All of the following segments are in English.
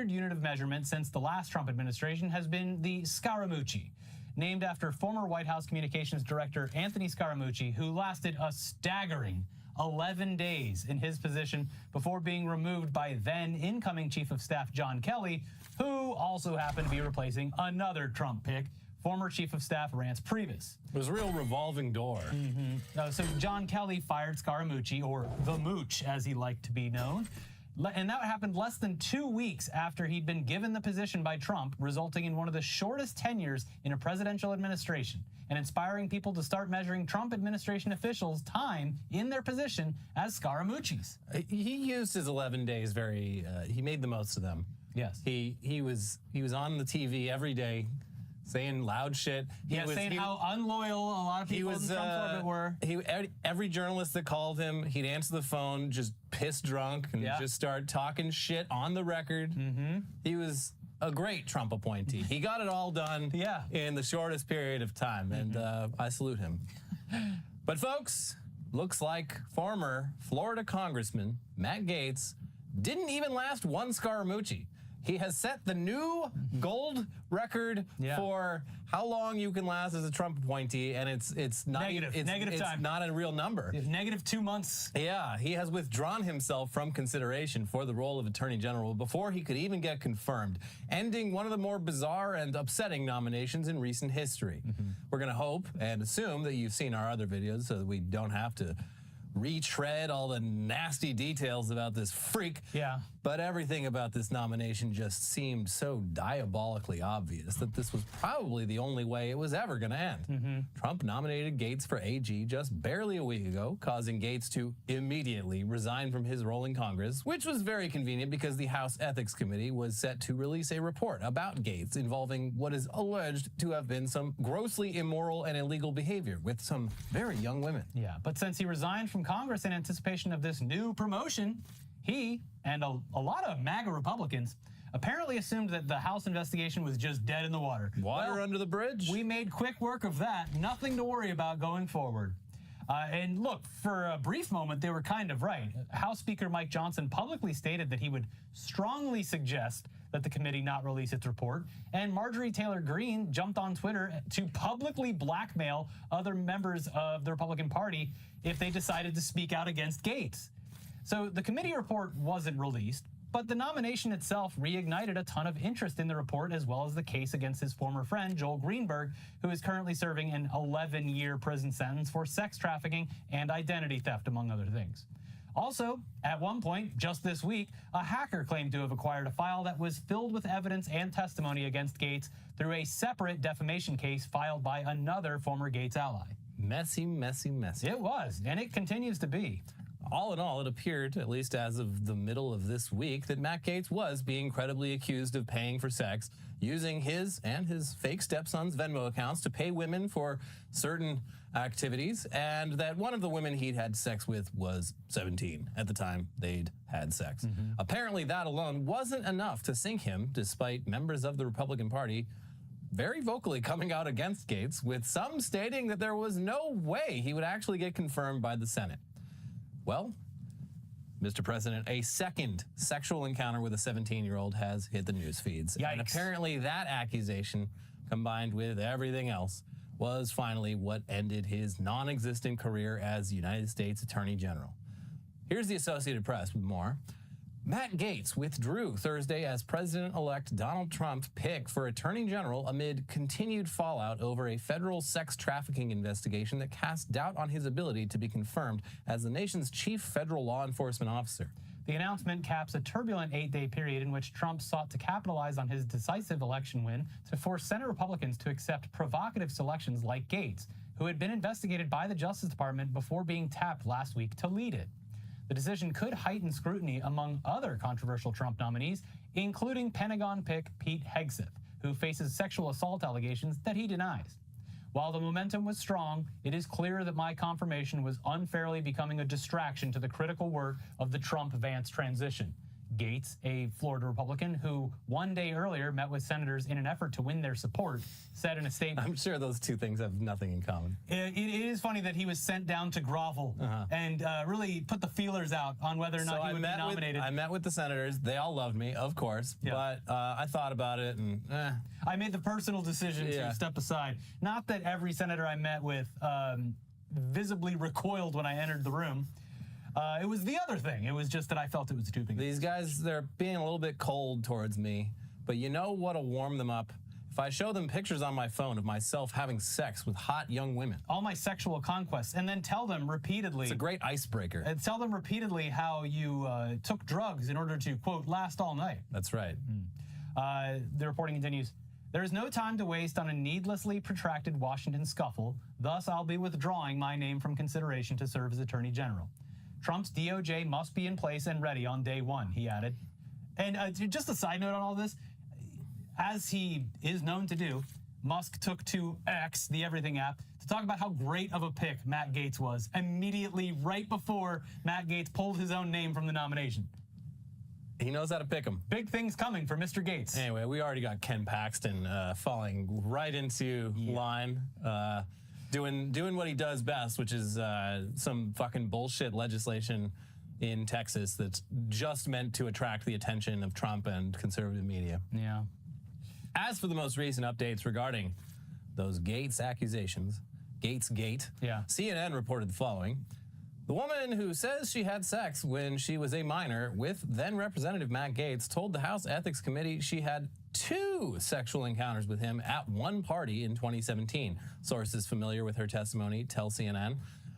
standard unit of measurement since the last Trump administration has been the Scaramucci, named after former White House Communications Director Anthony Scaramucci, who lasted a staggering 11 days in his position before being removed by then incoming Chief of Staff John Kelly, who also happened to be replacing another Trump pick, former Chief of Staff Reince Priebus. It was a real revolving door. So John Kelly fired Scaramucci, or the Mooch as he liked to be known. And that happened less than 2 weeks after he'd been given the position by Trump, resulting in one of the shortest tenures in a presidential administration and inspiring people to start measuring Trump administration officials' time in their position as Scaramucci's. He used his 11 days he made the most of them. Yes. He was on the TV every day saying loud shit. Saying how unloyal a lot of people in Trump's orbit were. Every journalist that called him, he'd answer the phone just pissed drunk and just start talking shit on the record. He was a great Trump appointee. He got it all done in the shortest period of time, and I salute him. But folks, looks like former Florida Congressman Matt Gaetz didn't even last one Scaramucci. He has set the new gold record for how long you can last as a Trump appointee, and it's not negative. It's time. not a real number. Negative 2 months. Yeah, he has withdrawn himself from consideration for the role of Attorney General before he could even get confirmed, ending one of the more bizarre and upsetting nominations in recent history. We're going to hope and assume that you've seen our other videos so that we don't have to retread all the nasty details about this freak. But everything about this nomination just seemed so diabolically obvious that this was probably the only way it was ever going to end. Trump nominated Gaetz for AG just barely a week ago, causing Gaetz to immediately resign from his role in Congress, which was very convenient because the House Ethics Committee was set to release a report about Gaetz involving what is alleged to have been some grossly immoral and illegal behavior with some very young women. But since he resigned from Congress in anticipation of this new promotion, he and a lot of MAGA Republicans apparently assumed that the House investigation was just dead in the water. Water under the bridge? We made quick work of that. Nothing to worry about going forward. And look, for a brief moment, they were kind of right. House Speaker Mike Johnson publicly stated that he would strongly suggest that the committee not release its report, and Marjorie Taylor Greene jumped on Twitter to publicly blackmail other members of the Republican Party if they decided to speak out against Gaetz. So the committee report wasn't released, but the nomination itself reignited a ton of interest in the report, as well as the case against his former friend, Joel Greenberg, who is currently serving an 11-year prison sentence for sex trafficking and identity theft, among other things. Also, at one point, just this week, a hacker claimed to have acquired a file that was filled with evidence and testimony against Gaetz through a separate defamation case filed by another former Gaetz ally. Messy, messy, messy. It was, and it continues to be. All in all, it appeared, at least as of the middle of this week, that Matt Gaetz was being credibly accused of paying for sex, using his and his fake stepson's Venmo accounts to pay women for certain activities, and that one of the women he'd had sex with was 17 at the time they'd had sex. Apparently, that alone wasn't enough to sink him, despite members of the Republican Party very vocally coming out against Gaetz, with some stating that there was no way he would actually get confirmed by the Senate. Well, Mr. President, a second sexual encounter with a 17-year-old has hit the news feeds. Yikes. And apparently that accusation, combined with everything else, was finally what ended his non-existent career as United States Attorney General. Here's the Associated Press with more. Matt Gaetz withdrew Thursday as President-elect Donald Trump's pick for Attorney General amid continued fallout over a federal sex trafficking investigation that cast doubt on his ability to be confirmed as the nation's chief federal law enforcement officer. The announcement caps a turbulent 8-day period in which Trump sought to capitalize on his decisive election win to force Senate Republicans to accept provocative selections like Gaetz, who had been investigated by the Justice Department before being tapped last week to lead it. The decision could heighten scrutiny among other controversial Trump nominees, including Pentagon pick Pete Hegseth, who faces sexual assault allegations that he denies. While the momentum was strong, it is clear that my confirmation was unfairly becoming a distraction to the critical work of the Trump-Vance transition, Gates, a Florida Republican who one day earlier met with senators in an effort to win their support, said in a statement. I'm sure those two things have nothing in common. It is funny that he was sent down to grovel and really put the feelers out on whether or not he would be nominated. I met with the senators. They all loved me, of course, but I thought about it and I made the personal decision to step aside. Not that every senator I met with visibly recoiled when I entered the room. It was the other thing. It was just that I felt it was too big. These guys, they're being a little bit cold towards me, but you know what'll warm them up? If I show them pictures on my phone of myself having sex with hot young women. All my sexual conquests, and then tell them repeatedly. It's a great icebreaker. And tell them repeatedly how you took drugs in order to, quote, last all night. That's right. The reporting continues. There is no time to waste on a needlessly protracted Washington scuffle. Thus, I'll be withdrawing my name from consideration to serve as Attorney General. Trump's DOJ must be in place and ready on day one, he added. And just a side note on all this, as he is known to do, Musk took to X, the Everything app, to talk about how great of a pick Matt Gaetz was immediately right before Matt Gaetz pulled his own name from the nomination. He knows how to pick them. Big things coming for Mr. Gaetz. Anyway, we already got Ken Paxton falling right into line. Doing what he does best, which is some fucking bullshit legislation in Texas that's just meant to attract the attention of Trump and conservative media. Yeah. As for the most recent updates regarding those Gates accusations, Gatesgate, CNN reported the following. The woman who says she had sex when she was a minor with then Representative Matt Gaetz told the House Ethics Committee she had 2 sexual encounters with him at one party in 2017. Sources familiar with her testimony tell CNN.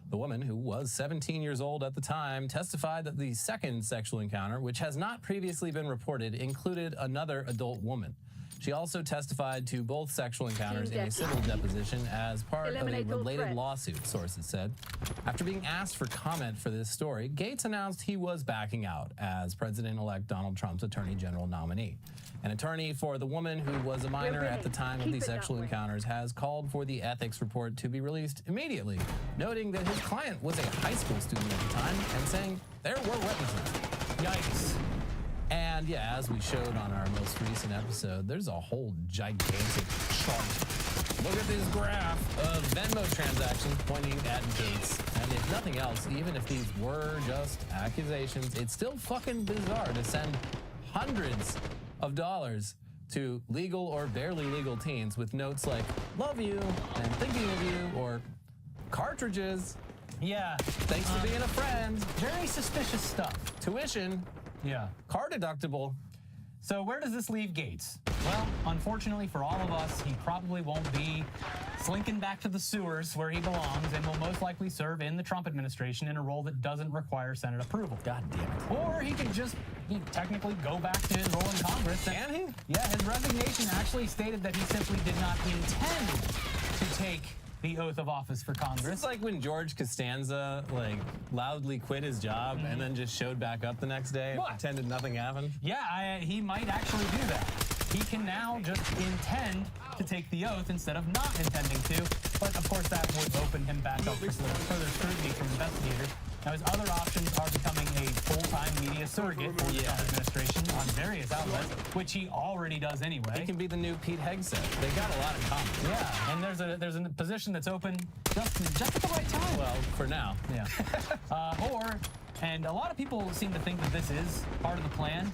The woman, who was 17 years old at the time, testified that the second sexual encounter, which has not previously been reported, included another adult woman. She also testified to both sexual encounters in a civil deposition as part of a related lawsuit, sources said. After being asked for comment for this story, Gaetz announced he was backing out as President-elect Donald Trump's Attorney General nominee. An attorney for the woman who was a minor at the time of these sexual encounters has called for the ethics report to be released immediately, noting that his client was a high school student at the time and saying there were witnesses. Yikes. And yeah, as we showed on our most recent episode, there's a whole gigantic chart. Look at this graph of Venmo transactions pointing at Gaetz. And if nothing else, even if these were just accusations, it's still fucking bizarre to send hundreds of dollars to legal or barely legal teens with notes like, love you, and thinking of you, or cartridges. Yeah. Thanks for being a friend. Very suspicious stuff. Tuition. Yeah. Car deductible. So where does this leave Gaetz? Well, unfortunately for all of us, he probably won't be slinking back to the sewers where he belongs and will most likely serve in the Trump administration in a role that doesn't require Senate approval. God damn it. Or he could just technically go back to his role in Congress. Can he? Yeah, his resignation actually stated that he simply did not intend to take the oath of office for Congress. It's like when George Costanza loudly quit his job and then just showed back up the next day and pretended nothing happened. Yeah, he might actually do that. He can now just intend to take the oath instead of not intending to, but of course that would open him back up for further scrutiny from investigators. Now his other options are becoming a full-time media surrogate for the Trump administration on various outlets, which he already does anyway. He can be the new Pete Hegseth. They got a lot in common. Yeah, and there's a position that's open just at the right time. Well, for now. Yeah. And a lot of people seem to think that this is part of the plan.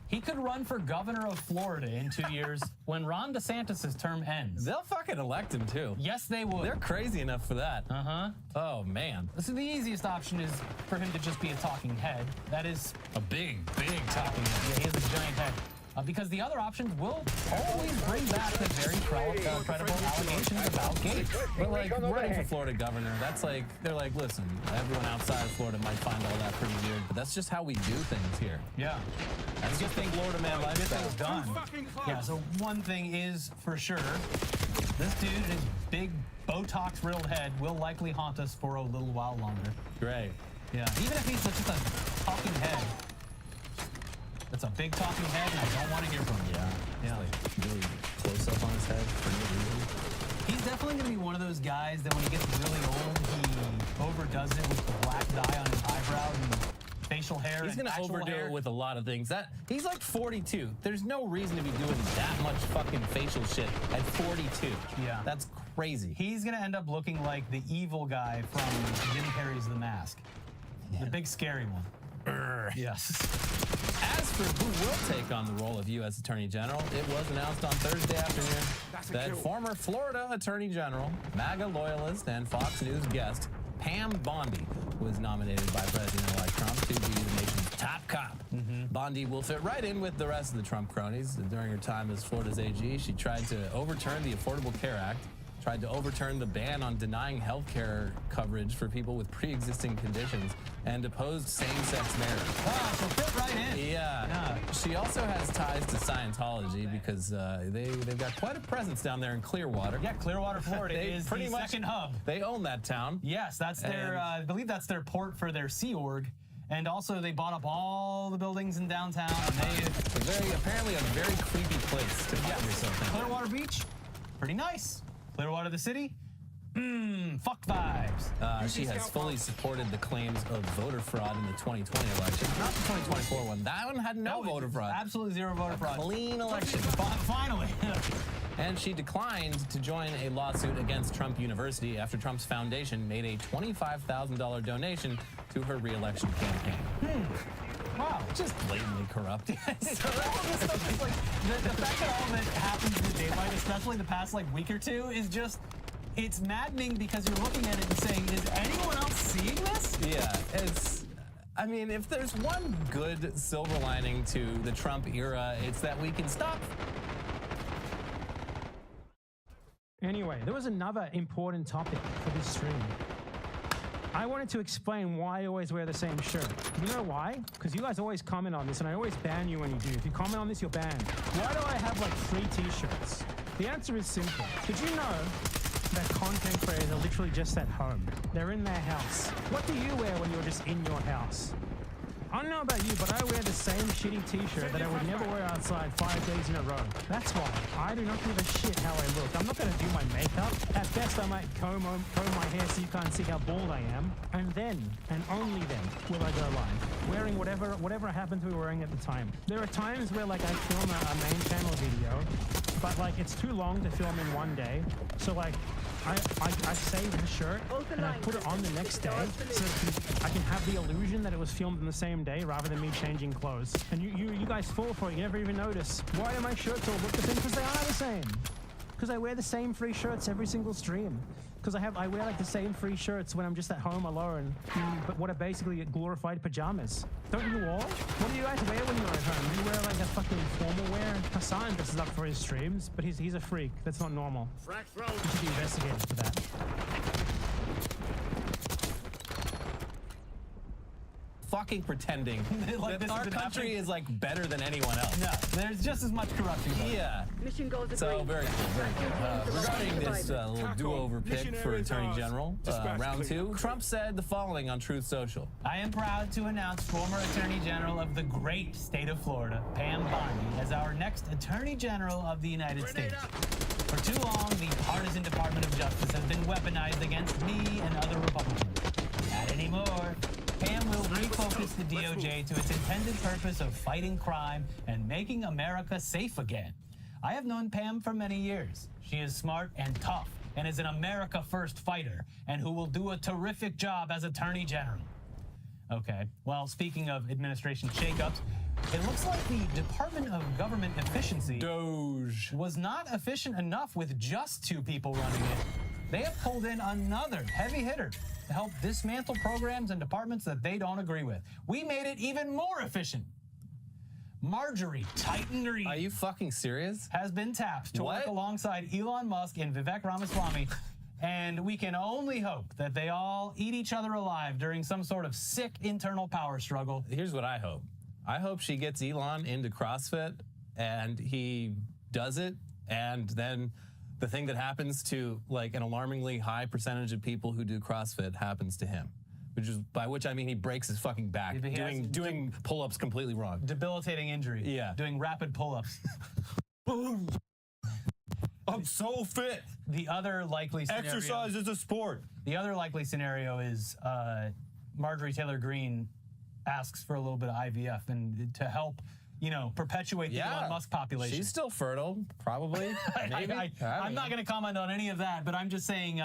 He could run for governor of Florida in 2 years when Ron DeSantis' term ends. They'll fucking elect him, too. Yes, they would. They're crazy enough for that. Uh-huh. Oh, man. So the easiest option is for him to just be a talking head. That is a big talking head. Yeah, he has a giant head. Because the other options will always bring back the very credible allegations about Gaetz. But running for Florida governor, that's they're like, listen, everyone outside of Florida might find all that pretty weird, but that's just how we do things here. Yeah. That's just Florida man get things done. Yeah, so one thing is for sure, this dude and his big Botox-riddled head will likely haunt us for a little while longer. Great. Yeah, even if he's just a talking head. That's a big talking head, and I don't want to hear from him. Yeah. Really close up on his head for no reason. He's definitely going to be one of those guys that when he gets really old, he overdoes it with the black dye on his eyebrows and facial hair. He's and gonna actual overdo hair. it with a lot of things. He's like 42. There's no reason to be doing that much fucking facial shit at 42. Yeah. That's crazy. He's gonna end up looking like the evil guy from Jim Carrey's The Mask. The big scary one. Yes. As for who will take on the role of U.S. Attorney General, it was announced on Thursday afternoon that former Florida Attorney General, MAGA loyalist, and Fox News guest Pam Bondi was nominated by President-elect Trump to be the nation's top cop. Bondi will fit right in with the rest of the Trump cronies. During her time as Florida's AG, she tried to overturn the Affordable Care Act, tried to overturn the ban on denying health care coverage for people with pre-existing conditions, and opposed same-sex marriage. Wow, so fit right in. Yeah. She also has ties to Scientology because they've got quite a presence down there in Clearwater. Yeah, Clearwater, Florida is pretty the much second hub. They own that town. Yes, that's their, I believe that's their port for their Sea Org. And also they bought up all the buildings in downtown. And It's apparently a very creepy place to find yourself in. Clearwater Beach, pretty nice. Clearwater the city, fuck vibes. She has fully supported the claims of voter fraud in the 2020 election. Not the 2024 one. That one had no voter fraud. Absolutely zero voter fraud. Clean election. Finally. And she declined to join a lawsuit against Trump University after Trump's foundation made a $25,000 donation to her re-election campaign. Wow. Just blatantly corrupt. So all this stuff is like, the fact that all of it happens in daylight, especially the past like week or two, is just, it's maddening because you're looking at it and saying, is anyone else seeing this? Yeah, I mean, if there's one good silver lining to the Trump era, it's that we can stop. Anyway, there was another important topic for this stream. I wanted to explain why I always wear the same shirt. You know why? Because you guys always comment on this, and I always ban you when you do. If you comment on this, you're banned. Why do I have like 3 t-shirts? The answer is simple. Did you know that content creators are literally just at home? They're in their house. What do you wear when you're just in your house? I don't know about you, but I wear the same shitty t-shirt that I would never wear outside 5 days in a row. That's why I do not give a shit how I look. I'm not going to do my makeup. At best, I might comb my hair so you can't see how bald I am. And then, and only then, will I go live, wearing whatever I happen to be wearing at the time. There are times where like I film a main channel video, but like it's too long to film in one day. So like I save the shirt and I put it on the next day so that I can have the illusion that it was filmed in the same day rather than me changing clothes. And you guys fall for it. You never even notice. Why do my shirts all look the same? Because they are the same. Because I wear the same 3 shirts every single stream. Because I wear like the same 3 shirts when I'm just at home alone, but what are basically glorified pajamas. Don't you all? What do you guys wear when you're at home? Do you wear like that fucking formal wear? Hassan dresses up for his streams, but he's a freak. That's not normal. You should be investigated for that. Fucking pretending Like that this our has been country happening? is like better than anyone else. No, there's just as much corruption going on. Yeah. Mission goals agreed. So very cool, very cool. Regarding this little do-over pick for Attorney General, round 2, Trump said the following on Truth Social. I am proud to announce former Attorney General of the great state of Florida, Pam Bondi, as our next Attorney General of the United States. For too long, the partisan Department of Justice has been weaponized against me and other Republicans. Not anymore. Pam will refocus the DOJ to its intended purpose of fighting crime and making America safe again. I have known Pam for many years. She is smart and tough and is an America First fighter and who will do a terrific job as Attorney General. Okay, well, speaking of administration shakeups, it looks like the Department of Government Efficiency Doge. was not efficient enough with just 2 people running it. They have pulled in another heavy hitter to help dismantle programs and departments that they don't agree with. We made it even more efficient. Marjorie Titan Reed Are you fucking serious? has been tapped to work What? alongside Elon Musk and Vivek Ramaswamy, and we can only hope that they all eat each other alive during some sort of sick internal power struggle. Here's what I hope. I hope she gets Elon into CrossFit and he does it, and then the thing that happens to like an alarmingly high percentage of people who do CrossFit happens to him, by which I mean he breaks his fucking back If he has- doing pull-ups completely wrong. Debilitating injury. Yeah. Doing rapid pull-ups. I'm so fit. The other likely scenario. Exercise is a sport. The other likely scenario is Marjorie Taylor Greene asks for a little bit of IVF and to help, perpetuate the Elon Musk population. She's still fertile, probably. Maybe. I'm not going to comment on any of that, but I'm just saying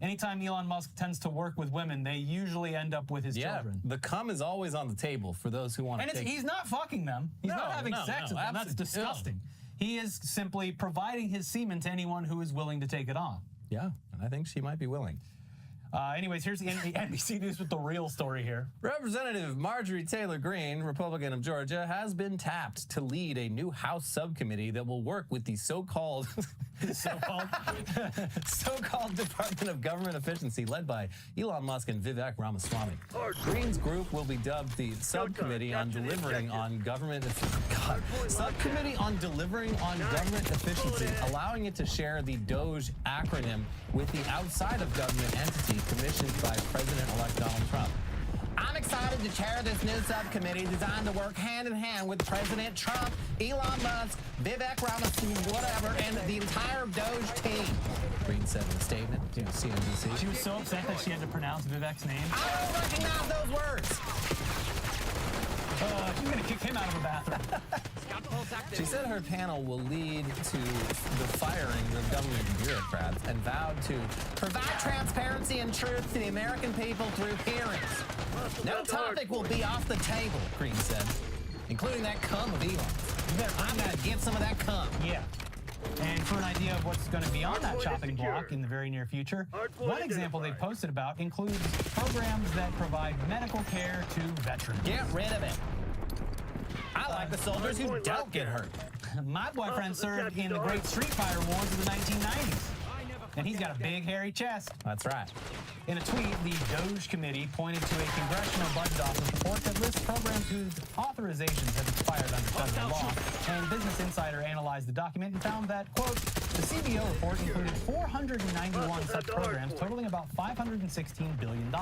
anytime Elon Musk tends to work with women, they usually end up with his children. The cum is always on the table for those who want to take he's not fucking them. He's not having sex with them. That's disgusting. He is simply providing his semen to anyone who is willing to take it on. Yeah, and I think she might be willing. Anyways, here's the NBC News with the real story here. Representative Marjorie Taylor Greene, Republican of Georgia, has been tapped to lead a new House subcommittee that will work with the so-called Department of Government Efficiency led by Elon Musk and Vivek Ramaswamy. Greene's group will be dubbed the Subcommittee on Delivering on Government Efficiency, allowing it to share the DOGE acronym with the outside of government entity commissioned by President-elect Donald Trump. I'm excited to chair this new subcommittee designed to work hand in hand with President Trump, Elon Musk, Vivek Ramaswamy, whatever, and the entire DOGE team, Greene said in a statement to CNBC. She was so upset that she had to pronounce Vivek's name. I don't recognize those words. She's going to kick him out of the bathroom. She said her panel will lead to the firing of government bureaucrats and vowed to provide transparency and truth to the American people through hearings. No topic will be off the table, Greene said, including that cum of Elon. I'm going to get some of that cum. Yeah. And for an idea of what's going to be on that chopping block in the very near future, one example they posted about includes programs that provide medical care to veterans. Get rid of it. I like the soldiers who don't get hurt. My boyfriend served in the Great Street Fighter Wars of the 1990s. And he's got a big, hairy chest. That's right. In a tweet, the DOGE committee pointed to a congressional budget office report that lists programs whose authorizations have expired under federal law. And Business Insider analyzed the document and found that, quote, the CBO report included 491 such programs totaling about $516 billion.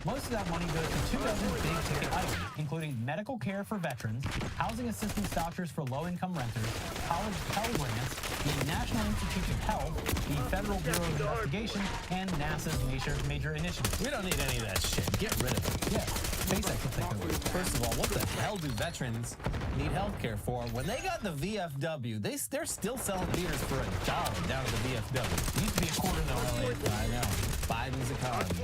Most of that money goes to 2 dozen big-ticket items, including medical care for veterans, housing assistance vouchers for low-income renters, college Pell Grants, the National Institutes of Health, the Federal Bureau of Investigation, and NASA's major initiatives. We don't need any of that shit. Get rid of it. Yeah, SpaceX will take over. First of all, what the hell do veterans need health care for? When they got the VFW, they're still selling beers for $1 down at the VFW. It used to be a quarter, though, LA. I know. Biden's economy.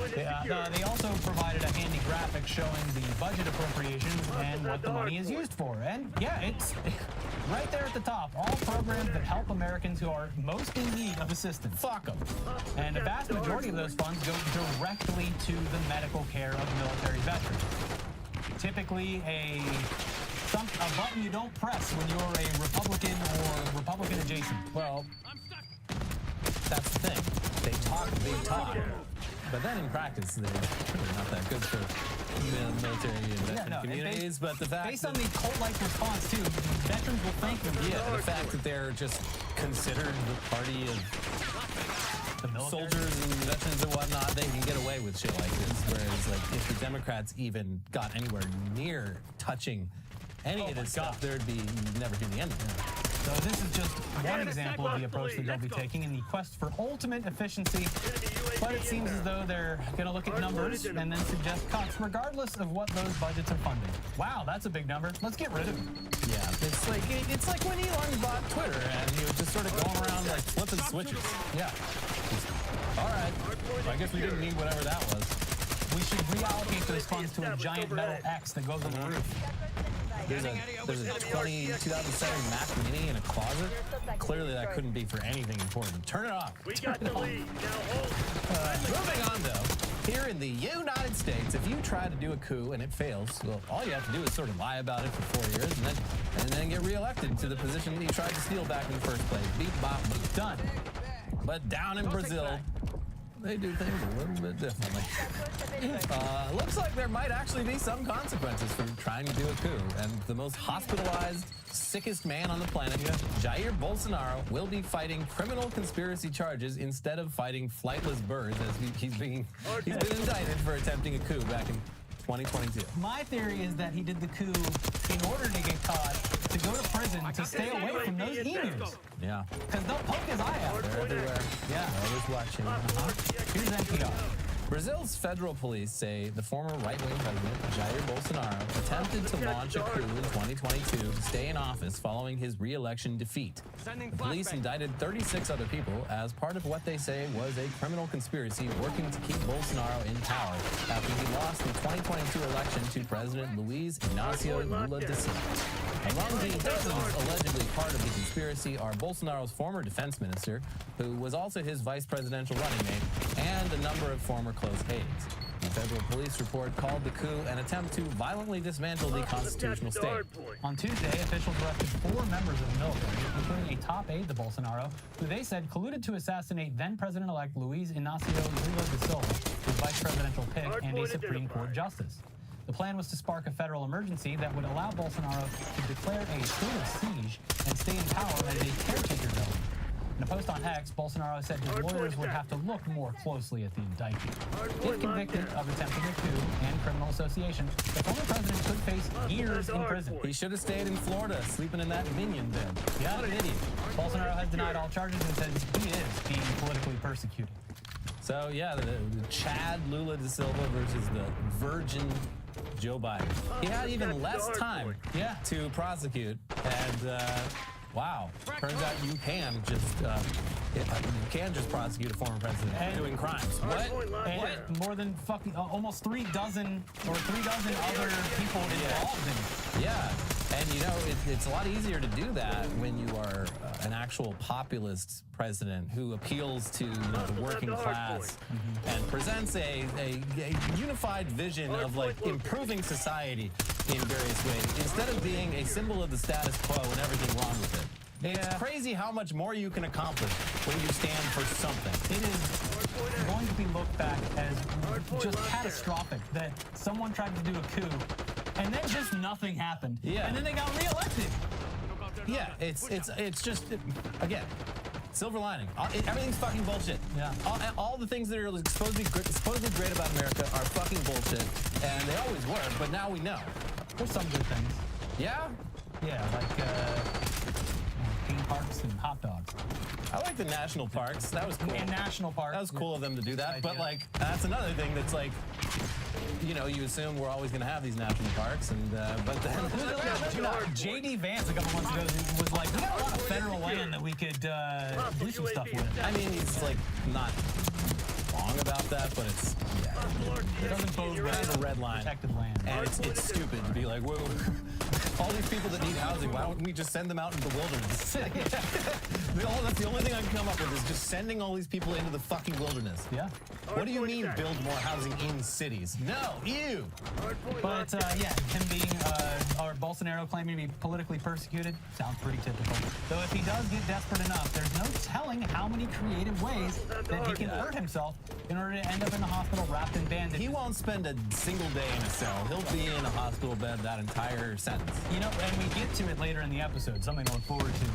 They also provided a handy graphic showing the budget appropriations and what the money is used for. And yeah, it's right there at the top. All programs that help Americans who are most in need of assistance. Fuck them. And a vast majority of those funds go directly to the medical care of military veterans. Typically a button you don't press when you're a Republican or Republican adjacent. Well, that's the thing. They talk big talk, but then in practice, they're not that good for military and veteran communities. But the fact based on the cult-like response too, veterans will thank them. Yeah, the fact that they're just considered the party of the soldiers and veterans and whatnot, they can get away with shit like this. Whereas, like, if the Democrats even got anywhere near touching any of this stuff, there'd be never hear the end of it. So this is just one example of the approach that they'll be taking in the quest for ultimate efficiency. But it seems as though they're going to look at numbers and then suggest cuts regardless of what those budgets are funding. Wow, that's a big number. Let's get rid of it. Yeah, it's like when Elon bought Twitter and he was just sort of going around like flipping switches. Yeah. All right. I guess we didn't need whatever that was. We should reallocate those funds to a giant metal X that goes on the roof. There's a 2007 Mac Mini in a closet. Clearly that couldn't be for anything important. Turn it off. We got the lead. Moving on, though. Here in the United States, if you try to do a coup and it fails, well, all you have to do is sort of lie about it for 4 years and then get reelected to the position that you tried to steal back in the first place. Beep, bop, boop. Done. But down in Brazil, they do things a little bit differently. Looks like there might actually be some consequences for trying to do a coup. And the most hospitalized, sickest man on the planet, Jair Bolsonaro, will be fighting criminal conspiracy charges instead of fighting flightless birds, as he's been indicted for attempting a coup back in 2022. My theory is that he did the coup in order to get caught, to go to prison, to stay away from those emus. Yeah. Because they'll poke his eye out. They're everywhere. Yeah. Always watching. Here's NPR. Brazil's federal police say the former right-wing president, Jair Bolsonaro, attempted to launch a coup in 2022 to stay in office following his re-election defeat. The police indicted 36 other people as part of what they say was a criminal conspiracy working to keep Bolsonaro in power after he lost the 2022 election to President Luiz Inácio Lula da Silva. Among the persons allegedly part of the conspiracy are Bolsonaro's former defense minister, who was also his vice presidential running mate, and a number of former close aides. The federal police report called the coup an attempt to violently dismantle the constitutional state. On Tuesday, officials arrested 4 members of the military, including a top aide to Bolsonaro, who they said colluded to assassinate then-President-elect Luiz Inácio Lula da Silva, his vice presidential pick and a Supreme Court justice. The plan was to spark a federal emergency that would allow Bolsonaro to declare a state of siege and stay in power as a caretaker government. In a post on X, Bolsonaro said his lawyers would have to look more closely at the indictment. If convicted of attempting a coup and criminal association, the former president could face years in prison. He should have stayed in Florida, sleeping in that minion bed. Yeah. What an idiot. Bolsonaro has denied all charges and says he is being politically persecuted. So, yeah, the Chad Lula da Silva versus the virgin Joe Biden. He had even less time to prosecute, and wow, turns out you can just prosecute a former president doing crimes. What? And more than fucking almost 3 dozen other people involved in it. Yeah, and you know, it's a lot easier to do that when you are an actual populist president who appeals to the working class and presents a unified vision of like improving society in various ways instead of being a symbol of the status quo and everything wrong with it. It's crazy how much more you can accomplish when you stand for something. It is going to be looked back as just catastrophic that someone tried to do a coup and then just nothing happened. Yeah. And then they got reelected. Yeah, it's just, again, silver lining. Everything's fucking bullshit. Yeah. All the things that are supposedly great about America are fucking bullshit, and they always were, but now we know. There's some good things. Yeah? Yeah, like theme parks and hot dogs. I like the national parks. That was cool. And national parks. That was cool of them to do that, but idea. like, that's another thing that's like, you know, you assume we're always going to have these national parks, and but then J.D. Vance a couple months ago was like, we got a lot of federal land that we could do some stuff with. I mean, he's like not wrong about that, but it's It doesn't bode well. kind of a red line, Protected land. and it's stupid to be like, whoa. All these people that need housing, why don't we just send them out into the wilderness? That's the only thing I can come up with is just sending all these people into the fucking wilderness. Yeah. What do you mean build more housing in cities? No, ew. But yeah, him being or Bolsonaro claiming to be politically persecuted sounds pretty typical. Though if he does get desperate enough, there's no telling how many creative ways that he can hurt himself in order to end up in the hospital wrapped in bandages. He won't spend a single day in a cell. He'll be in a hospital bed that entire sentence. You know, and we get to it later in the episode, something to look forward to.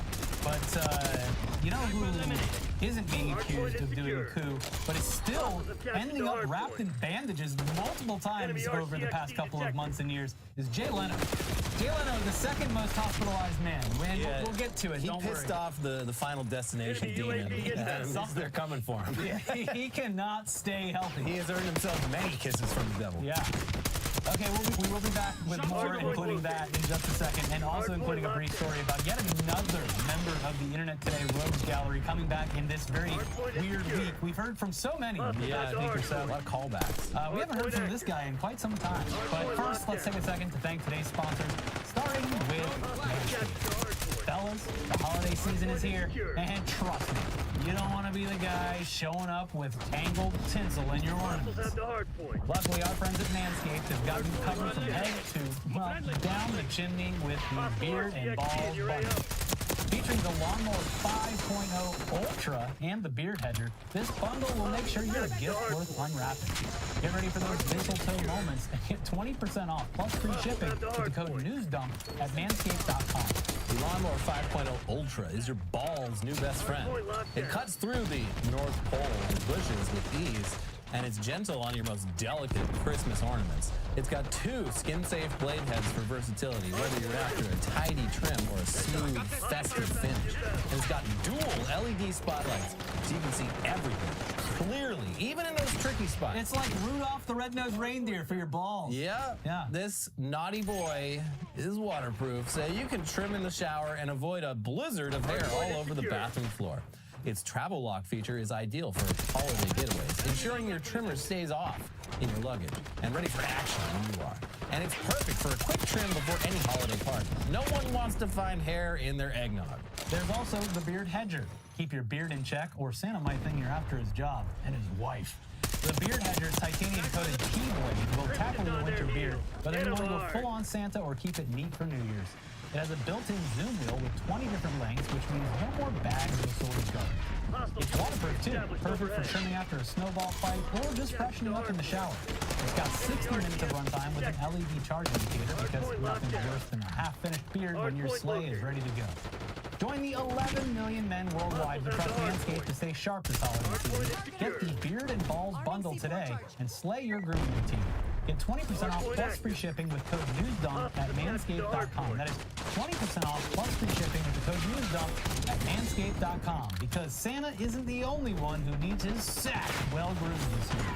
But you know who isn't being accused of doing a coup, but is still ending up wrapped in bandages multiple times over the past couple of months and years is Jay Leno. Jay Leno is the second most hospitalized man. We'll get to it, He don't pissed worry. off the final destination demon. They're coming for him. He cannot stay healthy. He has earned himself many kisses from the devil. Yeah. Okay, we will be back with more, including that in just a second, and also including a brief story about yet another member of the Internet Today Rogues Gallery coming back in this very weird week. We've heard from so many in the past week or so. A lot of callbacks. We haven't heard from this guy in quite some time. But first, let's take a second to thank today's sponsors, starting with Lefttube. Fellas, the holiday season is here, and trust me, you don't want to be the guy showing up with tangled tinsel in your ornaments. Luckily, our friends at Manscaped have got you covered from head to, well, down the chimney with the beard and balls bundle. Featuring the Lawnmower 5.0 Ultra and the Beard Hedger, this bundle will make sure you're a gift worth unwrapping. Get ready for those mistletoe moments and get 20% off plus free shipping with the code NEWSDUMP at manscaped.com. The Lawnmower 5.0 Ultra is your ball's new best friend. It cuts through the North Pole and bushes with ease, and it's gentle on your most delicate Christmas ornaments. It's got 2 skin-safe blade heads for versatility, whether you're after a tidy trim or a smooth, festive finish. And it's got dual LED spotlights, so you can see everything clearly, even in those tricky spots. It's like Rudolph the Red-Nosed Reindeer for your balls. Yeah. This naughty boy is waterproof, so you can trim in the shower and avoid a blizzard of hair all over the bathroom floor. Its travel lock feature is ideal for holiday getaways, ensuring your trimmer stays off in your luggage and ready for action when you are. And it's perfect for a quick trim before any holiday party. No one wants to find hair in their eggnog. There's also the Beard Hedger. Keep your beard in check, or Santa might think you're after his job and his wife. The Beard Hedger's titanium-coated Keyblade will tackle your winter beard, whether you want to go full-on Santa or keep it neat for New Year's. It has a built-in zoom wheel with 20 different lengths, which means no more bags of assorted garbage. It's waterproof, too, perfect for trimming after a snowball fight or just freshening up in the shower. It's got 60 minutes of runtime with an LED charge indicator, because nothing's worse than a half-finished beard when your sleigh is ready to go. Join the 11 million men worldwide who trust Manscaped to stay sharp this holiday season. Get the Beard and Balls bundle today and slay your grooming routine. Get 20% off plus free shipping with code NEWSDUMP at manscaped.com. That is 20% off plus free shipping with the code NEWSDUMP at manscaped.com, because Santa isn't the only one who needs his sack well groomed this year.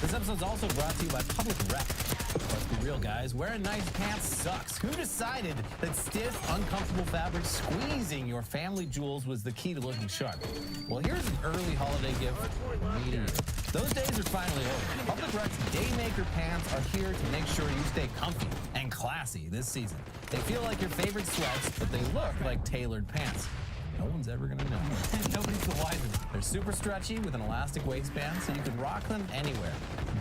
This episode's also brought to you by Public Rec. Let's be real, guys. Wearing nice pants sucks. Who decided that stiff, uncomfortable fabric squeezing your family jewels was the key to looking sharp? Well, here's an early holiday gift from me to you. Those days are finally over. Public Rec's Daymaker pants are here to make sure you stay comfy and classy this season. They feel like your favorite sweats, but they look like tailored pants. No one's ever gonna know. Nobody's the wiser. They're super stretchy with an elastic waistband, so you can rock them anywhere.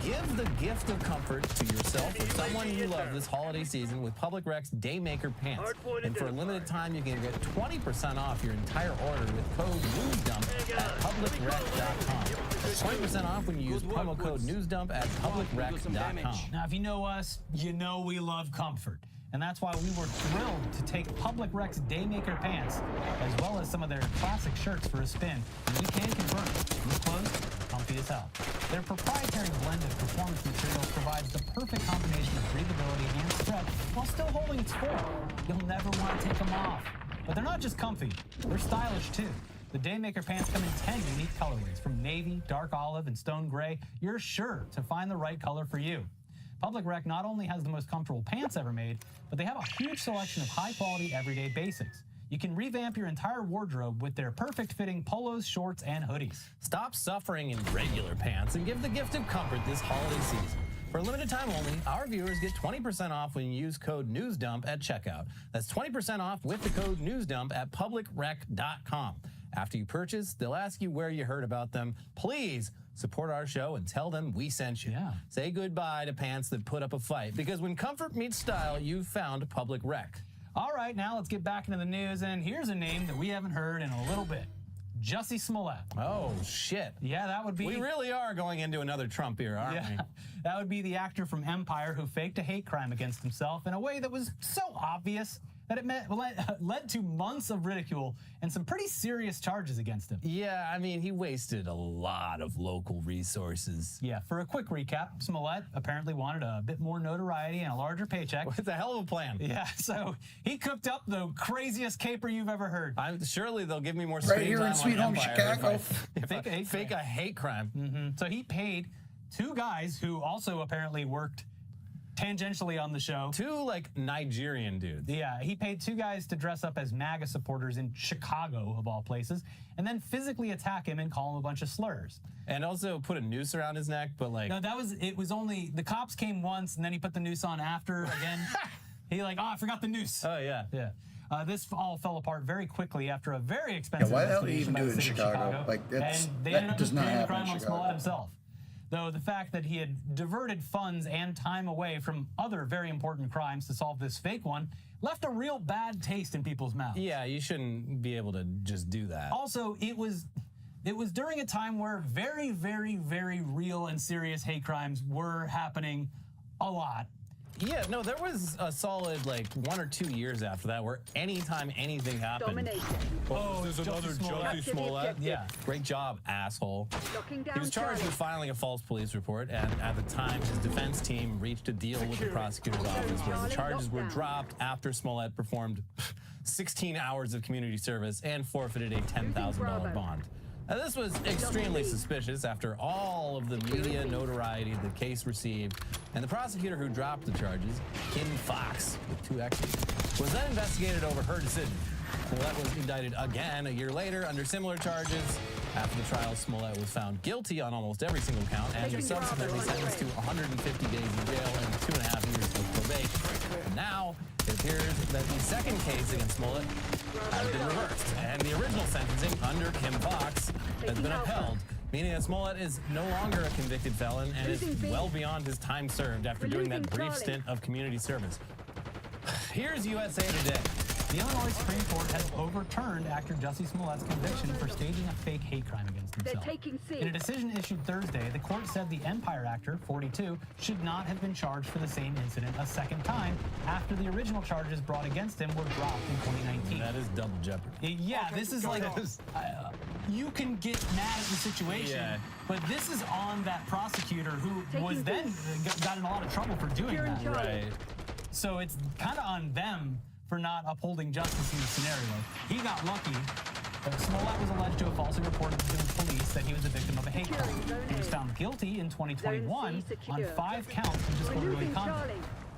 Give the gift of comfort to yourself or someone you love this holiday season with Public Rec's Daymaker pants. And for a limited time, you can get 20% off your entire order with code NEWSDUMP at publicrec.com. 20% off when you use promo code NEWSDUMP at publicrec.com. Now, if you know us, you know we love comfort. And that's why we were thrilled to take Public Rec's Daymaker pants, as well as some of their classic shirts, for a spin. And we can confirm, these clothes, comfy as hell. Their proprietary blend of performance materials provides the perfect combination of breathability and stretch while still holding its form. You'll never want to take them off. But they're not just comfy, they're stylish too. The Daymaker pants come in 10 unique colorways, from navy, dark olive, and stone gray. You're sure to find the right color for you. Public Rec not only has the most comfortable pants ever made, but they have a huge selection of high-quality everyday basics. You can revamp your entire wardrobe with their perfect-fitting polos, shorts, and hoodies. Stop suffering in regular pants and give the gift of comfort this holiday season. For a limited time only, our viewers get 20% off when you use code NEWSDUMP at checkout. That's 20% off with the code NEWSDUMP at publicrec.com. After you purchase, they'll ask you where you heard about them. Please support our show and tell them we sent you. Yeah. Say goodbye to pants that put up a fight, because when comfort meets style, you've found Public Rec. All right, now let's get back into the news, and here's a name that we haven't heard in a little bit. Jussie Smollett. Oh, shit. Yeah, that would be... We really are going into another Trump era, aren't we? That would be the actor from Empire who faked a hate crime against himself in a way that was so obvious that it led to months of ridicule and some pretty serious charges against him. Yeah, I mean, he wasted a lot of local resources. Yeah, for a quick recap, Smollett apparently wanted a bit more notoriety and a larger paycheck. It's a hell of a plan. Yeah, so he cooked up the craziest caper you've ever heard. Surely they'll give me more Right here in Sweet Home Chicago. Fake a hate crime. Mm-hmm. So he paid two guys who also apparently worked tangentially on the show. Two, like, Nigerian dudes. Yeah, he paid two guys to dress up as MAGA supporters in Chicago, of all places, and then physically attack him and call him a bunch of slurs. And also put a noose around his neck, but like... No, it was only, the cops came once, and then he put the noose on after again. He I forgot the noose. Oh, yeah. Yeah. This all fell apart very quickly after a very expensive why the hell do you investigation even by do the it in city of Chicago? Like, and they that ended up does just not bringing the happen in crime on Chicago. Smollett himself. Though the fact that he had diverted funds and time away from other very important crimes to solve this fake one left a real bad taste in people's mouths. Yeah, you shouldn't be able to just do that. Also, it was during a time where very, very, very real and serious hate crimes were happening a lot. Yeah, no, there was a solid, 1 or 2 years after that where anytime anything happened... Domination. Oh, there's another Jussie Smollett. Yeah. Great job, asshole. Locking down He was charged with filing a false police report, and at the time, his defense team reached a deal with the prosecutor's office where the charges were dropped after Smollett performed 16 hours of community service and forfeited a $10,000 bond. Now, this was extremely suspicious after all of the media notoriety the case received, and the prosecutor who dropped the charges, Kim Fox, with 2 X's, was then investigated over her decision. Smollett was indicted again a year later under similar charges. After the trial, Smollett was found guilty on almost every single count and was subsequently sentenced to 150 days in jail and 2.5 years of probation. And now, it appears that the second case against Smollett has been reversed, and the original sentencing under Kim Fox has been upheld, meaning that Smollett is no longer a convicted felon and is well beyond his time served after doing that brief stint of community service. Here's USA Today. The Illinois Supreme Court has overturned actor Jussie Smollett's conviction for staging a fake hate crime against himself. In a decision issued Thursday, the court said the Empire actor, 42, should not have been charged for the same incident a second time after the original charges brought against him were dropped in 2019. That is double jeopardy. Yeah, this is like, you can get mad at the situation, but this is on that prosecutor who was then got in a lot of trouble for doing that. Right. So it's kind of on them for not upholding justice in the scenario. He got lucky. Smollett was alleged to have falsely reported to the police that he was a victim of a hate crime. He was found guilty in 2021 on 5 counts of disorderly conduct.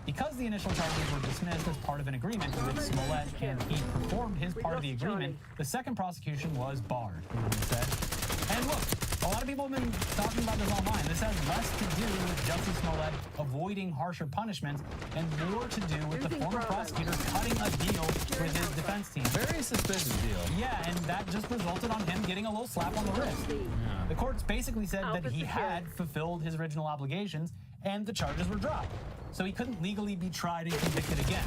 Because the initial charges were dismissed as part of an agreement with Smollett and he performed his part of the agreement, the second prosecution was barred, he said. And look, a lot of people have been talking about this online. This has less to do with Jussie Smollett avoiding harsher punishments and more to do with the former prosecutor cutting a deal with his defense team. Very suspicious deal. Yeah, and that just resulted on him getting a little slap on the wrist. The courts basically said that he had fulfilled his original obligations and the charges were dropped. So he couldn't legally be tried and convicted again.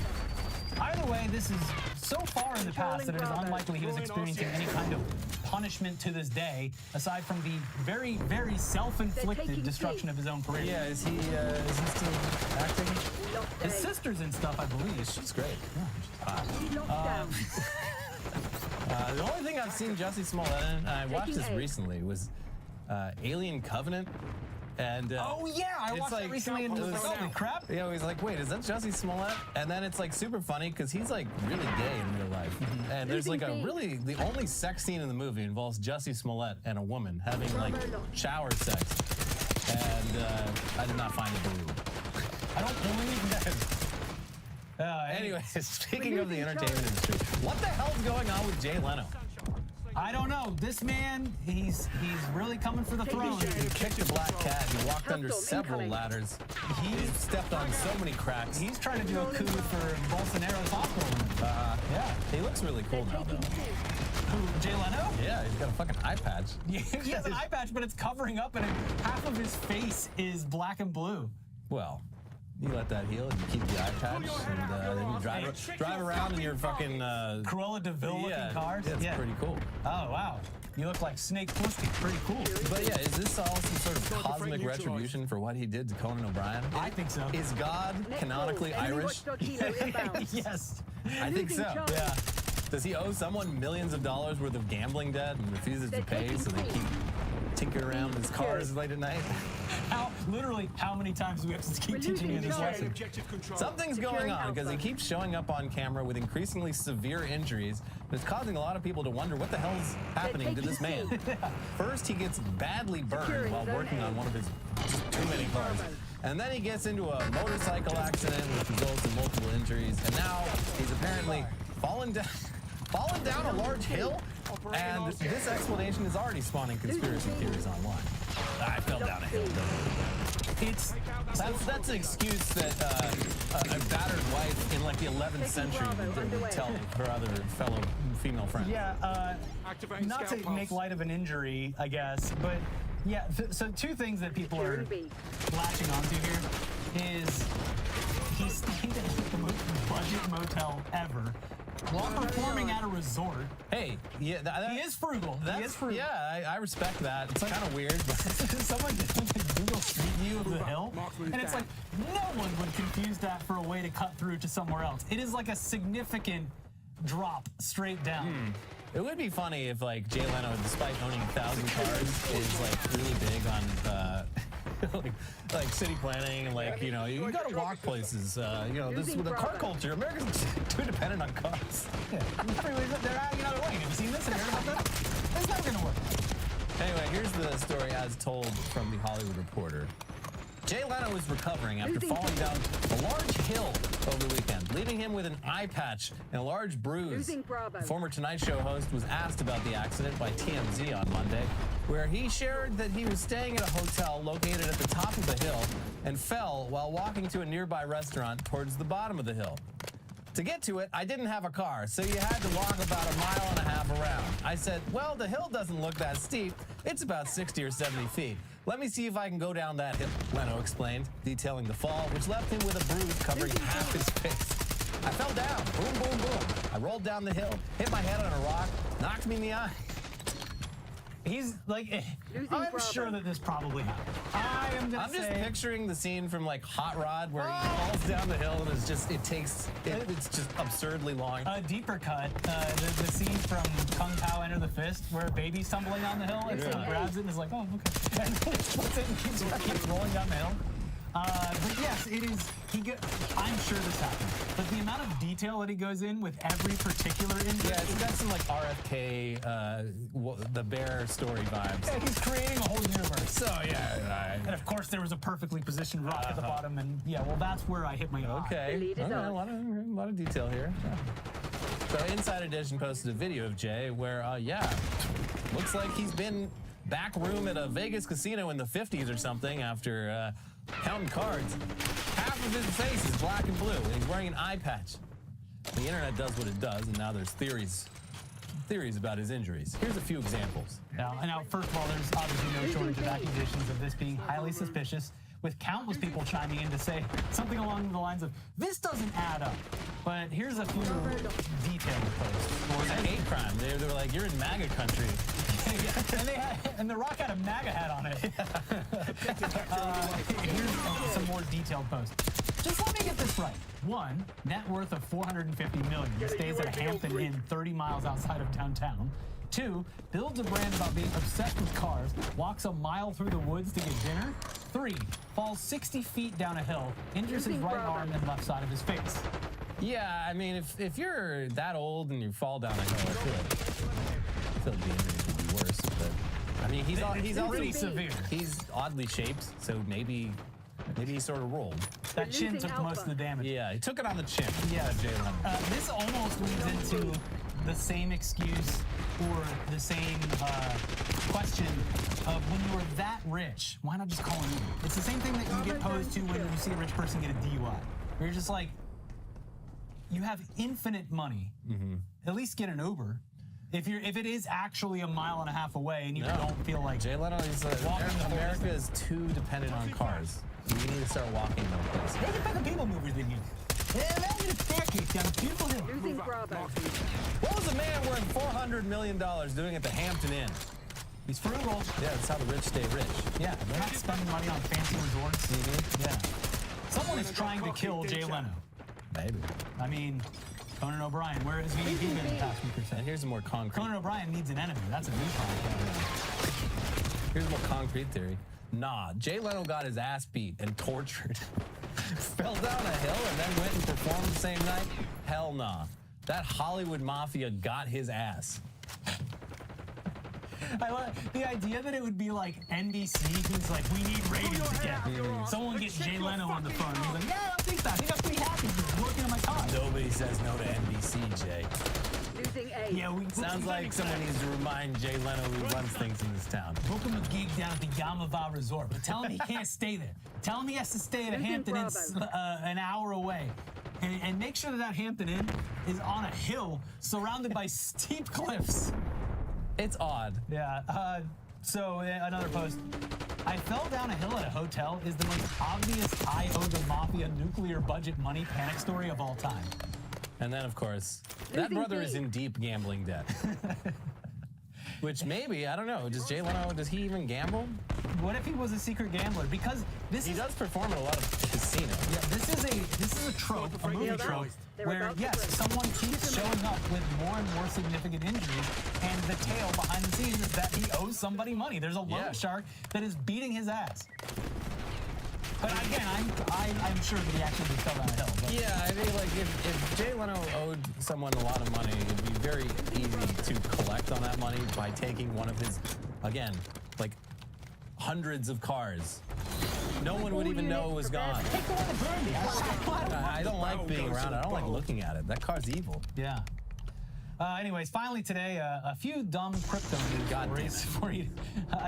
Either way, this is so far in the past that it is unlikely he was experiencing any kind of punishment to this day, aside from the very, very self-inflicted destruction of his own career. Yeah, is he still acting? His sister's and stuff, I believe. She's great. Yeah, she's hot. The only thing I've seen Jussie Smollett in, and I watched this recently, was Alien Covenant. And, oh yeah, I watched it recently and was like, holy crap. Yeah, he's like, wait, is that Jussie Smollett? And then it's like super funny because he's like really gay in real life. And there's like the only sex scene in the movie involves Jussie Smollett and a woman having like shower sex. And I did not find it believable. I don't believe that. Anyway, speaking of the entertainment industry, what the hell's going on with Jay Leno? I don't know. This man, he's really coming for the throne. He kicked a black cat. He walked under several ladders. He stepped on so many cracks. He's trying to do a coup for Bolsonaro's hospital. Yeah. He looks really cool now, though. Who, Jay Leno? Yeah, he's got a fucking eye patch. Yeah, he has an eye patch, but it's covering up, and half of his face is black and blue. Well, you let that heal and you keep the eye patch, and then you drive around in your fucking Cruella de Vil looking cars. Yeah, it's pretty cool. Oh wow, you look like Snake Plissken. Pretty cool. But yeah, is this all some sort of cosmic retribution for what he did to Conan O'Brien? I think so. Is God canonically Irish? Yes, I think so. Yeah. Does he owe someone millions of dollars worth of gambling debt and refuses to pay, so they keep tinkering around his cars late at night? Literally, how many times do we have to keep teaching you this lesson? Something's going on because he keeps showing up on camera with increasingly severe injuries. It's causing a lot of people to wonder what the hell's happening to this man. First, he gets badly burned while working on one of his too many cars. And then he gets into a motorcycle accident which results in multiple injuries. And now he's apparently fallen down a large hill. And this explanation is already spawning conspiracy theories online. I fell down a hill. That's an excuse that a battered wife in like the 11th century would tell her other fellow female friends. Yeah, not to make light of an injury, I guess, but yeah, so two things that people are latching onto here is he stayed at the most budget motel ever while performing at a resort. Hey, yeah, he is frugal. Yeah, I respect that. It's kind of weird. But someone did a Google Street View of the hill, and it's like no one would confuse that for a way to cut through to somewhere else. It is like a significant drop straight down. It would be funny if like Jay Leno, despite owning 1,000 cars, is like really big on like city planning and like, you know, you gotta walk places. You know, this with the car culture, America's too dependent on cars. Yeah. They're adding another way. Have you seen this? Have you heard about that? It's never gonna work. here's the story as told from The Hollywood Reporter. Jay Leno was recovering after falling down a large hill over the weekend, leaving him with an eye patch and a large bruise. Former Tonight Show host was asked about the accident by TMZ on Monday, where he shared that he was staying at a hotel located at the top of the hill and fell while walking to a nearby restaurant towards the bottom of the hill. To get to it, I didn't have a car, so you had to walk about 1.5 miles around. I said, well, the hill doesn't look that steep. It's about 60 or 70 feet. Let me see if I can go down that hill, Leno explained, detailing the fall, which left him with a bruise covering half his face. I fell down, boom, boom, boom. I rolled down the hill, hit my head on a rock, knocked me in the eye. He's like, I'm sure that this probably happened. I'm just picturing the scene from like Hot Rod where he falls down the hill and it's just absurdly long. A deeper cut, the scene from Kung Pao Enter the Fist where a baby's tumbling down the hill and someone grabs it and is like, oh, okay. And puts it and keeps rolling down the hill. But yes, it is. I'm sure this happened. But the amount of detail that he goes in with every particular injury. Yeah, it's got some like RFK, the Bear story vibes. Yeah, he's creating a whole universe. So yeah, and of course there was a perfectly positioned rock at the bottom, and yeah, well that's where I hit my eye. Okay, a lot of detail here. Yeah. So Inside Edition posted a video of Jay where, looks like he's been back room at a Vegas casino in the 50s or something after counting cards. Half of his face is black and blue, and he's wearing an eye patch. The internet does what it does, and now there's theories about his injuries. Here's a few examples. Now, first of all, there's obviously no shortage of accusations of this being highly suspicious, with countless people chiming in to say something along the lines of, this doesn't add up. But here's a few detailed posts. Well, it's a hate crime. They were like, you're in MAGA country. and The Rock had a MAGA hat on it. Here's some more detailed posts. Just let me get this right. 1, net worth of $450 million. Stays at a Hampton Inn 30 miles outside of downtown. 2, builds a brand about being obsessed with cars, walks a mile through the woods to get dinner. 3, falls 60 feet down a hill, injures his right arm and left side of his face. Yeah, I mean, if you're that old and you fall down a hill, I feel like the injuries would be worse. But I mean, he's pretty severe. He's oddly shaped, so maybe he sort of rolled. That chin took most of the damage. Yeah, he took it on the chin. Yeah, Jay Leno. This almost leads into the same excuse or the same question of when you were that rich, why not just call an Uber? It's the same thing that you get posed to when you see a rich person get a DUI. Where you're just like, you have infinite money. At least get an Uber. If it is actually 1.5 miles away and you don't feel like Jay Leno, America is too dependent on cars. You need to start walking those places. They can better people movers than you. Imagine a staircase down a beautiful hill. What was a man worth $400 million doing at the Hampton Inn? He's frugal. Yeah, that's how the rich stay rich. Yeah, they're not spending money on fancy resorts. Yeah. Someone is trying to kill Jay Leno. Maybe. I mean, Conan O'Brien, where has he been in the past week or so? And here's a more concrete. Conan O'Brien needs an enemy. That's a new podcast. Here's a more concrete theory. Nah, Jay Leno got his ass beat and tortured. Fell down a hill and then went and performed the same night? Hell nah. That Hollywood mafia got his ass. I like the idea that it would be like NBC who's like, we need ratings again. Someone gets Jay Leno on the phone. He's like, yeah, I don't think so. I think I'm pretty happy just working on my car. Nobody says no to NBC, Jay. Yeah, sounds like someone needs to remind Jay Leno who runs things in this town. Book him a gig down at the Yamava Resort, but tell him he can't stay there. Tell him he has to stay at a Hampton Inn an hour away. And make sure that Hampton Inn is on a hill surrounded by steep cliffs. It's odd. Yeah. So another post. I fell down a hill at a hotel is the most obvious I owe the mafia nuclear budget money panic story of all time. And then, of course, that brother is in deep gambling debt. Which maybe, I don't know, does Jay Leno, does he even gamble? What if he was a secret gambler? Because he does perform at a lot of casinos. Yeah, this is a trope, a movie trope, where yes, someone keeps showing up with more and more significant injuries, and the tale behind the scenes is that he owes somebody money. There's a loan shark that is beating his ass. But again, I'm sure that he actually just fell down a hill. But. Yeah, I think like if Jay Leno owed someone a lot of money, it'd be very easy to collect on that money by taking one of his, again, like hundreds of cars. No one would even know it was gone. Take the one that burned me. I don't like being around it. I don't like looking at it. That car's evil. Yeah. Anyways, finally today, a few dumb crypto news stories for you,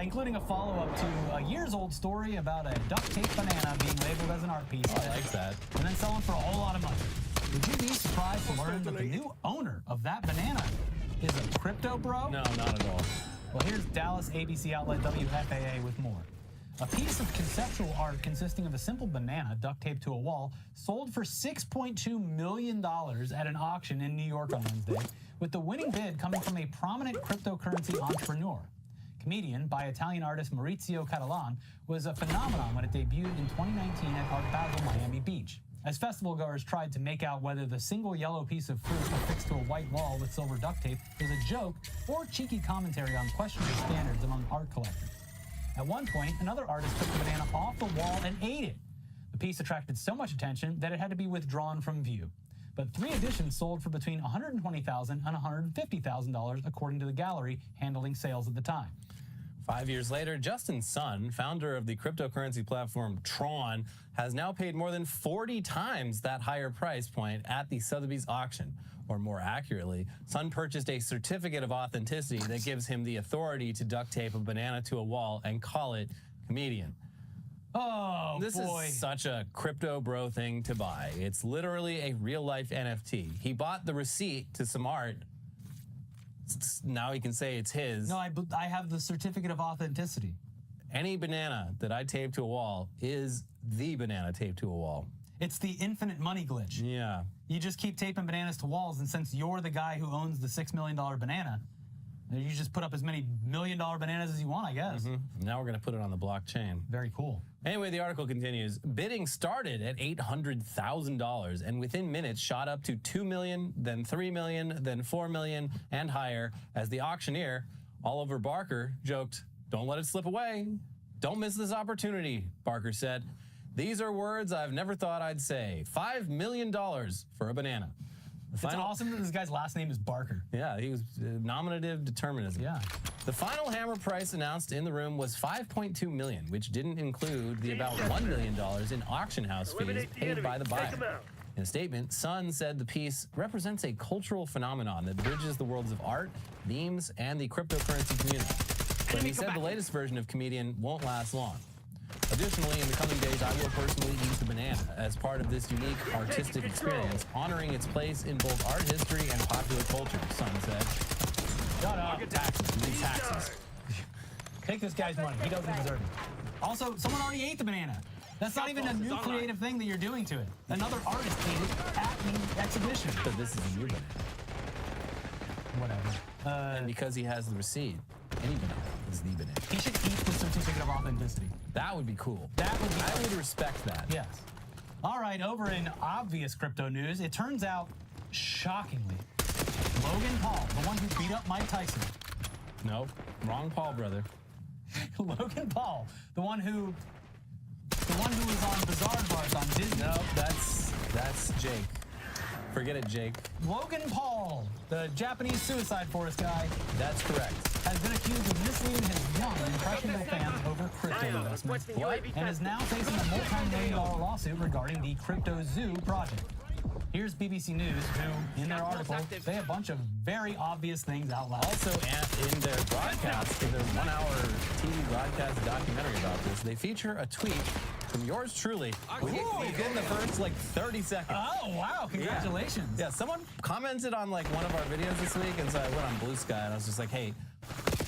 including a follow-up to a years-old story about a duct tape banana being labeled as an art piece. Oh, I like that. And then selling for a whole lot of money. Would you be surprised to learn that the new owner of that banana is a crypto bro? No, not at all. Well, here's Dallas ABC outlet WFAA with more. A piece of conceptual art consisting of a simple banana duct taped to a wall sold for $6.2 million at an auction in New York on Wednesday, with the winning bid coming from a prominent cryptocurrency entrepreneur. Comedian by Italian artist Maurizio Catalan was a phenomenon when it debuted in 2019 at Art Basel, Miami Beach. As festival goers tried to make out whether the single yellow piece of fruit affixed to a white wall with silver duct tape was a joke or cheeky commentary on questionable standards among art collectors. At one point, another artist took the banana off the wall and ate it. The piece attracted so much attention that it had to be withdrawn from view. But 3 editions sold for between $120,000 and $150,000, according to the gallery handling sales at the time. 5 years later, Justin Sun, founder of the cryptocurrency platform Tron, has now paid more than 40 times that higher price point at the Sotheby's auction. Or more accurately, Sun purchased a certificate of authenticity that gives him the authority to duct tape a banana to a wall and call it comedian. Oh, This boy. is such a crypto bro thing to buy. It's literally a real-life NFT. He bought the receipt to some art. Now he can say it's his. No, I have the certificate of authenticity. Any banana that I tape to a wall is the banana taped to a wall. It's the infinite money glitch. Yeah. You just keep taping bananas to walls, and since you're the guy who owns the $6 million banana, you just put up as many $1 million bananas as you want, I guess. Now we're going to put it on the blockchain. Very cool. Anyway, the article continues. Bidding started at $800,000 and within minutes shot up to $2 million, then $3 million, then $4 million, and higher as the auctioneer, Oliver Barker, joked, "Don't let it slip away. Don't miss this opportunity," Barker said. "These are words I've never thought I'd say. $5 million for a banana." It's awesome that this guy's last name is Barker. Yeah, he was nominative determinism. Yeah. The final hammer price announced in the room was $5.2 million, which didn't include the about $1 million in auction house fees paid by the buyer. In a statement, Sun said the piece represents a cultural phenomenon that bridges the worlds of art, memes, and the cryptocurrency community. But he said the latest version of Comedian won't last long. Additionally, in the coming days, I will personally eat the banana as part of this unique artistic experience, honoring its place in both art history and popular culture, Sun said. Shut up. Taxes. You need taxes. Take this guy's money. He doesn't deserve it. Also, someone already ate the banana. That's not even a new creative thing that you're doing to it. Another artist ate it at the exhibition. But this is a new banana. Whatever. And because he has the receipt, any banana is the banana. He should eat the certificate of authenticity. That would be cool. That would be I would respect that. Yes. All right, over in obvious crypto news, it turns out, shockingly, Logan Paul, the one who beat up Mike Tyson. Nope. Wrong Paul, brother. Logan Paul, the one who was on Bizarre Bars on Disney. Nope, that's Jake. Forget it, Jake. Logan Paul, the Japanese Suicide Forest guy, That's correct. has been accused of misleading his young, impressionable fans over crypto investments. What? And is now facing a multi-million-dollar lawsuit regarding the Crypto Zoo project. Here's BBC News, who, in their article, say a bunch of very obvious things out loud. Also, in their broadcast, in their 1-hour TV broadcast documentary about this, they feature a tweet from yours truly within the first, 30 seconds. Oh, wow, congratulations. Yeah, someone commented on, one of our videos this week, and so I went on Blue Sky, and I was just like, hey,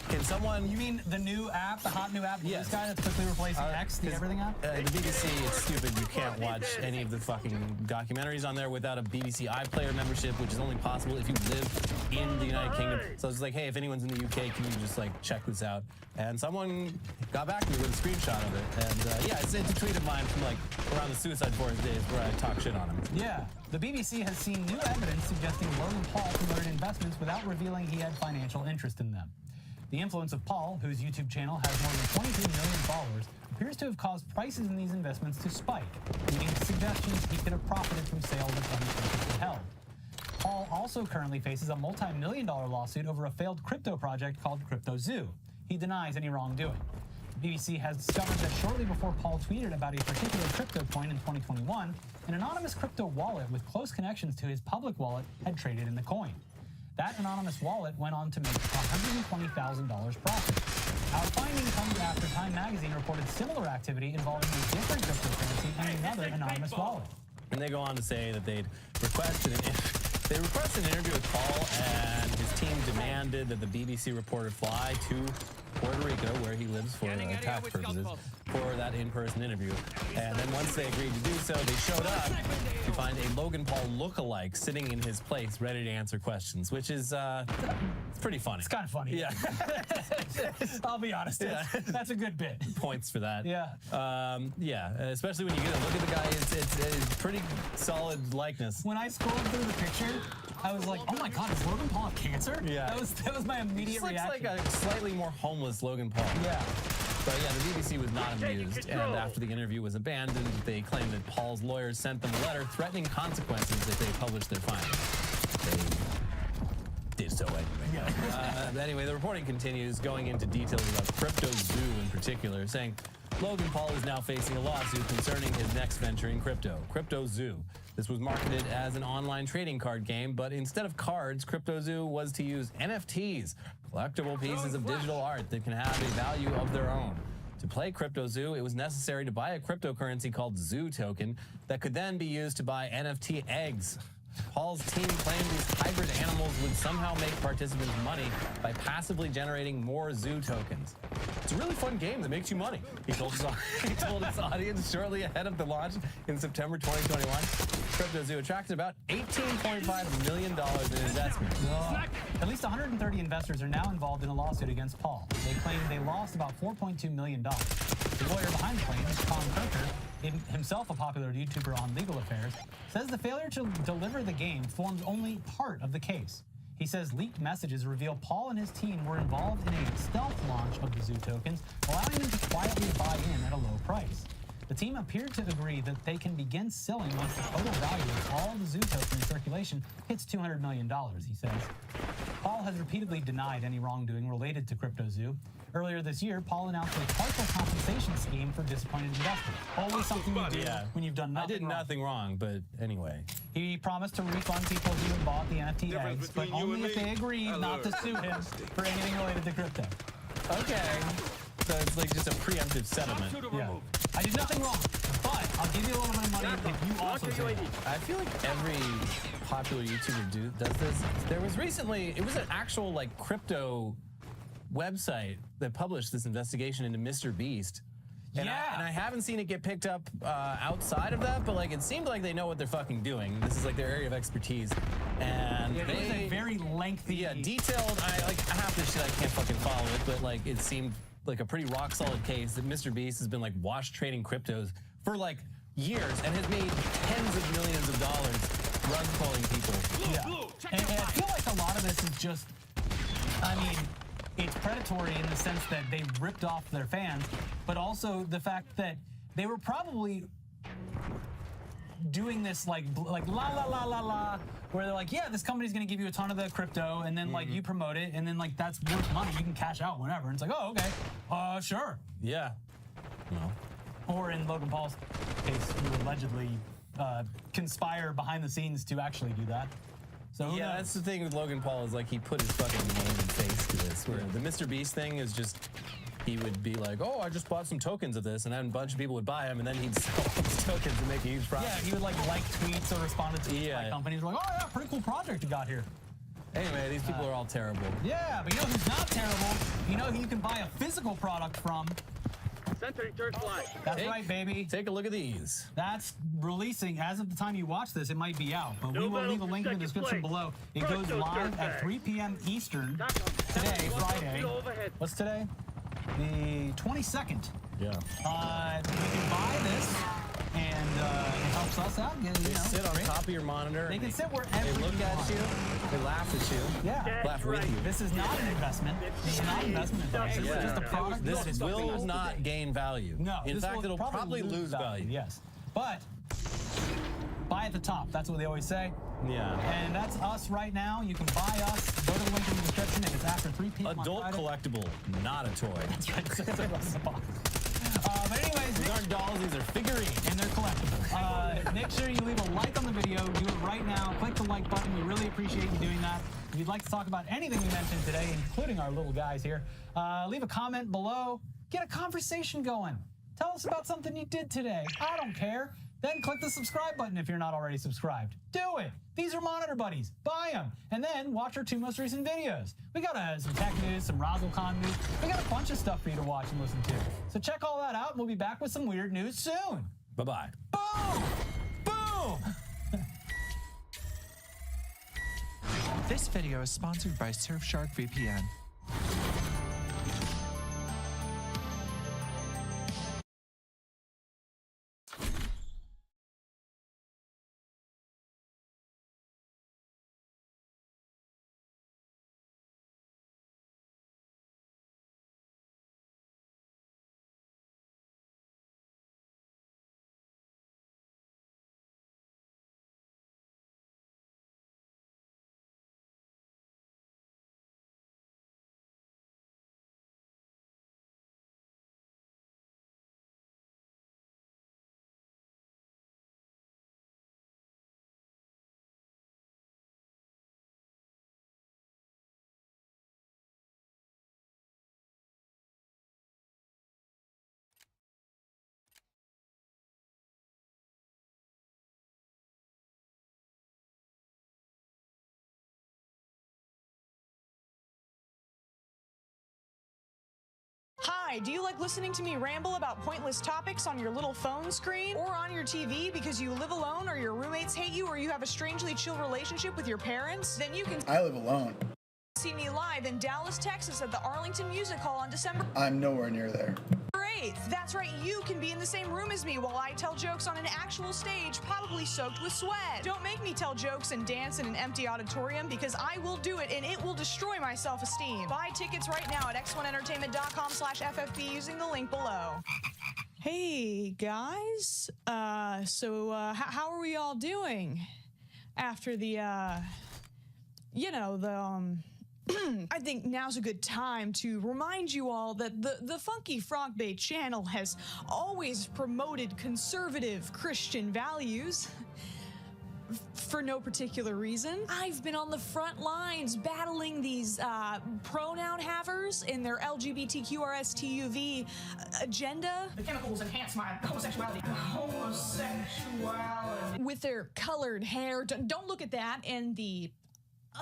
can someone... You mean the new app, the hot new app, Yes. this guy that's quickly replacing X, the everything app? The BBC, it's stupid. You can't watch any of the fucking documentaries on there without a BBC iPlayer membership, which is only possible if you live in the United Kingdom. So I was like, hey, if anyone's in the UK, can you just check this out? And someone got back to me with a screenshot of it. And yeah, it's a tweet of mine from around the Suicide Forest days where I talk shit on him. Yeah. The BBC has seen new evidence suggesting Logan Paul promoted investments without revealing he had financial interest in them. The influence of Paul, whose YouTube channel has more than 22 million followers, appears to have caused prices in these investments to spike, leading to suggestions he could have profited from sales of funds he held. Paul also currently faces a multi-million-dollar lawsuit over a failed crypto project called Crypto Zoo. he denies any wrongdoing. The BBC has discovered that shortly before Paul tweeted about a particular crypto coin in 2021, an anonymous crypto wallet with close connections to his public wallet had traded in the coin. That anonymous wallet went on to make $120,000 profit. Our finding comes after Time magazine reported similar activity involving a different cryptocurrency and another anonymous wallet. And they go on to say that they requested an interview with Paul, and his team demanded that the BBC reporter fly to Puerto Rico, where he lives for tax purposes, for that in-person interview. And then once they agreed to do so, they showed up to find a Logan Paul lookalike sitting in his place, ready to answer questions, which is it's pretty funny. It's kind of funny. Yeah. I'll be honest. Yeah. That's a good bit. Points for that. Yeah. Yeah, especially when you get a look at the guy, it's pretty solid likeness. When I scrolled through the picture, I was like, oh my God, does Logan Paul have cancer? Yeah. That was my immediate Looks reaction. like a slightly more homeless Logan Paul. Yeah. But yeah, the BBC was not amused, and after the interview was abandoned, they claimed that Paul's lawyers sent them a letter threatening consequences if they published their findings. They did so anyway. Yeah. Anyway, the reporting continues, going into details about Crypto Zoo in particular, saying Logan Paul is now facing a lawsuit concerning his next venture in crypto, Crypto Zoo. This was marketed as an online trading card game, but instead of cards, Crypto Zoo was to use NFTs, collectible pieces of digital art that can have a value of their own. To play Crypto Zoo, it was necessary to buy a cryptocurrency called Zoo Token that could then be used to buy NFT eggs. Paul's team claimed these hybrid animals would somehow make participants money by passively generating more Zoo tokens. It's a really fun game that makes you money, he told his audience shortly ahead of the launch in September 2021. Crypto Zoo attracted about $18.5 million in investment. At least 130 investors are now involved in a lawsuit against Paul. They claim they lost about $4.2 million. The lawyer behind the claims, Tom Kirker, himself a popular YouTuber on legal affairs, says the failure to deliver the game forms only part of the case. He says leaked messages reveal Paul and his team were involved in a stealth launch of the Zoo tokens, allowing them to quietly buy in at a low price. The team appeared to agree that they can begin selling once the total value of all the Zoo tokens in circulation hits $200 million, he says. Paul has repeatedly denied any wrongdoing related to Crypto Zoo. Earlier this year, Paul announced a partial compensation scheme for disappointed investors. Always something you do when you've done nothing wrong. I did nothing wrong, but anyway. He promised to refund people who had bought the NFT eggs, but only if they agreed not to sue him for anything related to crypto. Okay. So it's like just a preemptive settlement. Yeah. I did nothing wrong, but I'll give you a little bit of money if you also say that. I feel like every popular YouTuber does this. There was recently, it was an actual like crypto website that published this investigation into Mr. Beast. And I haven't seen it get picked up outside of that, but like it seemed like they know what they're fucking doing. This is like their area of expertise. And it was a very lengthy, detailed. I half this shit I can't fucking follow it, but like it seemed like a pretty rock solid case that Mr. Beast has been like wash trading cryptos for like years and has made tens of millions of dollars rug pulling people. Yeah. And I feel like a lot of this is just, I mean, it's predatory in the sense that they ripped off their fans, but also the fact that they were probably doing this like la la la la la, where they're like, yeah, this company's gonna give you a ton of the crypto, and then like you promote it, and then like that's worth money, you can cash out whenever. And it's like, oh, okay, sure. Yeah. No. Or in Logan Paul's case, who allegedly conspire behind the scenes to actually do that. So yeah, that's the thing with Logan Paul, is like he put his fucking name and face to this, where the Mr. Beast thing is just, he would be like, oh, I just bought some tokens of this, and then a bunch of people would buy them, and then he'd sell those tokens and make a huge profit. Yeah, he would like tweets or respond to tweets by companies like, oh yeah, pretty cool project you got here. Anyway, these people are all terrible. Yeah, but you know who's not terrible? You know who you can buy a physical product from? Centering church life. That's right, baby. Take a look at these. That's releasing, as of the time you watch this, it might be out, but we will leave a link in the description below. It goes live at 3 p.m. Eastern today, Friday. What's today? The 22nd. Yeah. You can buy this, and it helps us out. They sit on top of your monitor. They can sit wherever they look at you. They laugh at you. Yeah. Laugh with you. This is not an investment. This is not investment advice. This is just a product. This will not gain value. No. In fact, it'll probably lose value. Yes. But buy at the top. That's what they always say. Yeah. And that's us right now. You can buy us. Go to the link in the description. If it's after 3 p.m. Adult on Friday. collectible, not a toy. That's right. It's a Russell box. But anyways, These aren't dolls, these are figurines. and they're collectible. Make sure you leave a like on the video. Do it right now. Click the like button. We really appreciate you doing that. If you'd like to talk about anything we mentioned today, including our little guys here, leave a comment below. Get a conversation going. Tell us about something you did today. I don't care. Then click the subscribe button if you're not already subscribed. Do it. These are Monitor Buddies. Buy them. And then watch our 2 most recent videos. We got some tech news, some RozzleCon news. We got a bunch of stuff for you to watch and listen to. So check all that out, and we'll be back with some weird news soon. Bye-bye. Boom! Boom! This video is sponsored by Surfshark VPN. Hi, do you like listening to me ramble about pointless topics on your little phone screen or on your TV because you live alone or your roommates hate you or you have a strangely chill relationship with your parents? Then you can I live alone. see me live in Dallas, Texas at the Arlington Music Hall on December I'm nowhere near there. 8th. That's right, you can be in the same room as me while I tell jokes on an actual stage, probably soaked with sweat. Don't make me tell jokes and dance in an empty auditorium because I will do it and it will destroy my self-esteem. Buy tickets right now at x1entertainment.com/FFB using the link below. Hey guys, how are we all doing after the, I think now's a good time to remind you all that the Funky Frog Bait channel has always promoted conservative Christian values. For no particular reason. I've been on the front lines battling these pronoun havers in their LGBTQRSTUV agenda. The chemicals enhance my homosexuality. With their colored hair. Don't look at that. And the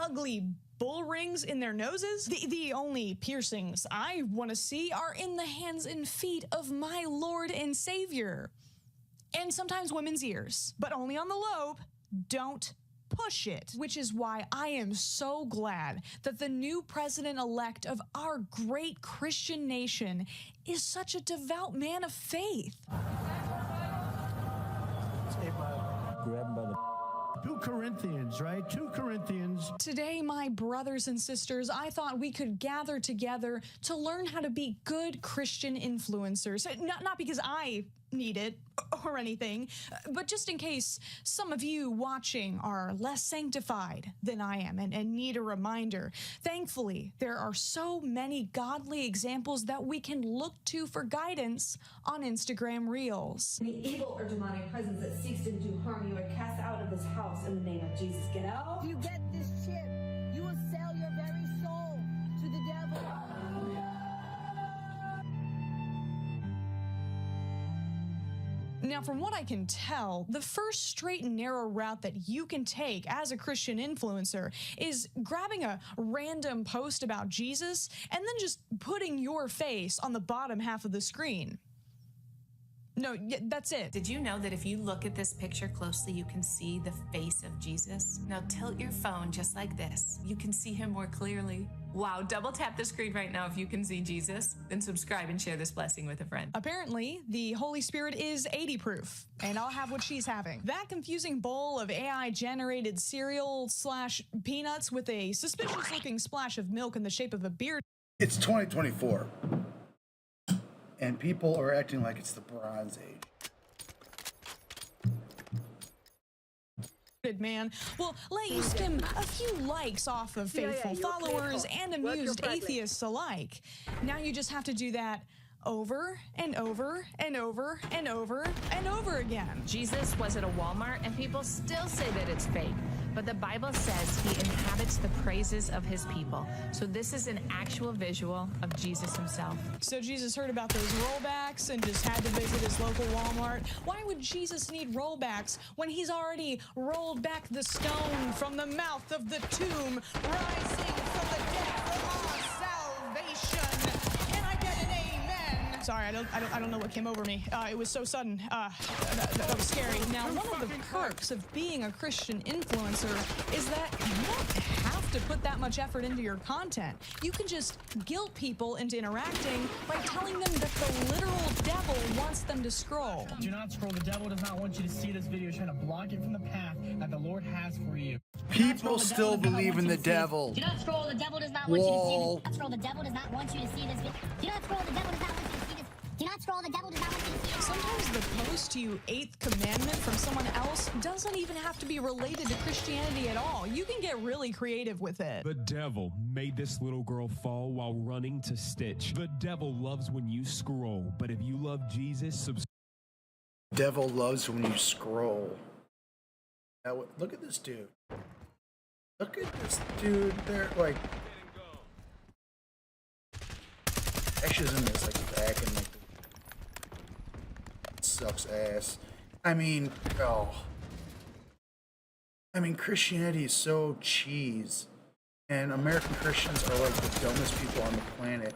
ugly bull rings in their noses. The only piercings I want to see are in the hands and feet of my Lord and Savior. And sometimes women's ears, but only on the lobe. Don't push it. Which is why I am so glad that the new president-elect of our great Christian nation is such a devout man of faith. Grab him by the 2 Corinthians, right? 2 Corinthians. Today, my brothers and sisters, I thought we could gather together to learn how to be good Christian influencers. Not because I need it or anything, but just in case some of you watching are less sanctified than I am and need a reminder. Thankfully, there are so many godly examples that we can look to for guidance on Instagram Reels. Any evil or demonic presence that seeks to do harm, you are cast out of this house in the name of Jesus. Get out. If you get this chip, you will sell your very soul to the devil. Now, from what I can tell, the first straight and narrow route that you can take as a Christian influencer is grabbing a random post about Jesus and then just putting your face on the bottom half of the screen. No, that's it. Did you know that if you look at this picture closely, you can see the face of Jesus? Now tilt your phone just like this. You can see him more clearly. Wow, double tap the screen right now if you can see Jesus. Then subscribe and share this blessing with a friend. Apparently, the Holy Spirit is 80 proof, and I'll have what she's having. That confusing bowl of AI-generated cereal / peanuts with a suspicious-looking splash of milk in the shape of a beard. It's 2024. And people are acting like it's the Bronze Age. man will let you skim a few likes off of faithful followers and amused atheists alike. Now you just have to do that over and over and over and over and over again. Jesus was at a Walmart, and people still say that it's fake. But the Bible says he inhabits the praises of his people. So this is an actual visual of Jesus himself. So Jesus heard about those rollbacks and just had to visit his local Walmart. Why would Jesus need rollbacks when he's already rolled back the stone from the mouth of the tomb, rising from the dead for our salvation? Can I get an amen? Sorry, I don't know what came over me. It was so sudden. That was scary. Now, one of the perks of being a Christian influencer is that you don't have to put that much effort into your content. You can just guilt people into interacting by telling them that the literal devil wants them to scroll. Do not scroll. The devil does not want you to see this video. He's trying to block it from the path that the Lord has for you. People still believe in the devil. Do not scroll. The devil does not want you to see this. Do not scroll. The devil does not want you to see this video. Do not scroll. The devil does not want you to see this. Do not scroll. The devil does not want you to see this. Sometimes the post to you 8th commandment from someone else doesn't even have to be related to Christianity at all. You can get really creative with it. The devil made this little girl fall while running to Stitch. The devil loves when you scroll, but if you love Jesus, Devil loves when you scroll. Now, look at this dude. Look at this dude. They're like, Ashes in this like back and like sucks ass. I mean, Christianity is so cheese, and American Christians are like the dumbest people on the planet.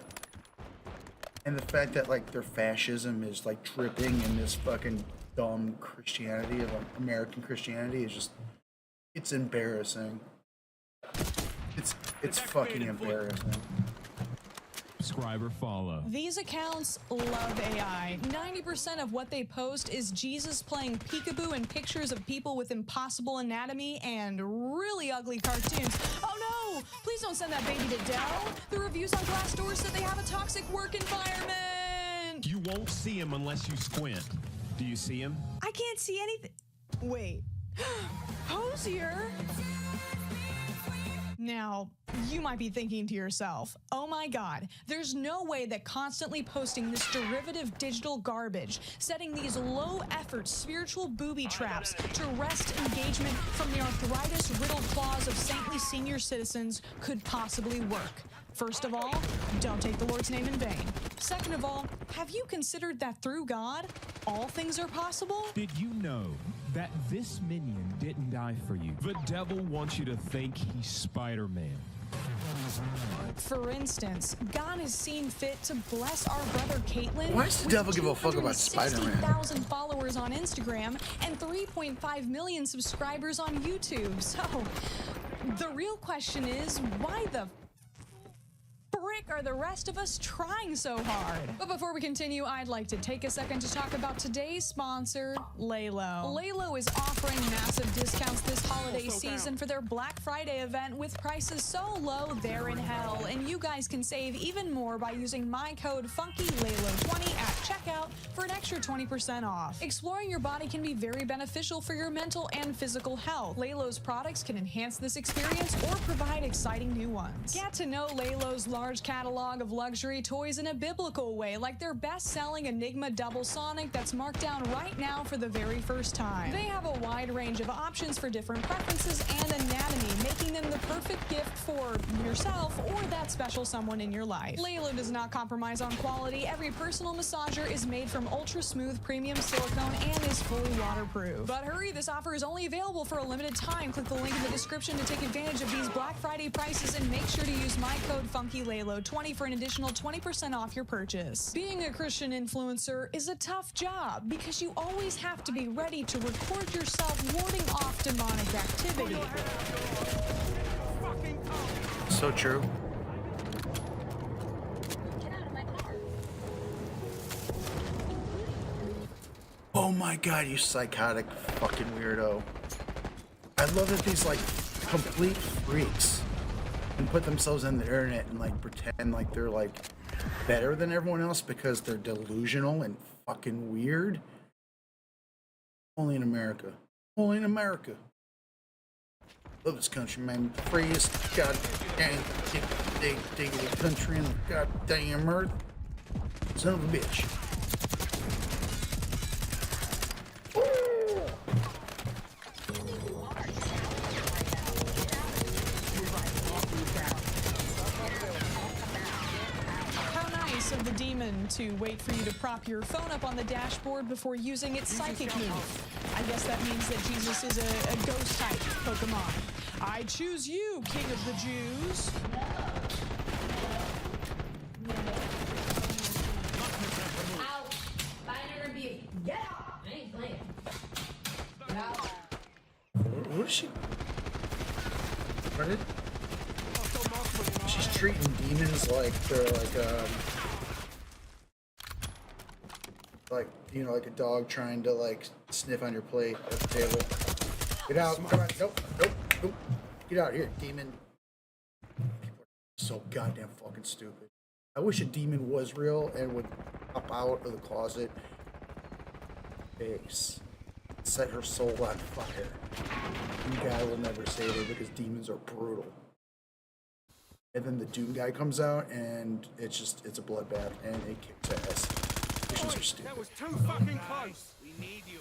And the fact that like their fascism is like dripping in this fucking dumb Christianity of American Christianity is just, it's embarrassing. It's fucking embarrassing. subscribe or follow. These accounts love AI. 90% of what they post is Jesus playing peekaboo and pictures of people with impossible anatomy and really ugly cartoons. Oh no! Please don't send that baby to Dell. The reviews on Glassdoor said they have a toxic work environment. You won't see him unless you squint. Do you see him? I can't see anything. Wait. Hosier? Now, you might be thinking to yourself, oh my God, there's no way that constantly posting this derivative digital garbage, setting these low-effort spiritual booby traps to wrest engagement from the arthritis-riddled claws of saintly senior citizens could possibly work. First of all, don't take the Lord's name in vain. Second of all, have you considered that through God, all things are possible? Did you know that this minion didn't die for you? The devil wants you to think he's Spider-Man. For instance, God has seen fit to bless our brother Caitlin. Why does the devil give a fuck about Spider-Man? 260,000 followers on Instagram and 3.5 million subscribers on YouTube. So, the real question is, why the frick are the rest of us trying so hard? But before we continue, I'd like to take a second to talk about today's sponsor, Laylo. Laylo is offering massive discounts this holiday season for their Black Friday event with prices so low they're in hell. And you guys can save even more by using my code FUNKYLAYLO20 at checkout for an extra 20% off. Exploring your body can be very beneficial for your mental and physical health. Laylo's products can enhance this experience or provide exciting new ones. Get to know Laylo's large catalog of luxury toys in a biblical way, like their best-selling Enigma Double Sonic that's marked down right now for the very first time. They have a wide range of options for different preferences and anatomy, making them the perfect gift for yourself or that special someone in your life. Laylo does not compromise on quality. Every personal massager is made from ultra-smooth premium silicone and is fully waterproof. But hurry, this offer is only available for a limited time. Click the link in the description to take advantage of these Black Friday prices and make sure to use my code FUNKYLAYLO20 for an additional 20% off your purchase. Being a Christian influencer is a tough job because you always have to be ready to record yourself warding off demonic activity. So true. Oh my God, you psychotic fucking weirdo. I love that these like complete freaks can put themselves in the internet and like pretend like they're like better than everyone else because they're delusional and fucking weird. Only in America. Only in America. Love this country, man. The freest goddamn diggity country in the goddamn earth. Son of a bitch. Of the demon to wait for you to prop your phone up on the dashboard before using its psychic move. I guess that means that Jesus is a ghost type Pokemon. I choose you, King of the Jews. Out. Binary abuse. Get out. I ain't playing. Get out. What is she? What is? She's treating demons like they're like you know, like a dog trying to like sniff on your plate at the table. Get out! Come on! Nope! Nope! Nope! Get out here, demon! People are so goddamn fucking stupid. I wish a demon was real and would pop out of the closet. Face. Set her soul on fire. Doom guy will never save her because demons are brutal. And then the Doom guy comes out and it's a bloodbath and it kicks ass. Christians are stupid. That was too fucking close. We need you.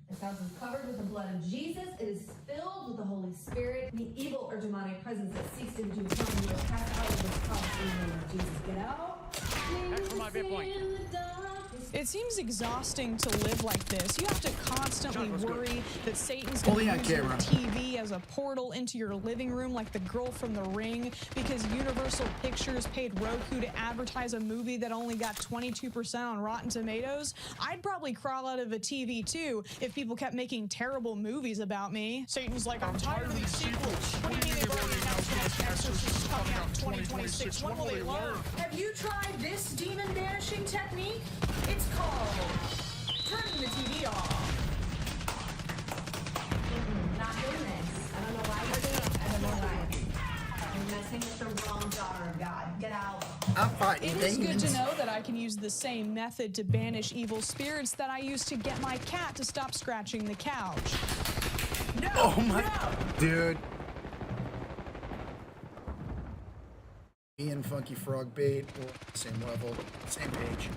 This house is covered with the blood of Jesus. It is filled with the Holy Spirit. The evil or demonic presence that seeks to do harm, you are cast out of this house in the name of Jesus. Get out. That's for my bit point. It seems exhausting to live like this. You have to constantly worry that Satan's going to use your TV as a portal into your living room like the girl from The Ring because Universal Pictures paid Roku to advertise a movie that only got 22% on Rotten Tomatoes. I'd probably crawl out of a TV too if people kept making terrible movies about me. Satan's like, I'm tired of these sequels. What do you mean they've already announced the next Exorcist is coming out in 2026? When will they learn? Have you tried this demon banishing technique? It's called turning the TV off. Not doing this. I don't know why you're doing it. I don't know why. You're messing with the wrong daughter of God. Get out. I'm fighting It is good to know that I can use the same method to banish evil spirits that I used to get my cat to stop scratching the couch. No, oh my dude. Me and Funky Frog Bait, same level, same page.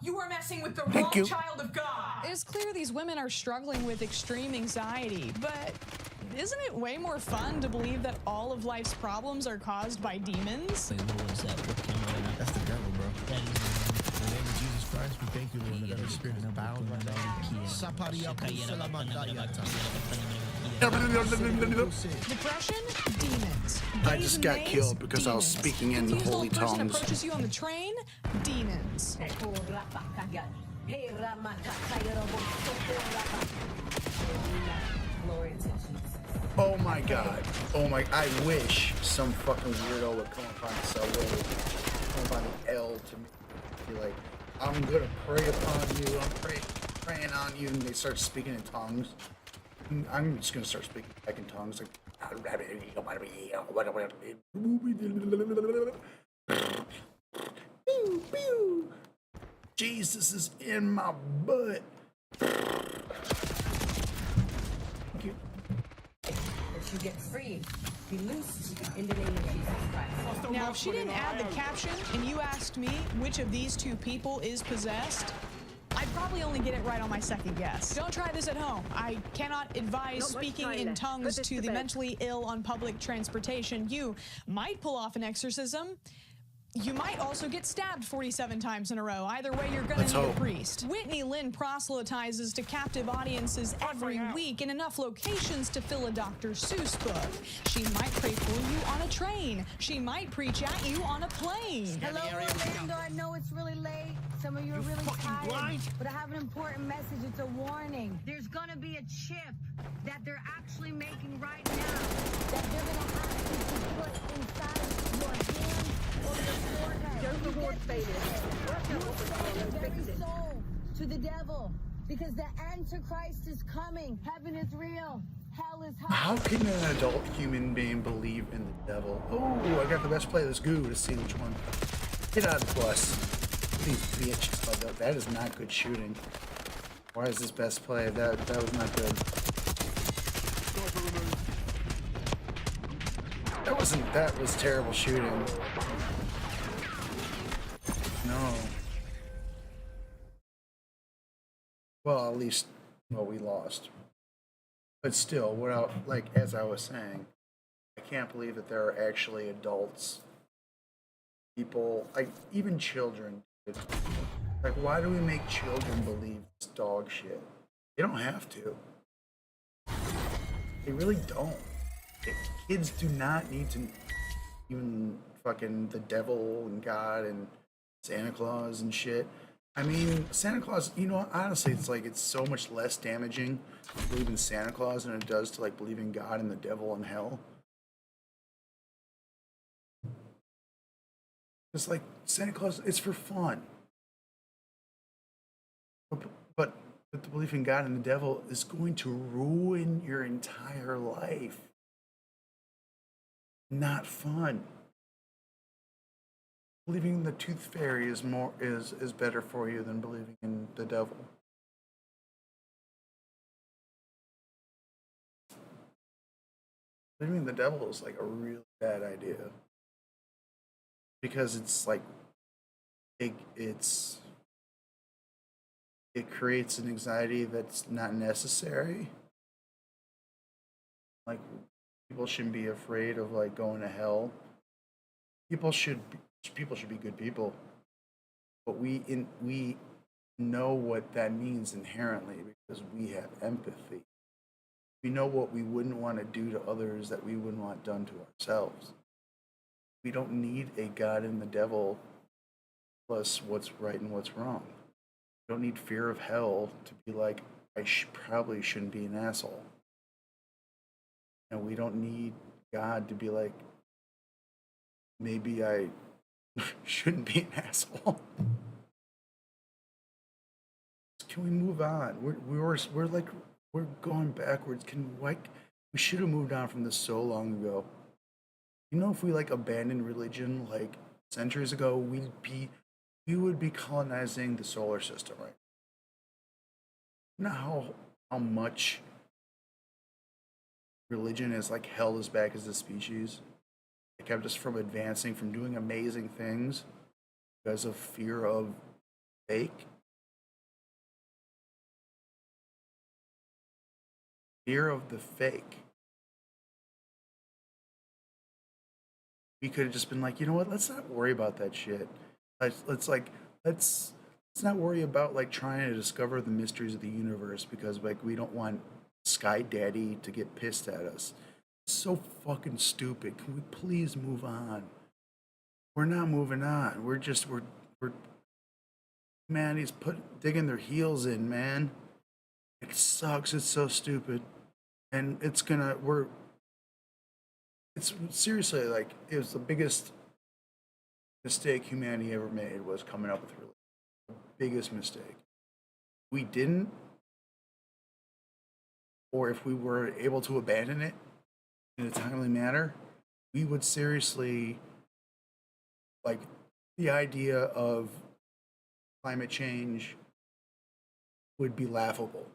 You are messing with the wrong child of God. It's clear these women are struggling with extreme anxiety, but isn't it way more fun to believe that all of life's problems are caused by demons? That's the devil, bro. In the name of Jesus Christ, we thank you, Lord, that every spirit is bound right now. Depression? Demons. I just got killed because I was speaking in the holy tongues. Person approaches you on the train? Demons. Oh my god. Oh my, I wish some fucking weirdo would come up on the subway, come up on the L to be like, I'm gonna pray upon you, I'm praying on you, and they start speaking in tongues. I'm just gonna start speaking back in tongues, like, Jesus is in my butt. You get free, be loosed in the name of Jesus Christ. Now, if she didn't add the caption and you asked me which of these two people is possessed, I'd probably only get it right on my second guess. Don't try this at home. I cannot advise speaking in tongues to the mentally ill on public transportation. You might pull off an exorcism. You might also get stabbed 47 times in a row. Either way, you're gonna need a priest. Whitney Lynn proselytizes to captive audiences every week in enough locations to fill a Dr. Seuss book. She might pray for you on a train. She might preach at you on a plane. Hello, Orlando. I know it's really late. Some of you are really tired, but I have an important message. It's a warning. There's gonna be a chip that they're actually making right now that they're gonna have to put inside your hand or your forehead. Don't reward failure. Very soul to the devil, because the Antichrist is coming. Heaven is real. Hell is hot. How can an adult human being believe in the devil? Oh, I got the best play of this goo to see which one. Get out of the bus. These bitches. That is not good shooting. Why is this best play? That was not good. That was terrible shooting. No. Well, at least, well, we lost. But still, without, like, as I was saying, I can't believe that there are actually adults, people, like, even children. Like, why do we make children believe this dog shit? They don't have to. They really don't. Kids do not need to even fucking the devil and God and Santa Claus and shit. I mean, Santa Claus, you know, honestly, it's like it's so much less damaging to believe in Santa Claus than it does to like believe in God and the devil and hell. It's like Santa Claus, it's for fun. But the belief in God and the devil is going to ruin your entire life. Not fun. Believing in the tooth fairy is better for you than believing in the devil. Believing in the devil is like a really bad idea. Because it's like it creates an anxiety that's not necessary. Like people shouldn't be afraid of like going to hell. People should be good people, but we know what that means inherently because we have empathy. We know what we wouldn't want to do to others that we wouldn't want done to ourselves. We don't need a God and the devil plus what's right and what's wrong. We don't need fear of hell to be like, I probably shouldn't be an asshole. And we don't need God to be like, maybe I shouldn't be an asshole. Can we move on? We're going backwards. We should have moved on from this so long ago. You know, if we like abandoned religion like centuries ago, we would be colonizing the solar system, right? You know how much religion has like held us back as a species? It kept us from advancing, from doing amazing things because of fear of fake. Fear of the fake. We could have just been like, you know what? Let's not worry about that shit. Let's not worry about like trying to discover the mysteries of the universe because like we don't want Sky Daddy to get pissed at us. It's so fucking stupid. Can we please move on? We're not moving on. We're man, he's digging their heels in, man. It sucks. It's so stupid. And it's seriously like, it was the biggest mistake humanity ever made was coming up with religion. The biggest mistake. We didn't, or if we were able to abandon it in a timely manner, we would seriously, like, the idea of climate change would be laughable.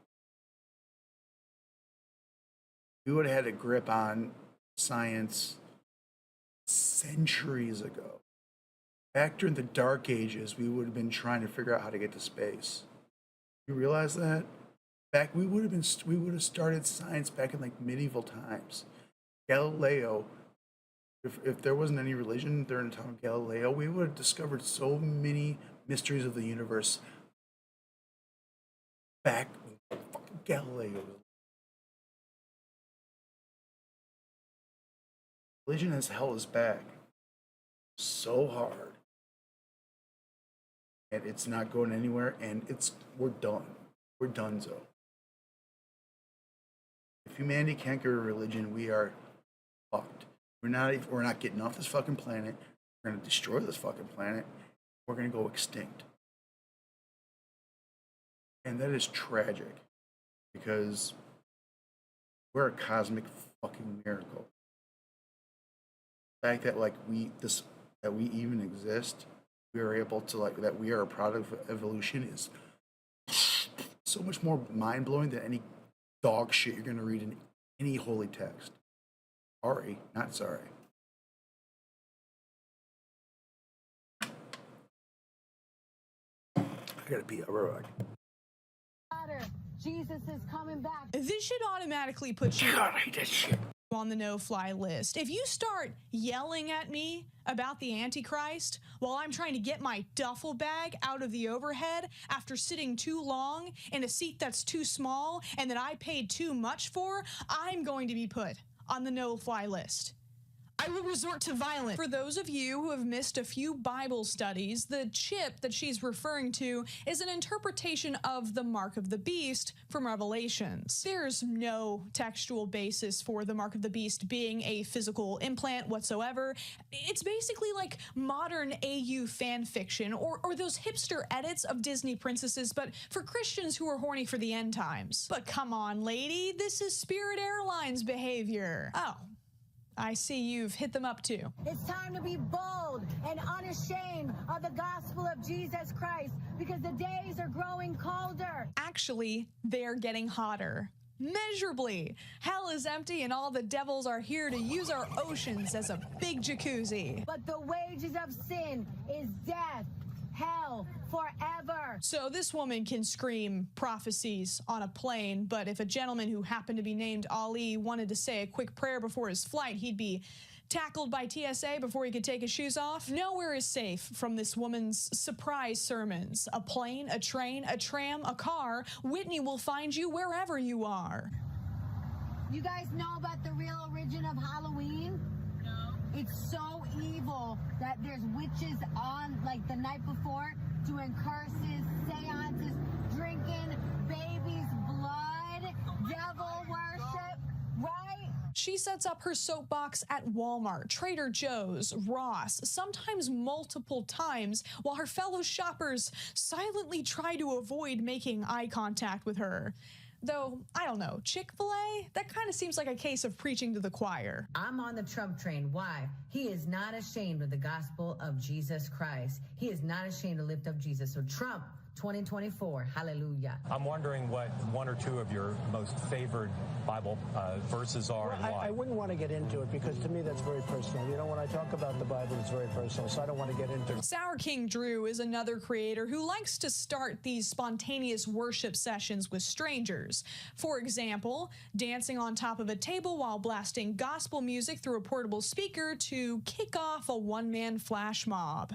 We would have had a grip on science centuries ago. Back during the Dark Ages, we would have been trying to figure out how to get to space. You realize that? We would have started science back in like medieval times. Galileo, if there wasn't any religion during the time of Galileo, we would have discovered so many mysteries of the universe back when fucking Galileo. Religion has held us back so hard. And it's not going anywhere, and we're done. We're donezo. If humanity can't get a religion, we are fucked. We're not getting off this fucking planet. We're gonna destroy this fucking planet. We're gonna go extinct. And that is tragic because we're a cosmic fucking miracle. The fact that like that we even exist, we are able to like that we are a product of evolution is so much more mind-blowing than any dog shit you're gonna read in any holy text. Sorry, not sorry. I gotta pee. I'll be right back. Jesus is coming back. This should automatically put you God, I hate that shit. on the no-fly list. If you start yelling at me about the Antichrist while I'm trying to get my duffel bag out of the overhead after sitting too long in a seat that's too small and that I paid too much for, I'm going to be put on the no-fly list. I will resort to violence. For those of you who have missed a few Bible studies, the chip that she's referring to is an interpretation of the mark of the beast from Revelations. There's no textual basis for the mark of the beast being a physical implant whatsoever. It's basically like modern AU fan fiction or those hipster edits of Disney princesses, but for Christians who are horny for the end times. But come on, lady, this is Spirit Airlines behavior. Oh. I see you've hit them up too. It's time to be bold and unashamed of the gospel of Jesus Christ because the days are growing colder. Actually, they're getting hotter. Measurably. Hell is empty and all the devils are here to use our oceans as a big jacuzzi. But the wages of sin is death, hell, forever. So this woman can scream prophecies on a plane, but if a gentleman who happened to be named Ali wanted to say a quick prayer before his flight, he'd be tackled by TSA before he could take his shoes off. Nowhere is safe from this woman's surprise sermons. A plane, a train, a tram, a car. Whitney will find you wherever you are. You guys know about the real origin of Halloween? No. It's so evil that there's witches on like the night before doing curses, seances, drinking babies' blood, devil worship, right? She sets up her soapbox at Walmart, Trader Joe's, Ross, sometimes multiple times, while her fellow shoppers silently try to avoid making eye contact with her. Though, I don't know, Chick-fil-A? That kind of seems like a case of preaching to the choir. I'm on the Trump train. Why? He is not ashamed of the gospel of Jesus Christ. He is not ashamed to lift up Jesus. So Trump, 2024, hallelujah. I'm wondering what one or two of your most favored Bible verses are and why. I wouldn't want to get into it because to me that's very personal. You know, when I talk about the Bible, it's very personal, so I don't want to get into it. Sour King Drew is another creator who likes to start these spontaneous worship sessions with strangers. For example, dancing on top of a table while blasting gospel music through a portable speaker to kick off a one-man flash mob.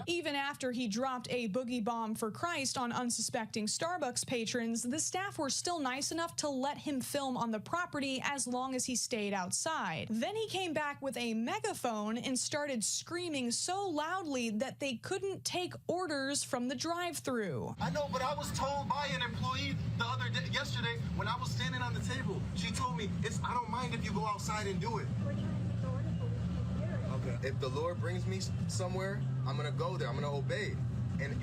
Even after he dropped a boogie bomb for Christ on unsuspecting Starbucks patrons, the staff were still nice enough to let him film on the property as long as he stayed outside. Then he came back with a megaphone and started screaming so loudly that they couldn't take orders from the drive-thru. I know, but I was told by an employee the other day, yesterday, when I was standing on the table, she told me, I don't mind if you go outside and do it. Okay. If the Lord brings me somewhere, I'm gonna go there. I'm gonna obey. And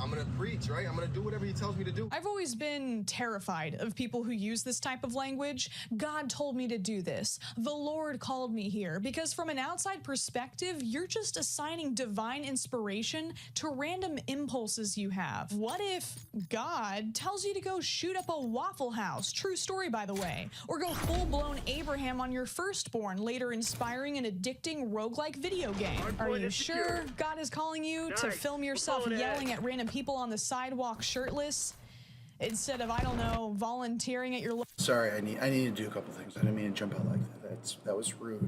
I'm gonna preach, right? I'm gonna do whatever he tells me to do. I've always been terrified of people who use this type of language. God told me to do this. The Lord called me here. Because from an outside perspective, you're just assigning divine inspiration to random impulses you have. What if God tells you to go shoot up a Waffle House? True story, by the way. Or go full-blown Abraham on your firstborn, later inspiring an addicting roguelike video game. Are you sure God is calling you to film yourself yelling at random people on the sidewalk shirtless instead of, I don't know, volunteering at your Sorry, I need to do a couple things. I didn't mean to jump out like that. That was rude.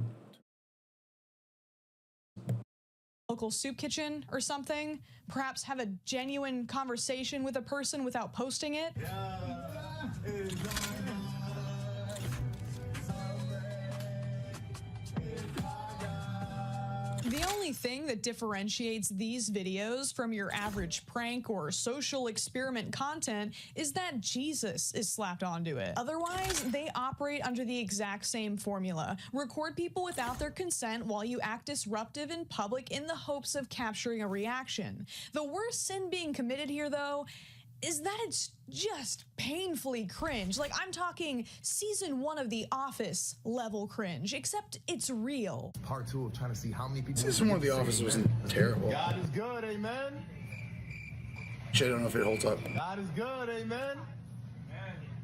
local soup kitchen or something? Perhaps have a genuine conversation with a person without posting it? The only thing that differentiates these videos from your average prank or social experiment content is that Jesus is slapped onto it. Otherwise, they operate under the exact same formula. Record people without their consent while you act disruptive in public in the hopes of capturing a reaction. The worst sin being committed here, though, is that it's just painfully cringe. Like, I'm talking season 1 of The Office level cringe, except it's real. Part 2 of trying to see how many people. Season 1 of The Office wasn't terrible. God is good, amen. Shit, I don't know if it holds up. God is good, amen.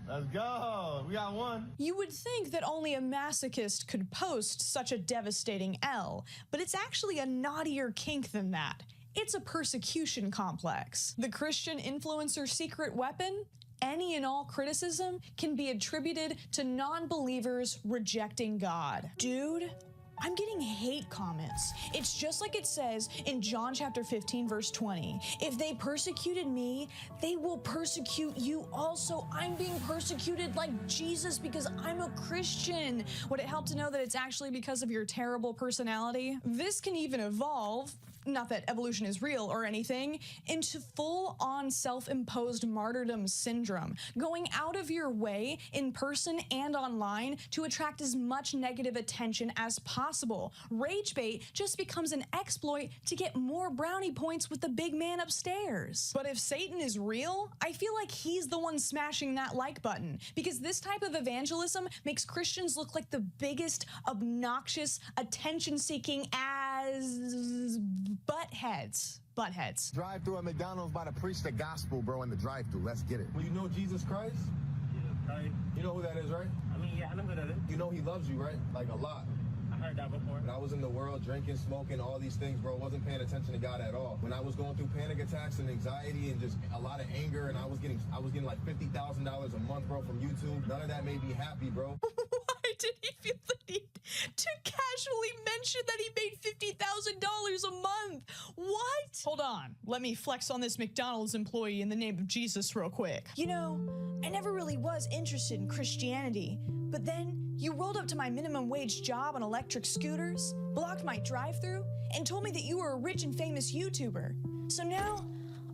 Let's go. We got one. You would think that only a masochist could post such a devastating L, but it's actually a naughtier kink than that. It's a persecution complex. The Christian influencer's secret weapon? Any and all criticism can be attributed to non-believers rejecting God. Dude, I'm getting hate comments. It's just like it says in John chapter 15, verse 20. If they persecuted me, they will persecute you also. I'm being persecuted like Jesus because I'm a Christian. Would it help to know that it's actually because of your terrible personality? This can even evolve, not that evolution is real or anything, into full-on self-imposed martyrdom syndrome, going out of your way in person and online to attract as much negative attention as possible. Rage bait just becomes an exploit to get more brownie points with the big man upstairs. But if Satan is real, I feel like he's the one smashing that like button, because this type of evangelism makes Christians look like the biggest, obnoxious, attention-seeking as buttheads. Drive through at McDonald's about to preach the gospel, bro, in the drive through. Let's get it. Well, you know Jesus Christ? Yeah, right. You know who that is, right? I mean, yeah, I know who that is. You know he loves you, right? Like a lot. I heard that before. When I was in the world drinking, smoking, all these things, bro, wasn't paying attention to God at all. When I was going through panic attacks and anxiety and just a lot of anger, and I was getting like $50,000 a month, bro, from YouTube. None of that made me happy, bro. Why did he feel the need to casually mention that he made $50,000 a month? What? Hold on. Let me flex on this McDonald's employee in the name of Jesus real quick. You know, I never really was interested in Christianity, but then you rolled up to my minimum wage job on electric scooters, blocked my drive-thru, and told me that you were a rich and famous YouTuber. So now,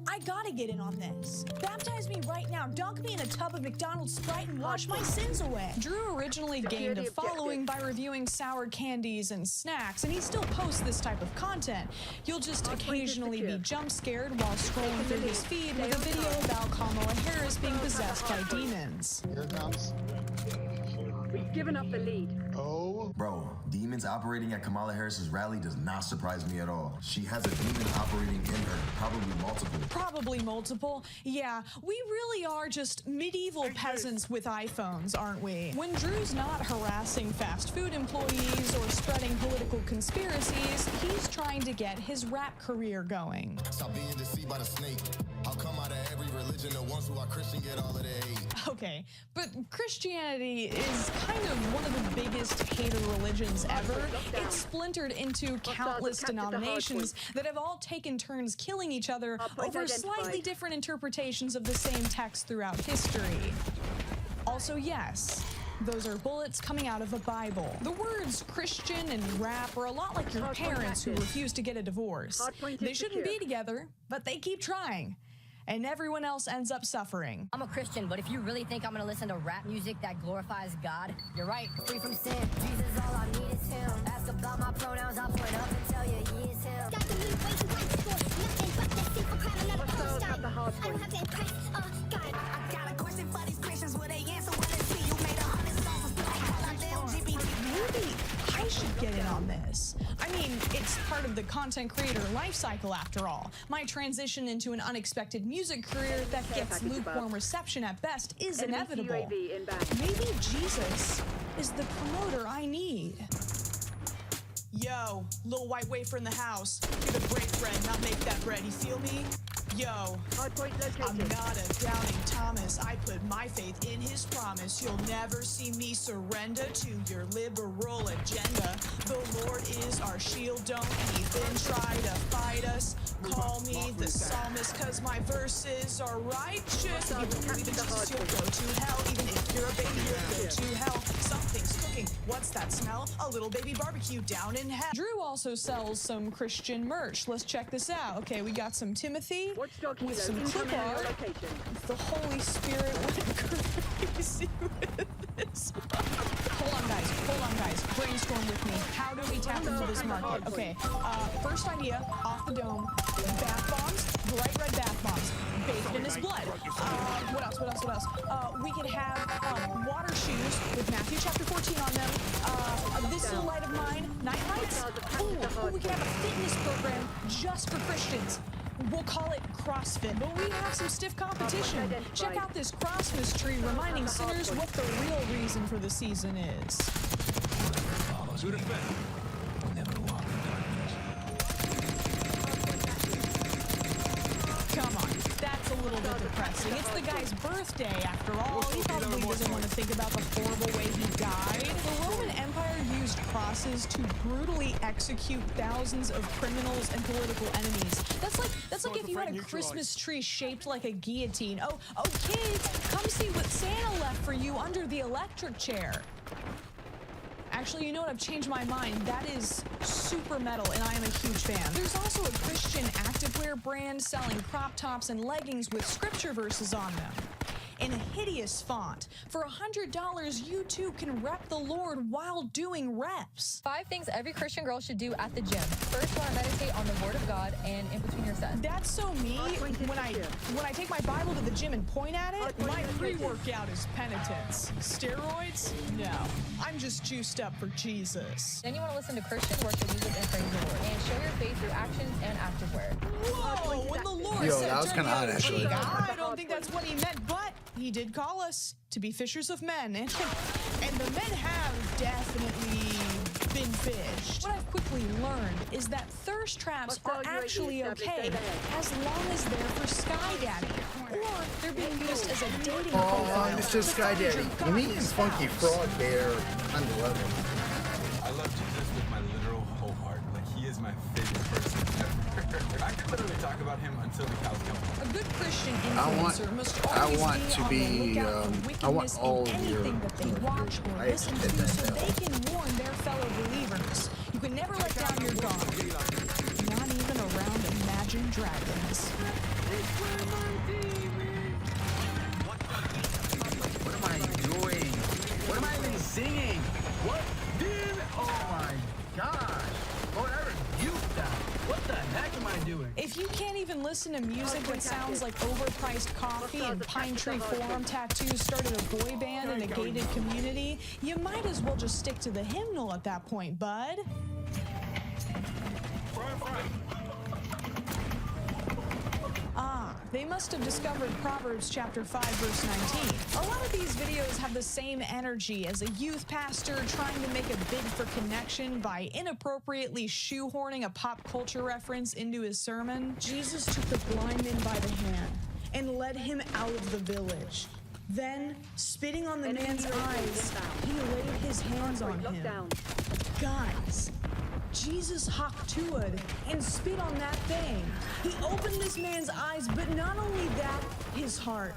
I gotta get in on this. Baptize me right now, dunk me in a tub of McDonald's Sprite, and wash my sins away. Drew originally gained a following by reviewing sour candies and snacks, and he still posts this type of content. You'll just occasionally be jump scared while scrolling through his feed with a video about Kamala Harris being possessed by demons. Here it comes. We've given up the lead. Oh. Bro, demons operating at Kamala Harris's rally does not surprise me at all. She has a demon operating in her, probably multiple. Probably multiple. Yeah, we really are just medieval peasants with iPhones, aren't we? When Drew's not harassing fast food employees or spreading political conspiracies, he's trying to get his rap career going. Stop being deceived by the snake. How come out of every religion the ones who are Christian get all of the hate? Okay, but Christianity is kind of one of the biggest hater religions ever. It's splintered into countless denominations that have all taken turns killing each other over slightly different interpretations of the same text throughout history. Also, yes, those are bullets coming out of a Bible. The words Christian and rap are a lot like your parents who refuse to get a divorce. They shouldn't be together, but they keep trying. And everyone else ends up suffering. I'm a Christian, but if you really think I'm gonna listen to rap music that glorifies God, you're right. Free from sin, Jesus, all I need is him. Ask about my pronouns, I'll point up and tell you he is him. Got the lead way too high to score. Nothing but the secret crime, another post I don't have to impress God. I got a question for these Christians, will they answer when they see you made 100 songs and still like the LGBT? Maybe I should get in on this. I mean, it's part of the content creator life cycle after all. My transition into an unexpected music career that gets lukewarm reception at best is inevitable. Maybe Jesus is the promoter I need. Yo, little white wafer in the house. You're the break bread, not make that bread, you feel me? Yo, I'm not a doubting Thomas. I put my faith in his promise. You'll never see me surrender to your liberal agenda. The Lord is our shield, don't even try to fight us. Call me the psalmist, cause my verses are righteous. If you don't believe in Jesus, you'll go to hell. Even if you're a baby, you'll go to hell. Something's cooking. What's that smell? A little baby barbecue down in hell. Drew also sells some Christian merch. Let's check this out. Okay, we got some Timothy with some clip art. The Holy Spirit went crazy with this. Hold on, guys. Brainstorm with me. How do we tap into this market? Okay, first idea, off the dome. Bath bombs, bright red bath bombs. Bathed in his blood. What else? We could have water shoes with Matthew chapter 14 on them. This little light of mine, night lights. Ooh, we could have a fitness program just for Christians. We'll call it CrossFit, but we have some stiff competition. Check out this Christmas tree reminding sinners what the real reason for the season is. Come on, that's a little bit depressing. It's the guy's birthday, after all. He probably doesn't want to think about the horrible way he died. The Roman Empire used crosses to brutally execute thousands of criminals and political enemies. That's like if you had a Christmas tree shaped like a guillotine. Oh, kids, come see what Santa left for you under the electric chair. Actually, you know what? I've changed my mind. That is super metal, and I am a huge fan. There's also a Christian activewear brand selling crop tops and leggings with scripture verses on them in a hideous font. For $100, you too can rep the Lord while doing reps. 5 things every Christian girl should do at the gym. First, you want to meditate on the Word of God and in between your sets. That's so me. When I take my Bible to the gym and point at it, my pre-workout is penitence. Steroids? No. I'm just juiced up for Jesus. Then you want to listen to Christian worship music and praise the Lord. And show your faith through actions and activewear. Whoa, when the Lord said that was turn kind of the hot, other actually. cheek, I don't think that's what he meant, but he did call us to be fishers of men, and the men have definitely been fished. What I've quickly learned is that thirst traps are actually okay as long as they're for Sky Daddy, or they're being used as a dating profile. It's just Sky Daddy. Me and Funky Frog there on the level. I love Jesus with my literal whole heart. Like, he is my favorite person ever. I could literally talk about him until the cows come home. A good Christian influencer must always be on the lookout for wickedness in anything that they watch or listen to, so they can warn their fellow believers. You can never let down your guard, not even around imagined dragons. What am I doing? What am I even singing? What? Oh my gosh! Lord, I rebuke that. What the heck am I doing? If you can't even listen to music that sounds like overpriced coffee and pine tree forearm tattoos started a boy band in a gated community, you might as well just stick to the hymnal at that point, bud. They must have discovered Proverbs chapter 5, verse 19. A lot of these videos have the same energy as a youth pastor trying to make a bid for connection by inappropriately shoehorning a pop culture reference into his sermon. Jesus took the blind man by the hand and led him out of the village. Then, spitting on the man's eyes, he laid his hands on him. Guys, Jesus haktuad and spit on that thing. He opened this man's eyes, but not only that, his heart.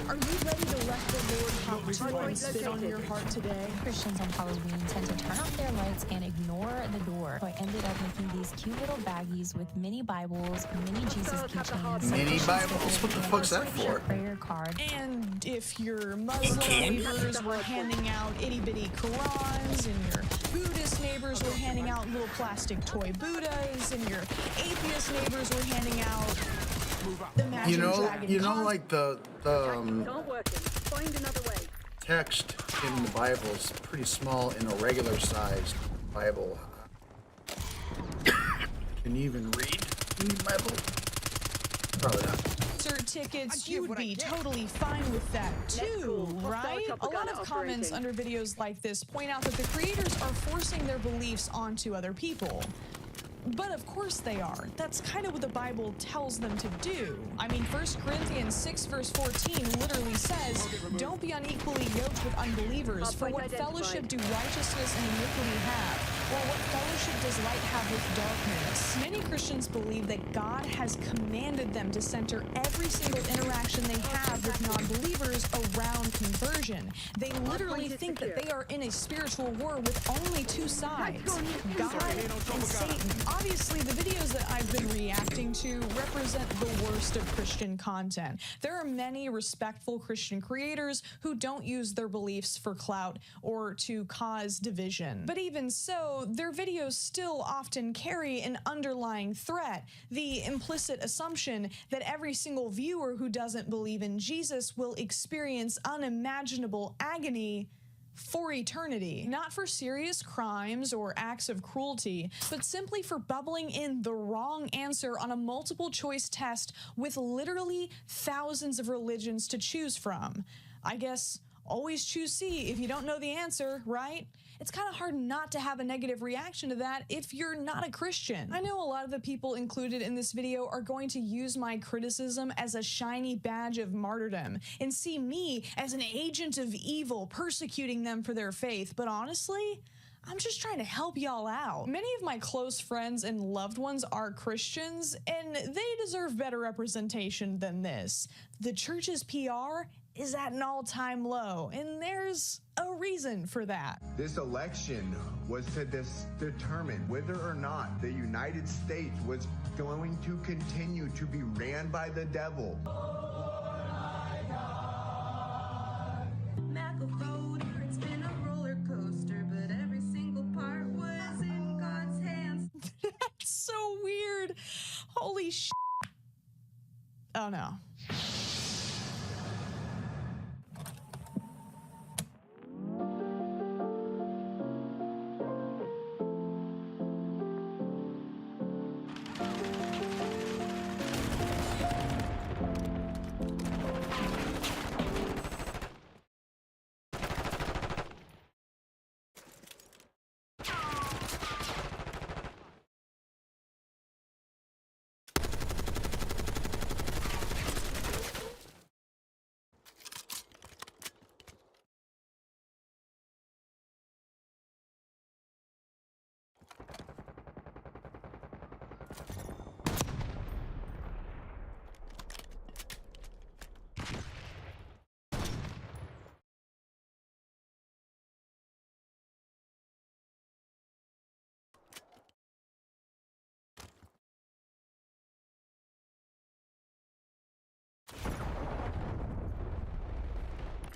Are you ready to let the Lord haktuad and spit on your heart today? Christians on Halloween tend to turn off their lights and ignore the door. So I ended up making these cute little baggies with mini Bibles, mini Jesus keychains. Mini Bibles? What the fuck's that for? Prayer card. And if your Muslim neighbors were handing out itty-bitty Qurans, and your Buddhist neighbors were handing out little plastic toy Buddhas, and your atheist neighbors were handing out the Magic Dragon. You know, like the Not working. Find another way. text in the Bible is pretty small in a regular sized Bible. Can you even read in the Bible? Probably not. Concert tickets, you would be totally fine with that too, right? A lot of comments under videos like this point out that the creators are forcing their beliefs onto other people. But of course they are. That's kind of what the Bible tells them to do. I mean, 1 Corinthians 6 verse 14 literally says, don't be unequally yoked with unbelievers, for what fellowship do righteousness and iniquity have? Or what fellowship does light have with darkness? Many Christians believe that God has commanded them to center every single interaction they have with non-believers around conversion. They literally think that they are in a spiritual war with only two sides, God and Satan. Obviously, the videos that I've been reacting to represent the worst of Christian content. There are many respectful Christian creators who don't use their beliefs for clout or to cause division. But even so, their videos still often carry an underlying threat, the implicit assumption that every single viewer who doesn't believe in Jesus will experience unimaginable agony for eternity. Not for serious crimes or acts of cruelty, but simply for bubbling in the wrong answer on a multiple choice test with literally thousands of religions to choose from. I guess always choose C if you don't know the answer, right? It's kind of hard not to have a negative reaction to that if you're not a Christian. I know a lot of the people included in this video are going to use my criticism as a shiny badge of martyrdom and see me as an agent of evil persecuting them for their faith, but honestly, I'm just trying to help y'all out. Many of my close friends and loved ones are Christians, and they deserve better representation than this. The church's PR is at an all-time low, and there's a reason for that. This election was to determine whether or not the United States was going to continue to be ran by the devil. It's been a roller coaster, but every single part was in God's hands. That's so weird. Holy sh**. Oh no.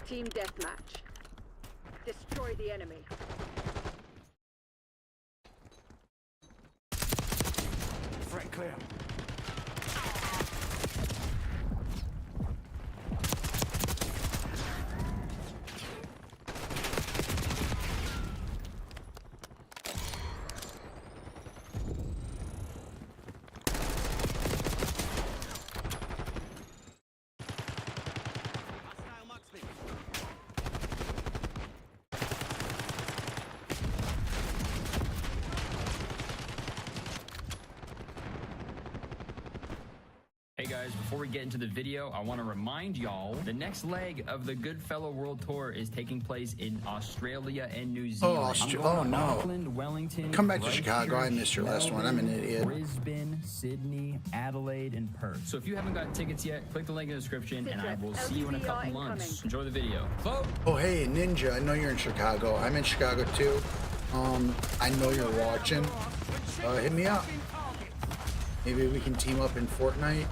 Team deathmatch. Destroy the enemy. Threat clear. Hey guys, before we get into the video, I want to remind y'all the next leg of the Goodfellow World Tour is taking place in Australia and New Zealand. Oh no. Auckland, Wellington, Come back to Chicago. I missed your last one. I'm an idiot. Brisbane, Sydney, Adelaide, and Perth. So if you haven't got tickets yet, click the link in the description and I will see you in a couple months. Enjoy the video. Vote! Oh hey, Ninja, I know you're in Chicago. I'm in Chicago too. I know you're watching. Hit me up. Maybe we can team up in Fortnite.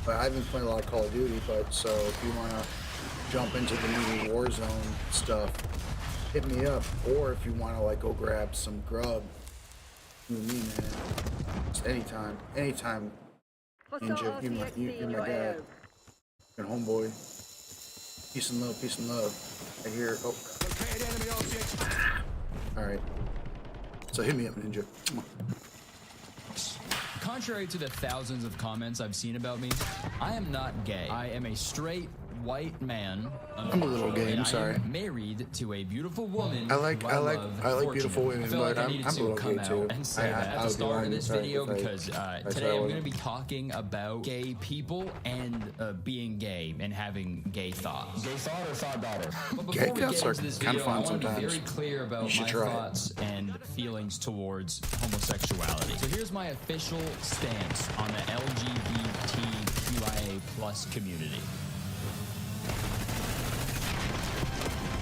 But I've been playing a lot of Call of Duty, but so if you want to jump into the new Warzone stuff, hit me up. Or if you want to like go grab some grub, you and me, man. Just anytime. Ninja, you're my guy. You're homeboy. Peace and love. I hear. Oh. Alright. So hit me up, Ninja. Come on. Contrary to the thousands of comments I've seen about me, I am not gay. I am a straight white man. I'm a little gay. I'm sorry. I am married to a beautiful woman. I like beautiful women, but I'm a little gay too. And say that at the start of this video because today I'm going to be talking about gay people and being gay and having gay thoughts. Gay thought or thought daughter? Gay thoughts are kind of fun sometimes. I want to be very clear about my thoughts and feelings towards homosexuality. So here's my official stance on the LGBTQIA+ community.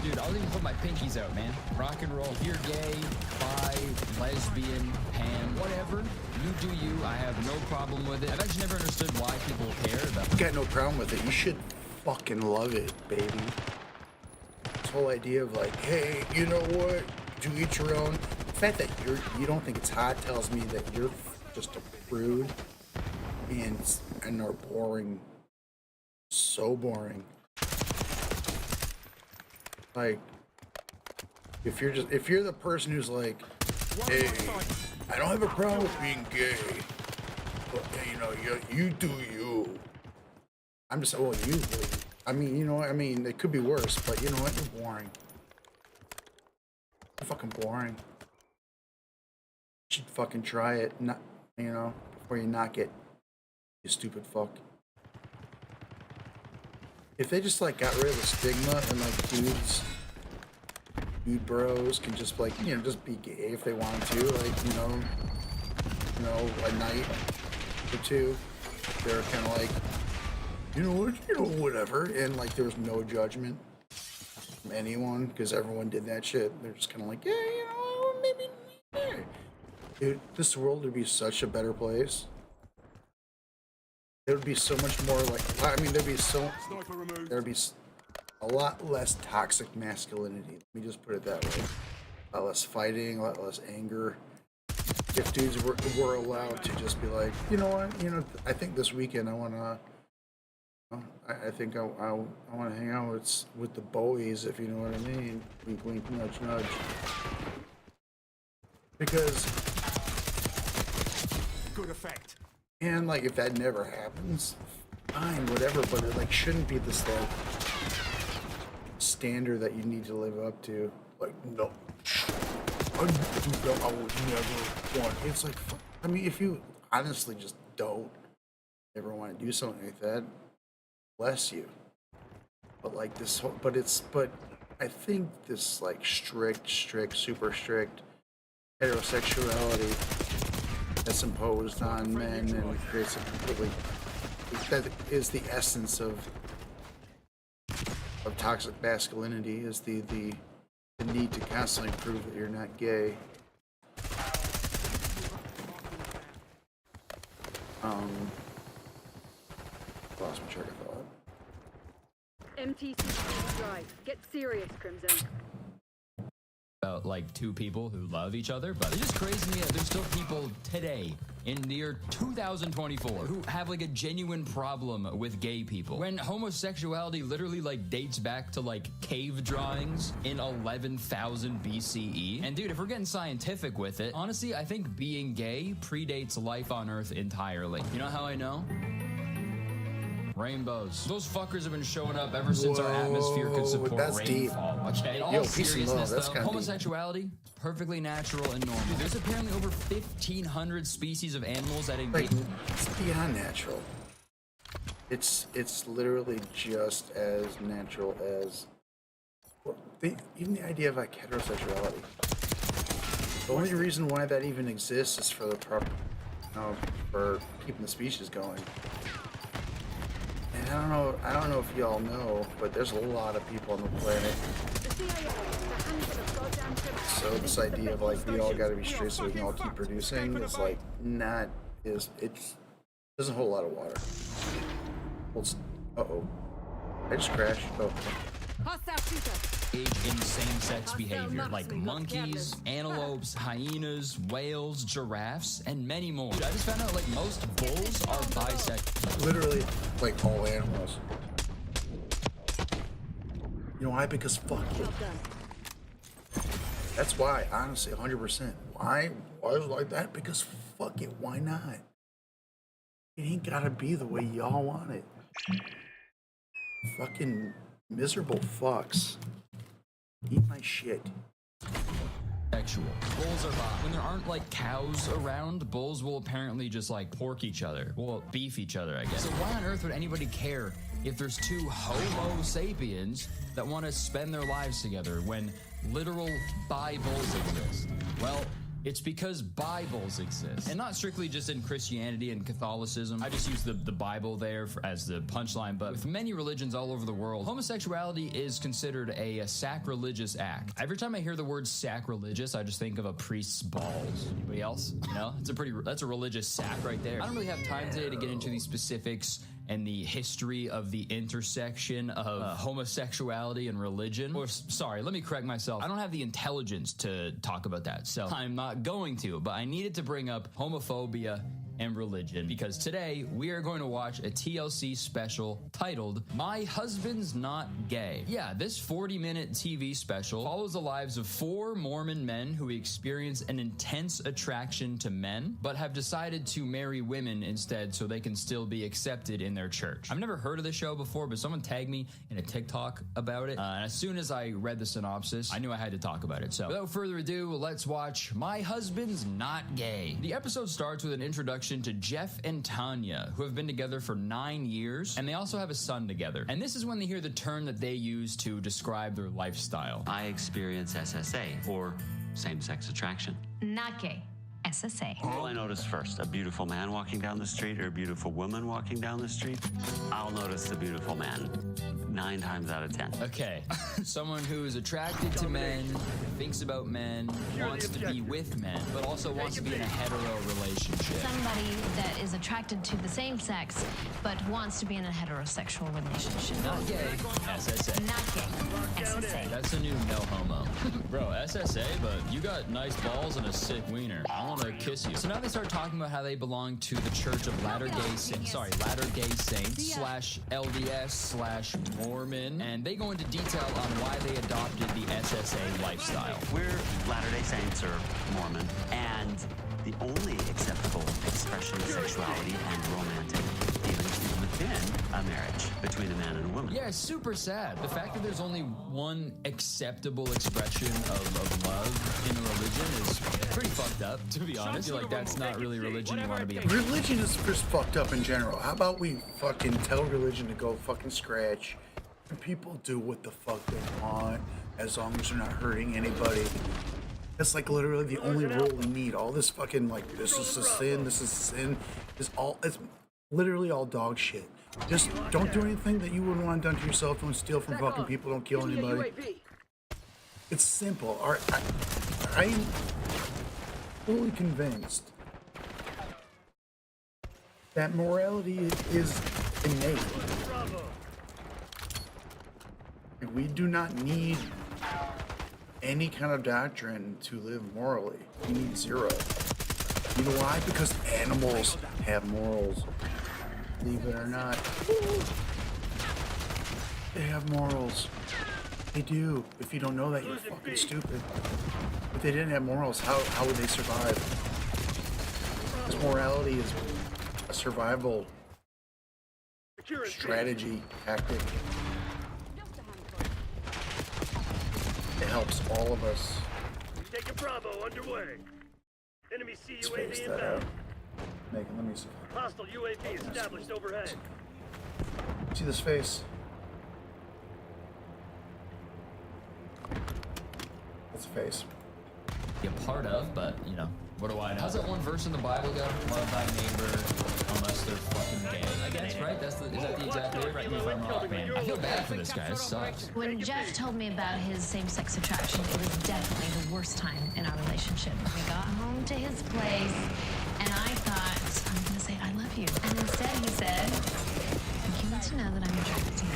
Dude, I'll even put my pinkies out, man. Rock and roll. If you're gay, bi, lesbian, pan, whatever, you do you. I have no problem with it. I've actually never understood why people care about it. Got no problem with it. You should fucking love it, baby. This whole idea of like, hey, you know what? Do each your own. The fact that you don't think it's hot tells me that you're just a prude and are boring. So boring. Like, If you're the person who's like, hey, I don't have a problem with being gay, but you know, you do you. I'm just, well, you. I mean, you know, I mean, it could be worse, but you know what? You're boring. You're fucking boring. You should fucking try it, not, you know, before you knock it. You stupid fuck. If they just like got rid of the stigma and like dude bros can just like, you know, just be gay if they want to, like, you know, a night or two, they're kind of like, you know what, whatever, and like there was no judgment from anyone because everyone did that shit. They're just kind of like, yeah, you know, maybe, yeah. Dude, this world would be such a better place. It would be so much more like, I mean, there'd be a lot less toxic masculinity. Let me just put it that way. A lot less fighting, a lot less anger. If dudes were allowed to just be like, you know what, you know, I think this weekend I want to, I think I want to hang out with the boys, if you know what I mean. Wink, wink, nudge, nudge. Because good effect. And like, if that never happens, fine, whatever. But it like shouldn't be this like standard that you need to live up to. Like, no, I would never want. It's like, I mean, if you honestly just don't ever want to do something like that, bless you. But like this whole, but I think this like strict, super strict heterosexuality that's imposed on men and creates a completely, that is the essence of toxic masculinity, is the need to constantly prove that you're not gay. Lost my track of thought. MTC drive. Get serious, Crimson. About like two people who love each other, but it's just crazy to me that there's still people today in the year 2024 who have like a genuine problem with gay people, when homosexuality literally like dates back to like cave drawings in 11,000 BCE. And dude, if we're getting scientific with it, honestly, I think being gay predates life on Earth entirely. You know how I know? Rainbows. Those fuckers have been showing up ever since our atmosphere could support rainfall. Okay, in all seriousness though, homosexuality, perfectly natural and normal. Dude, there's apparently over 1,500 species of animals that engage. It's beyond natural. It's literally just as natural as even the idea of like heterosexuality. The only reason why that even exists is for the proper, for keeping the species going. And I don't know if y'all know, but there's a lot of people on the planet. So this idea of like we all got to be straight so we can all keep producing is like it doesn't hold a lot of water. Uh-oh. I just crashed. Oh. In same-sex behavior, like monkeys, antelopes, hyenas, whales, giraffes, and many more. Dude, I just found out like most bulls are bisexual. Literally, like all animals. You know why? Because fuck it. That's why, honestly, 100%. Why is it like that? Because fuck it. Why not? It ain't gotta be the way y'all want it. Fucking miserable fucks. Eat my shit. Sexual. Bulls are bi. When there aren't like cows around, bulls will apparently just like pork each other. Well, beef each other, I guess. So why on earth would anybody care if there's two Homo sapiens that want to spend their lives together when literal bi bulls exist? Well, it's because Bibles exist, and not strictly just in Christianity and Catholicism. I just use the Bible there as the punchline, but with many religions all over the world, homosexuality is considered a sacrilegious act. Every time I hear the word sacrilegious, I just think of a priest's balls. Anybody else? You know, that's a religious sack right there. I don't really have time today to get into these specifics and the history of the intersection of homosexuality and religion. Or, sorry, let me correct myself. I don't have the intelligence to talk about that, so I'm not going to. But I needed to bring up homophobia and religion, because today we are going to watch a TLC special titled My Husband's Not Gay. Yeah, this 40-minute TV special follows the lives of 4 Mormon men who experience an intense attraction to men, but have decided to marry women instead so they can still be accepted in their church. I've never heard of the show before, but someone tagged me in a TikTok about it, and as soon as I read the synopsis, I knew I had to talk about it. So without further ado, let's watch My Husband's Not Gay. The episode starts with an introduction to Jeff and Tanya, who have been together for 9 years, and they also have a son together. And this is when they hear the term that they use to describe their lifestyle. I experience SSA, or same-sex attraction. Not gay. SSA. What will I notice first? A beautiful man walking down the street or a beautiful woman walking down the street? I'll notice the beautiful man 9 times out of 10. Okay, someone who is attracted to men, thinks about men, wants to be with men, but also wants to be in a hetero relationship. Somebody that is attracted to the same sex, but wants to be in a heterosexual relationship. Not gay, SSA. Not gay, SSA. That's a new no homo. Bro, SSA, but you got nice balls and a sick wiener. I want to kiss you. So now they start talking about how they belong to the Church of Latter-day Saints slash LDS slash Mormon, and they go into detail on why they adopted the SSA lifestyle. We're Latter-day Saints or Mormon, and the only acceptable expression of sexuality and romantic feelings is within a marriage between a man and a woman. Yeah, it's super sad. The fact that there's only one acceptable expression of love in a religion is pretty fucked up, to be honest. I feel like that's not really religion you want to be a part of. Religion is just fucked up in general. How about we fucking tell religion to go fucking scratch, and people do what the fuck they want as long as they're not hurting anybody. That's like literally the only rule we need. All this fucking like this is a sin, is it's literally all dog shit. Just don't do anything that you wouldn't want done to yourself. Don't steal from fucking people. Don't kill anybody. It's simple. I'm fully convinced that morality is innate. We do not need any kind of doctrine to live morally. We need 0. You know why? Because animals have morals. Believe it or not. They have morals. They do. If you don't know that, you're fucking stupid. If they didn't have morals, how would they survive? Because morality is a survival strategy, tactic. It helps all of us. Taking Bravo underway. Enemy Space CUAV that out. inbound. Megan, let me see. Hostile UAV established overhead. See this face? That's a face. Be a part of, but you know, what do I know? How's that one verse in the Bible go? Love thy neighbor unless they're fucking gay. I guess, right? Is that the exact lyric? Right? If I'm wrong, man. I feel bad for this guy. This sucks. When Jeff told me about his same-sex attraction, it was definitely the worst time in our relationship. We got home to his place, and I thought, I'm gonna say I love you. And instead he said, you need to know that I'm attracted to you.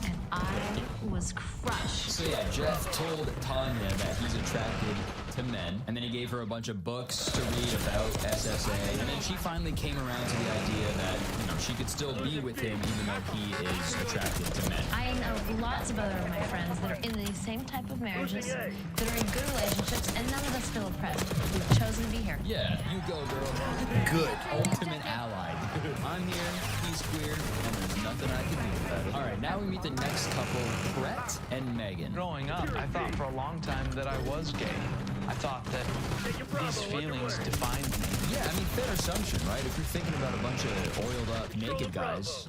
And I was crushed. So yeah, Jeff told Tanya that he's attracted to men, and then he gave her a bunch of books to read about SSA, and then she finally came around to the idea that, you know, she could still be with him even though he is attracted to men. I know lots of other of my friends that are in the same type of marriages, that are in good relationships, and none of us feel oppressed. We've chosen to be here. Yeah, you go, girl. Good. Ultimate ally. I'm here, he's queer, and there's nothing I can do about it. All right, now we meet the next couple, Brett and Megan. Growing up, I thought for a long time that I was gay. I thought that these feelings defined me. Yeah, I mean, fair assumption, right? If you're thinking about a bunch of oiled up naked guys,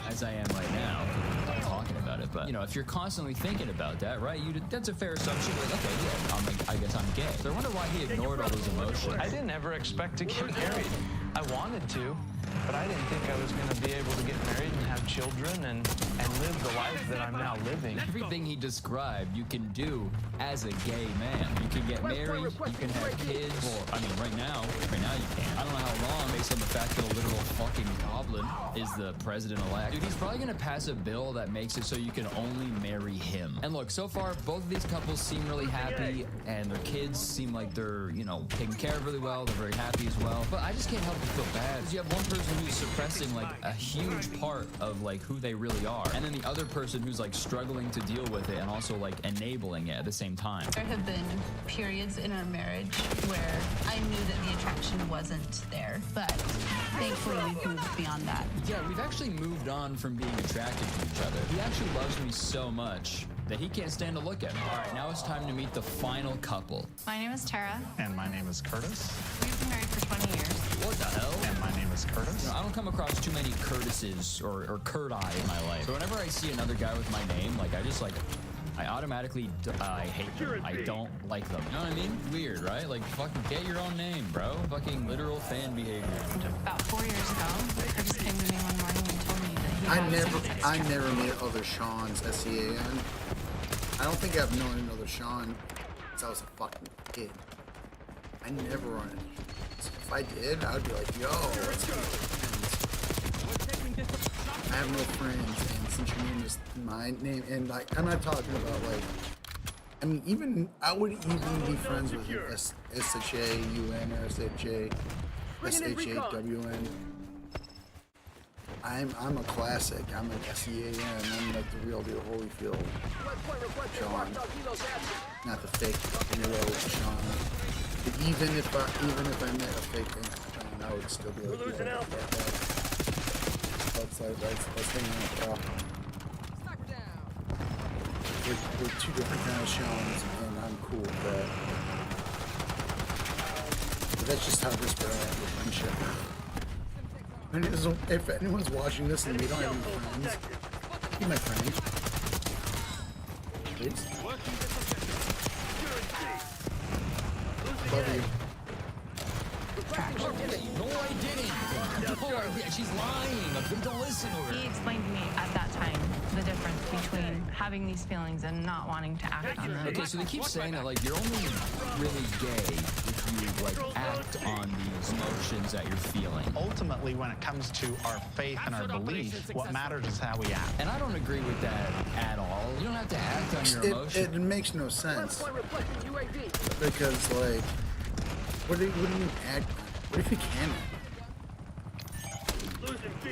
as I am right now, I'm talking about it, but, you know, if you're constantly thinking about that, right, that's a fair assumption. Like, okay, yeah, I guess I'm gay. So I wonder why he ignored all those emotions. I didn't ever expect to get married. I wanted to, but I didn't think I was going to be able to get married and have children and live the life that I'm now living. Everything he described, you can do as a gay man. You can get married, you can have kids. Well, I mean, right now you can. I don't know how long, based on the fact that a literal fucking goblin is the president-elect. Dude, he's probably gonna pass a bill that makes it so you can only marry him. And look, so far, both of these couples seem really happy, and their kids seem like they're, you know, taken care of really well. They're very happy as well. But I just can't help but feel bad, because you have one person who's suppressing, like, a huge part of, like, who they really are, and then the other person who's, like, struggling to deal with it and also, like, enabling it at the same time. There have been periods in our marriage where I knew that the attraction wasn't there, but thankfully we've moved beyond that. Yeah, we've actually moved on from being attracted to each other. He actually loves me so much that he can't stand to look at me. All right, now it's time to meet the final couple. My name is Tara. And my name is Curtis. We've been married for 20 years. What the hell? And my name is Curtis. You know, I don't come across too many Curtises or Curti in my life. So whenever I see another guy with my name, like, I automatically I hate them. I don't like them. You know what I mean? Weird, right? Like, fucking get your own name, bro. Fucking literal fan behavior. About 4 years ago, Curtis came to me one morning and told me that I never met other Sean's, S-E-A-N. I don't think I've known another Sean since I was a fucking kid. I never run into Sean's. If I did, I would be like, yo, let's be friends. I have no friends, and since your name is my name, and like, I'm not talking about like, I mean, even, I would even be friends with you, S-H-A-U-N or S-H-A-W-N. I'm a classic. I'm an S-E-A-N. I'm like the real deal Holyfield Sean, not the fake real Sean. But even if I met a fake Sean, I would still be like, yeah, let's hang out. We're two different kind of Seans, and I'm cool with that. But that's just how desperate I am with friendship. If anyone's watching this and we don't have any friends, be my friend. Please. Love you. No, I didn't. She's lying. Don't listen to her. He explained to me at that time the difference between having these feelings and not wanting to act on them. Okay, so they keep saying that, like, you're only really gay if you, like, act on these emotions that you're feeling. Ultimately, when it comes to our faith and our belief, what matters is how we act. And I don't agree with that at all. You don't have to act on your emotions. It makes no sense. Because, like, what do you mean act on? What if you can act? Losing B.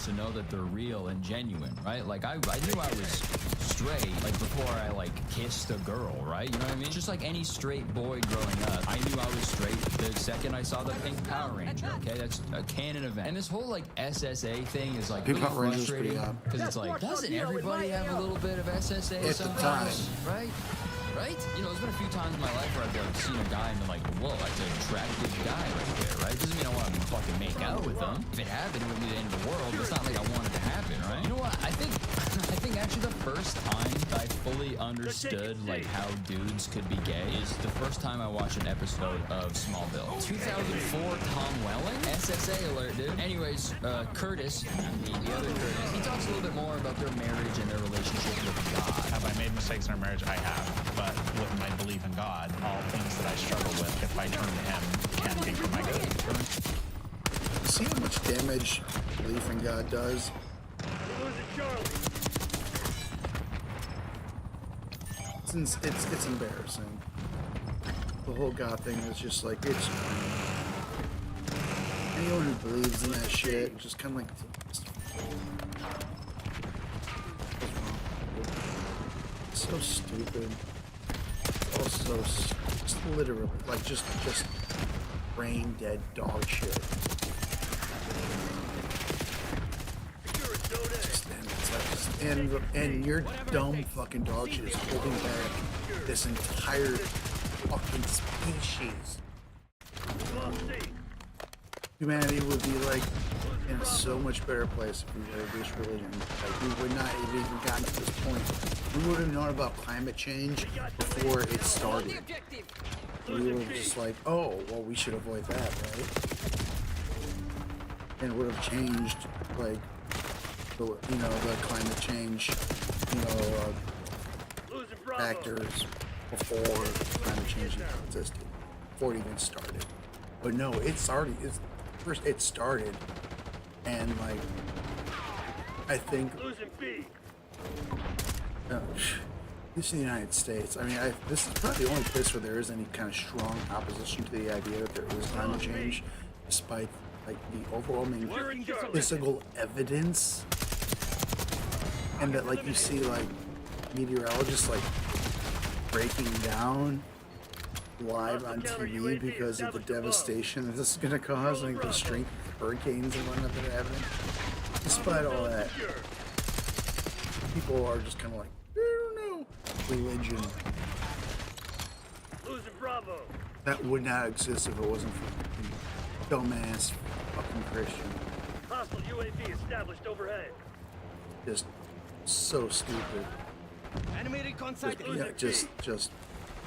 To know that they're real and genuine, right? Like, I knew I was straight, like, before I, like, kissed a girl, right? You know what I mean? Just like any straight boy growing up, I knew I was straight the second I saw the pink Power Ranger, okay? That's a canon event. And this whole, like, SSA thing is, like, really frustrating, because it's like, doesn't everybody have a little bit of SSA sometimes, right? Right? You know, there's been a few times in my life where I've like, seen a guy and been like, whoa, that's an attractive guy right there, right? Doesn't mean I want to fucking make out with them. If it happened, it would be the end of the world. It's not like I want it to happen, right? You know what? I think actually the first time I fully understood like how dudes could be gay is the first time I watched an episode of Smallville. 2004 Tom Welling? SSA alert, dude. Anyways, Curtis, the other Curtis, he talks a little bit more about their marriage and their relationship with God. Have I made mistakes in our marriage? I have. But with my belief in God, all things that I struggle with, if I turn to Him, can be for my good. See how much damage belief in God does? It's embarrassing. The whole God thing is just like, it's anyone who believes in that shit just kind of like, it's so stupid. Also, just literally, like, just brain dead dog shit. And your dumb fucking dog shit is holding back this entire fucking species. Humanity would be like in a so much better place if we had this religion. Like, we would not have even gotten to this point. We would have known about climate change before it started. we were just like, oh, well, we should avoid that, right? And it would have changed, like, the climate change, factors before climate change existed, before it even started. But no, it started, it started, and, like, I think, this is the United States. I mean, this is probably the only place where there is any kind of strong opposition to the idea that there is climate change, despite, like, the overwhelming physical evidence, and that, like, you see, like, meteorologists, like, breaking down live on TV because of the devastation that this is going to cause, like the strength of hurricanes and whatnot that are happening. Despite all that, people are just kind of like, I don't know, religion. That would not exist if it wasn't for dumbass fucking Christian. Hostile UAV established overhead. Just so stupid. Animated contact. Just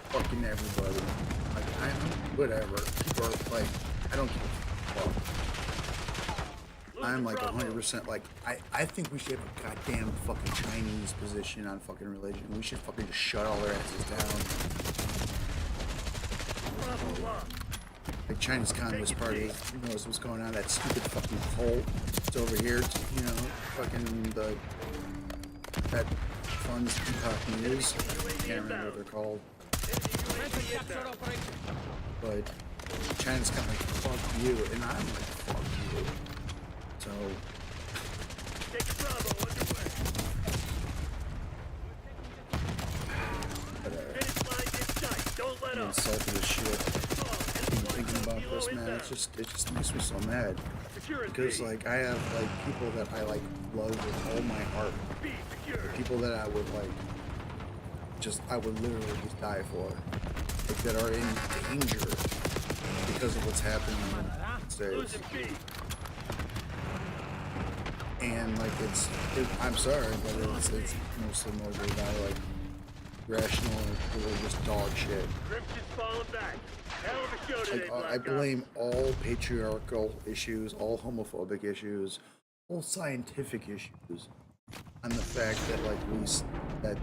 fucking everybody. Like, whatever. People are like, I don't give a fuck. I'm like 100% like, I think we should have a goddamn fucking Chinese position on fucking religion. We should fucking just shut all their asses down. Like, China's Communist Party knows what's going on. That stupid fucking cult. It's over here. Fucking that funds Peacock News. I can't remember what they're called. But China's kind of like, fuck you, and I'm like, fuck you. So, I'm insulted as shit. Thinking about this, man, it just makes me so mad. Because, like, I have, like, people that I, like, love with all my heart. People that I would, like, I would literally just die for. Like, that are in danger because of what's happening in the United States. And, like, I'm sorry, but it's mostly motivated by, like, rational, religious dog shit. Like, I blame all patriarchal issues, all homophobic issues, all scientific issues on the fact that, like, that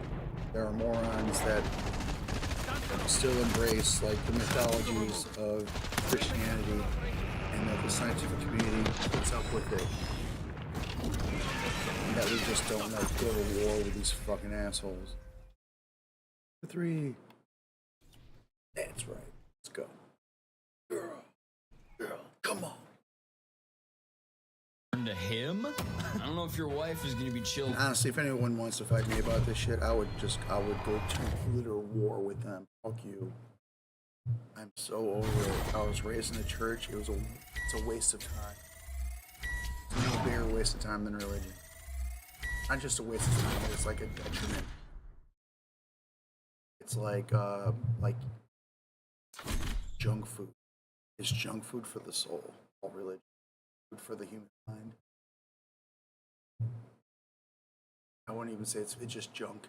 there are morons that still embrace, like, the mythologies of Christianity, and that the scientific community puts up with it. And that we just don't, like, go to war with these fucking assholes. 3. That's right. Let's go. Girl, come on. To him? I don't know if your wife is gonna be chill. And honestly, if anyone wants to fight me about this shit, I would go to literal war with them. Fuck you. I'm so over it. I was raised in a church. It's a waste of time. It's no bigger waste of time than religion. Not just a waste of time, it's like a detriment. It's like junk food. It's junk food for the soul. All religion. Food for the human mind. I won't even say it's just junk.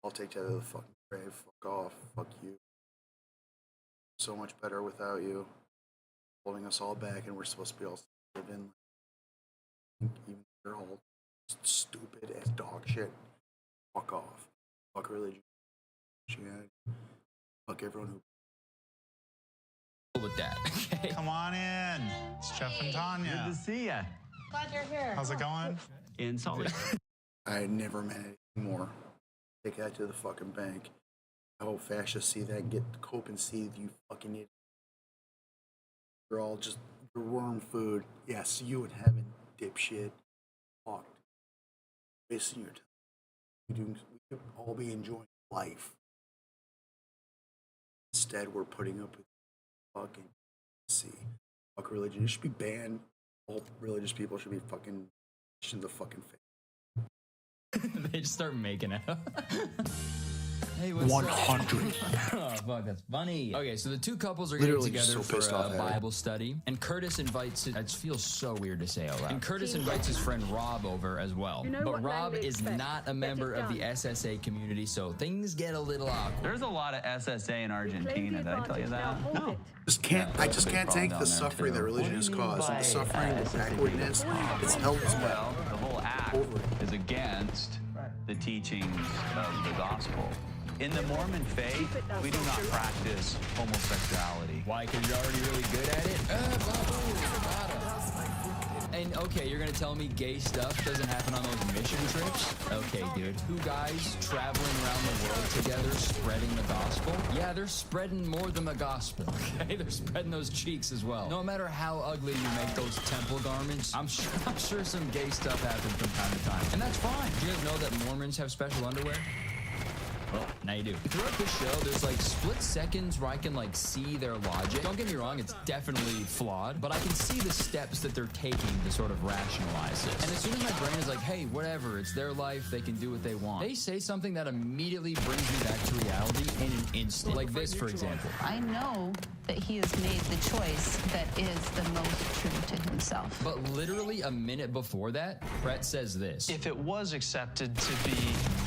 I'll take that to the fucking grave. Fuck off. Fuck you. So much better without you. Holding us all back, and we're supposed to be all living. Even they're all stupid as dog shit. Fuck off. Fuck religion. Fuck everyone who. With that. Okay. Come on in. It's Jeff and Tanya. Good to see ya. Glad you're here. How's it going? In Salt Lake. I never meant it anymore. Take that to the fucking bank. I hope fascists see that and get cope and see you fucking idiot. You're all just worm food. Yes, you in heaven, dipshit. Fucked. Wasting your time. We could all be enjoying life. Instead, we're putting up with fucking fuck religion. It should be banned. All religious people should be fucking in the fucking face. They just start making it up. Hey, what's 100. Oh, fuck, that's funny. Okay, so the two couples are Literally getting together so pissed for off a at her. Bible study, and Curtis invites it feels so weird to say out loud. And Curtis invites his friend Rob over as well. You know But what Rob Langley is expects. not a Get member it of the done. SSA community, so things get a little awkward. There's a lot of SSA in Argentina. Did I tell you that? No. I just can't take the suffering that religion has caused. The suffering, the backwardness, it's held as well. The whole act is against the teachings of the gospel. In the Mormon faith, we do not practice homosexuality. Why? Because you're already really good at it? And okay, you're gonna tell me gay stuff doesn't happen on those mission trips? Okay, dude. Two guys traveling around the world together spreading the gospel? Yeah, they're spreading more than the gospel, okay? They're spreading those cheeks as well. No matter how ugly you make those temple garments, I'm sure some gay stuff happens from time to time. And that's fine. Do you guys know that Mormons have special underwear? Well, now you do. Throughout this show, there's like split seconds where I can like see their logic. Don't get me wrong, it's definitely flawed, but I can see the steps that they're taking to sort of rationalize this. And as soon as my brain is like, hey, whatever, it's their life, they can do what they want, they say something that immediately brings me back to reality in an instant. Like this, for example. I know that he has made the choice that is the most true to himself. But literally a minute before that, Brett says this. If it was accepted to be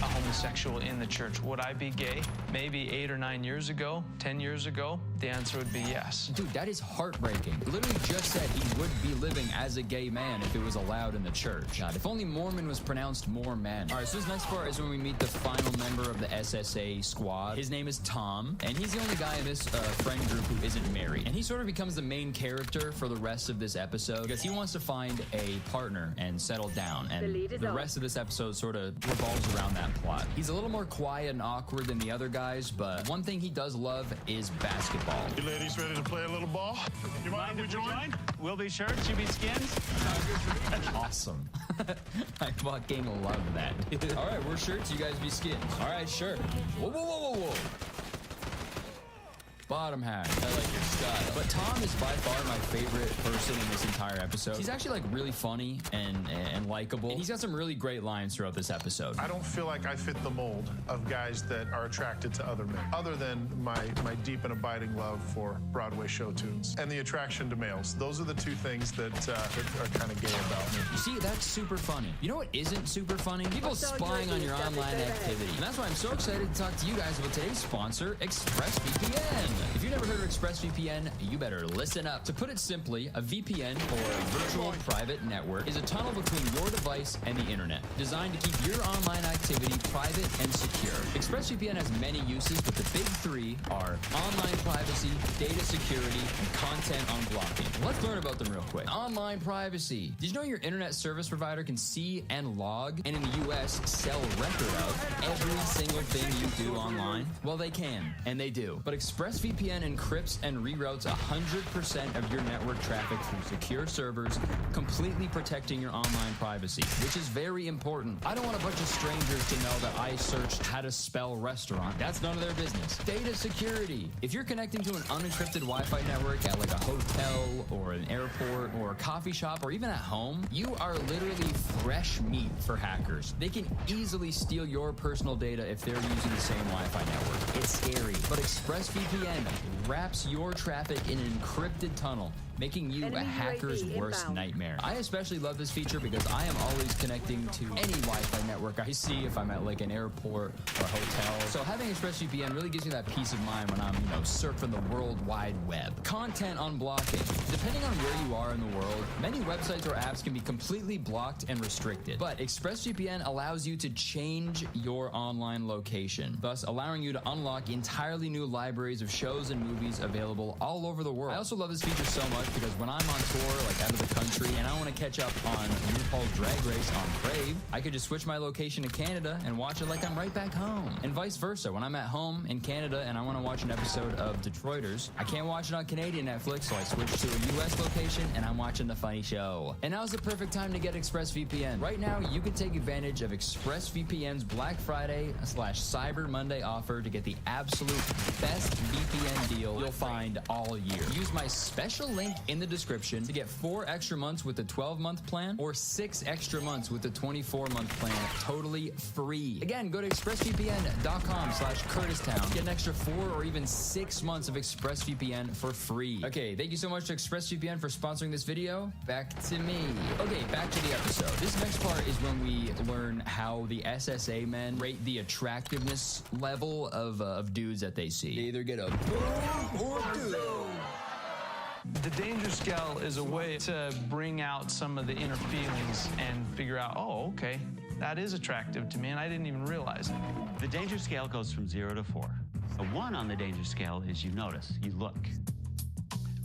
a homosexual in the church, would I be gay? Maybe 8 or 9 years ago, 10 years ago, the answer would be yes. Dude, that is heartbreaking. Literally just said he would be living as a gay man if it was allowed in the church. God, if only Mormon was pronounced more man. All right, so this next part is when we meet the final member of the SSA squad. His name is Tom, and he's the only guy in this friend group who isn't married. And he sort of becomes the main character for the rest of this episode because he wants to find a partner and settle down. And the rest of this episode sort of revolves around that plot. He's a little more quiet and awkward than the other guys, but one thing he does love is basketball. You ladies ready to play a little ball? You mind if we join? We'll be shirts, you be skins. Awesome. I fucking love that, dude. All right, we're shirts, you guys be skins. All right, sure. Whoa, whoa, whoa, whoa, whoa. Bottom half. I like your style. But Tom is by far my favorite person in this entire episode. He's actually like really funny and likable. And he's got some really great lines throughout this episode. I don't feel like I fit the mold of guys that are attracted to other men, other than my deep and abiding love for Broadway show tunes and the attraction to males. Those are the two things that are kind of gay about me. You see, that's super funny. You know what isn't super funny? People spying on your online activity. And that's why I'm so excited to talk to you guys about today's sponsor, ExpressVPN. If you've never heard of ExpressVPN, you better listen up. To put it simply, a VPN, or a virtual private network, is a tunnel between your device and the internet, designed to keep your online activity private and secure. ExpressVPN has many uses, but the big three are online privacy, data security, and content unblocking. Let's learn about them real quick. Online privacy. Did you know your internet service provider can see and log, and in the US, sell record of every single thing you do online? Well, they can, and they do. But ExpressVPN encrypts and reroutes 100% of your network traffic through secure servers, completely protecting your online privacy, which is very important. I don't want a bunch of strangers to know that I searched how to spell restaurant. That's none of their business. Data security. If you're connecting to an unencrypted Wi-Fi network at like a hotel or an airport or a coffee shop or even at home, you are literally fresh meat for hackers. They can easily steal your personal data if they're using the same Wi-Fi network. It's scary, but ExpressVPN wraps your traffic in an encrypted tunnel, making you a hacker's worst nightmare. I especially love this feature because I am always connecting to any Wi-Fi network I see if I'm at like an airport or a hotel. So having ExpressVPN really gives me that peace of mind when I'm, surfing the World Wide Web. Content unblocking. Depending on where you are in the world, many websites or apps can be completely blocked and restricted. But ExpressVPN allows you to change your online location, thus allowing you to unlock entirely new libraries of shows and movies available all over the world. I also love this feature so much because when I'm on tour, like out of the country, and I want to catch up on RuPaul's Drag Race on Crave, I could just switch my location to Canada and watch it like I'm right back home. And vice versa. When I'm at home in Canada and I want to watch an episode of Detroiters, I can't watch it on Canadian Netflix, so I switch to a US location and I'm watching The Funny Show. And now's the perfect time to get ExpressVPN. Right now, you can take advantage of ExpressVPN's Black Friday / Cyber Monday offer to get the absolute best VPN deal deal you'll find all year. Use my special link in the description to get 4 extra months with the 12-month plan or 6 extra months with the 24-month plan totally free. Again, go to expressvpn.com/CurtisTown. Get an extra 4 or even 6 months of ExpressVPN for free. Okay, thank you so much to ExpressVPN for sponsoring this video. Back to me. Okay, back to the episode. This next part is when we learn how the SSA men rate the attractiveness level of dudes that they see. They either get a boom or a doom. The danger scale is a way to bring out some of the inner feelings and figure out, oh, okay, that is attractive to me, and I didn't even realize it. The danger scale goes from 0 to 4. A 1 on the danger scale is you notice, you look.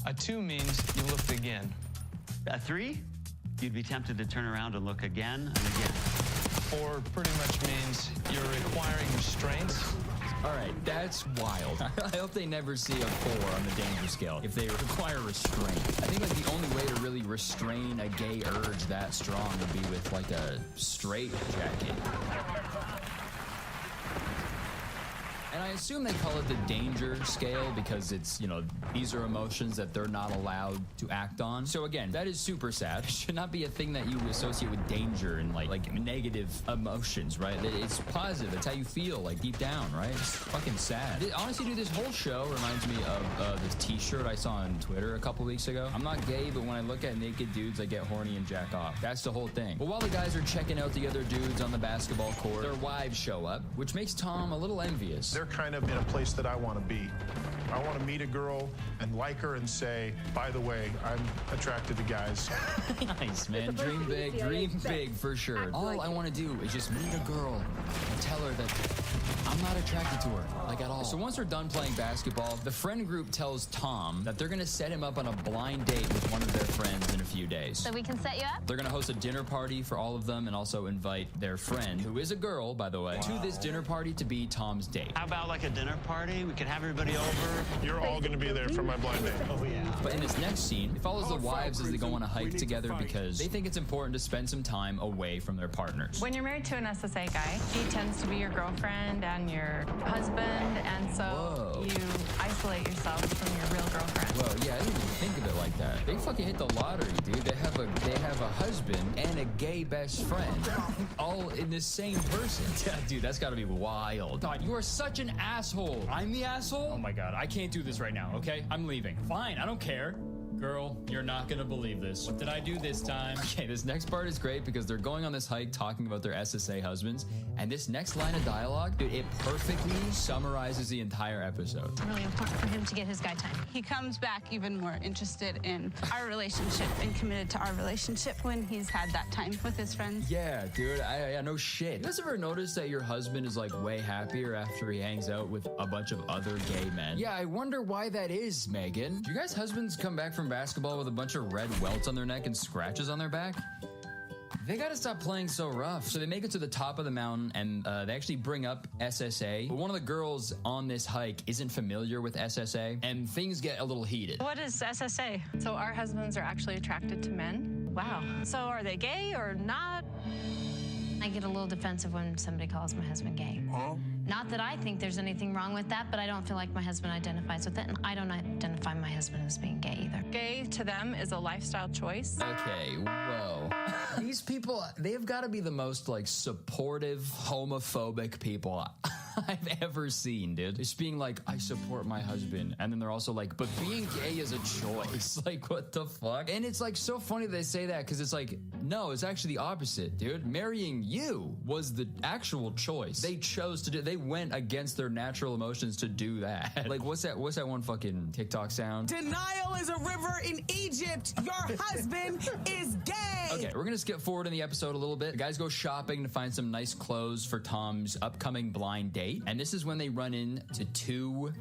A 2 means you looked again. A 3, you'd be tempted to turn around and look again and again. 4 pretty much means you're requiring restraints. All right, that's wild. I hope they never see a 4 on the danger scale if they require restraint. I think like the only way to really restrain a gay urge that strong would be with like a straight jacket. And I assume they call it the danger scale because it's, you know, these are emotions that they're not allowed to act on. So again, that is super sad. It should not be a thing that you associate with danger and like negative emotions, right? It's positive. That's how you feel, like deep down, right? It's fucking sad. Honestly, dude, this whole show reminds me of this t-shirt I saw on Twitter a couple weeks ago. I'm not gay, but when I look at naked dudes, I get horny and jack off. That's the whole thing. But while the guys are checking out the other dudes on the basketball court, their wives show up, which makes Tom a little envious. They're kind of in a place that I want to be. I want to meet a girl and like her and say, by the way, I'm attracted to guys. Nice, man. Dream big for sure. All I want to do is just meet a girl and tell her that I'm not attracted to her, like at all. So once they're done playing basketball, the friend group tells Tom that they're going to set him up on a blind date with one of their friends in a few days. So we can set you up? They're going to host a dinner party for all of them and also invite their friend, who is a girl, by the way, to this dinner party to be Tom's date. How about like a dinner party? We could have everybody over. You're all going to be there for my blind date. Oh, yeah. But in this next scene, it follows the wives as they go on a hike together because they think it's important to spend some time away from their partners. When you're married to an SSA guy, he tends to be your girlfriend and your husband, and so you isolate yourself from your real girlfriend. Whoa, yeah, I didn't even think of it like that. They fucking hit the lottery, dude. They have a husband and a gay best friend, all in the same person. Yeah, dude, that's gotta be wild. God, you are such an asshole. I'm the asshole? Oh my God, I can't do this right now, okay? I'm leaving. Fine, I don't care. Girl, you're not gonna believe this. What did I do this time? Okay, this next part is great because they're going on this hike talking about their SSA husbands, and this next line of dialogue, dude, it perfectly summarizes the entire episode. It's really important for him to get his guy time. He comes back even more interested in our relationship and committed to our relationship when he's had that time with his friends. Yeah, dude, I no shit. You guys ever notice that your husband is like way happier after he hangs out with a bunch of other gay men? Yeah, I wonder why that is, Megan. Do you guys' husbands come back from basketball with a bunch of red welts on their neck and scratches on their back? They gotta stop playing so rough. So they make it to the top of the mountain and they actually bring up SSA. But one of the girls on this hike isn't familiar with SSA and things get a little heated. What is SSA? So our husbands are actually attracted to men? Wow. So are they gay or not? I get a little defensive when somebody calls my husband gay. Huh? Not that I think there's anything wrong with that, but I don't feel like my husband identifies with it, and I don't identify my husband as being gay either. Gay to them is a lifestyle choice. Okay, whoa. These people, they've got to be the most, like, supportive, homophobic people I've ever seen, dude. Just being like, I support my husband. And then they're also like, but being gay is a choice. Like, what the fuck? And it's, like, so funny they say that because it's like, no, it's actually the opposite, dude. Marrying you was the actual choice. They chose to do it. They went against their natural emotions to do that. Like, what's that one fucking TikTok sound? Denial is a river in Egypt. Your husband is gay. Okay, we're gonna skip forward in the episode a little bit. The guys go shopping to find some nice clothes for Tom's upcoming blind date. And this is when they run into two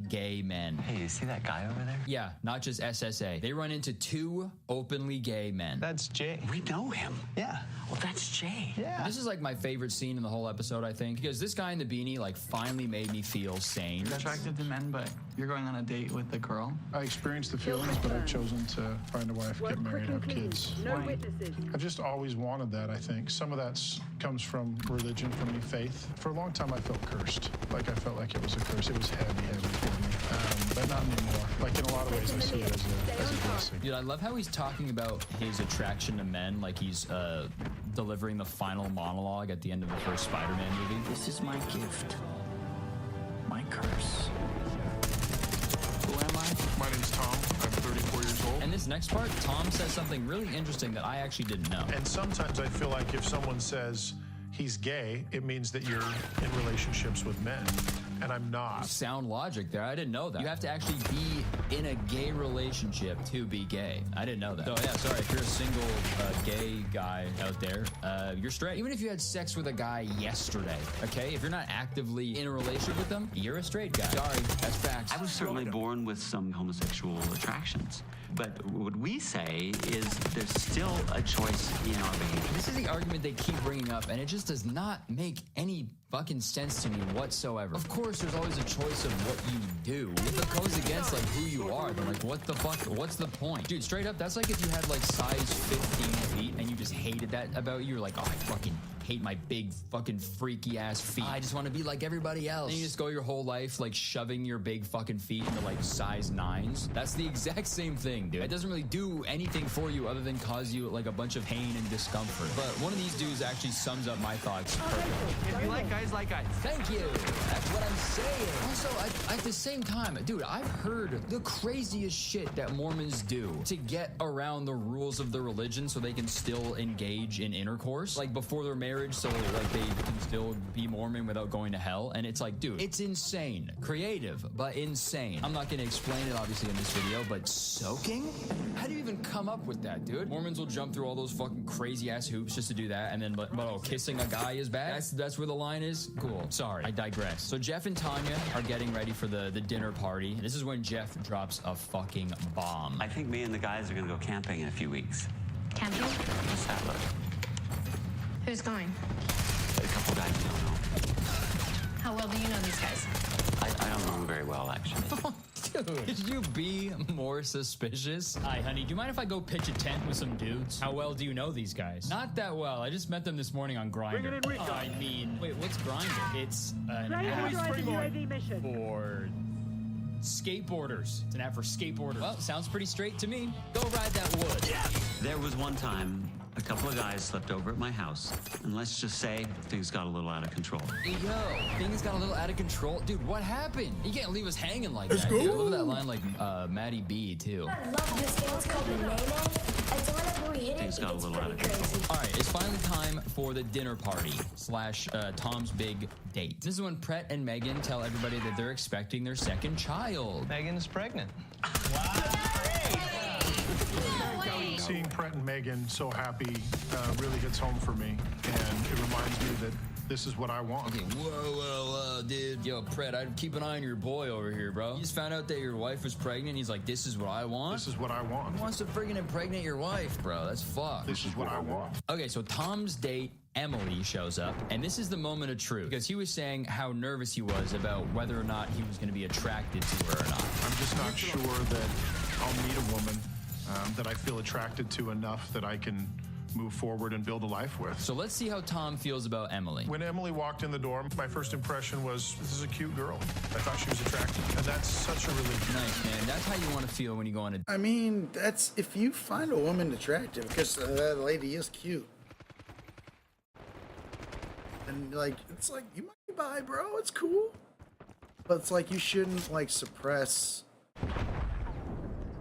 gay men. Hey, you see that guy over there? Yeah, not just SSA. They run into two openly gay men. That's Jay. We know him. Yeah. Well, that's Jay. Yeah. And this is like my favorite scene in the whole episode, I think, because this guy in the beanie like finally made me feel sane. You're attracted to men, but you're going on a date with the girl. I experienced the feelings, but I've chosen to find a wife, get married, have kids. No witnesses. I've just always wanted that, I think. Some of that comes from religion, from me, faith. For a long time, I felt cursed. Like I felt like it was a curse. It was heavy for me. but not anymore. Like in a lot of ways, I see it as a blessing. Dude, I love how he's talking about his attraction to men like he's delivering the final monologue at the end of the first Spider-Man movie. This is my gift. My curse. Who am I? My name's Tom. I'm 34 years old. And this next part, Tom says something really interesting that I actually didn't know. And sometimes I feel like if someone says he's gay, it means that you're in relationships with men. And I'm not. Sound logic there. I didn't know that. You have to actually be in a gay relationship to be gay. I didn't know that. So yeah, sorry, if you're a single gay guy out there, you're straight. Even if you had sex with a guy yesterday, okay? If you're not actively in a relationship with them, you're a straight guy. Sorry, that's facts. I was certainly born with some homosexual attractions. But what we say is there's still a choice in our behavior. This is the argument they keep bringing up, and it just does not make any fucking sense to me whatsoever. Of course, there's always a choice of what you do. If it goes against like who you are, then like what the fuck? What's the point? Dude, straight up, that's like if you had like size 15 feet and you just hated that about you. You're like, oh, I fucking hate my big fucking freaky ass feet. I just want to be like everybody else. And you just go your whole life like shoving your big fucking feet into like size 9s. That's the exact same thing, dude. It doesn't really do anything for you other than cause you like a bunch of pain and discomfort. But one of these dudes actually sums up my thoughts perfectly. If you like guys, like guys. Thank you. That's what I'm saying. Also, at the same time, dude, I've heard the craziest shit that Mormons do to get around the rules of the religion so they can still engage in intercourse, like before their marriage, so like they can still be Mormon without going to hell. And it's like, dude, it's insane. Creative, but insane. I'm not going to explain it, obviously, in this video, but soaking? How do you even come up with that, dude? Mormons will jump through all those fucking crazy-ass hoops just to do that, and then, but kissing a guy is bad? That's where the line is? Cool. Sorry, I digress. So Jeff and Tanya are getting ready for the dinner party. This is when Jeff drops a fucking bomb. I think me and the guys are going to go camping in a few weeks. Camping? What's that look? Who's going? A couple guys you don't know. How well do you know these guys? I don't know them very well, actually. Dude, could you be more suspicious? Hi, honey, do you mind if I go pitch a tent with some dudes? How well do you know these guys? Not that well. I just met them this morning on Grindr. Bring it in, Rico. I mean, wait, what's Grindr? It's an app for skateboarders. It's an app for skateboarders. Well, sounds pretty straight to me. Go ride that wood. Yeah. There was one time a couple of guys slept over at my house, and let's just say things got a little out of control. Yo, things got a little out of control. Dude, what happened? You can't leave us hanging like that. Dude, I love that line like Maddie B, too. I love this game. It's called the Nene. It's whenever we hit Things it, got a it's little out of pretty control. crazy. All right, it's finally time for the dinner party / Tom's big date. This is when Brett and Megan tell everybody that they're expecting their second child. Megan is pregnant. Seeing Brett and Megan so happy really hits home for me, and it reminds me that this is what I want. Okay, whoa, dude. Yo, Brett, I'd keep an eye on your boy over here, bro. You just found out that your wife was pregnant. He's like, this is what I want? This is what I want. Who wants to friggin' impregnate your wife, bro? That's fucked. This is what I want. Okay, so Tom's date, Emily, shows up, and this is the moment of truth, because he was saying how nervous he was about whether or not he was going to be attracted to her or not. I'm just not sure that I'll meet a woman that I feel attracted to enough that I can move forward and build a life with. So let's see how Tom feels about Emily. When Emily walked in the door, my first impression was, this is a cute girl. I thought she was attractive, and that's such a relief. Nice, man. That's how you want to feel when you go on a... I mean, that's if you find a woman attractive, because that lady is cute. And like, it's like, you might be bi, bro, it's cool. But it's like, you shouldn't like suppress,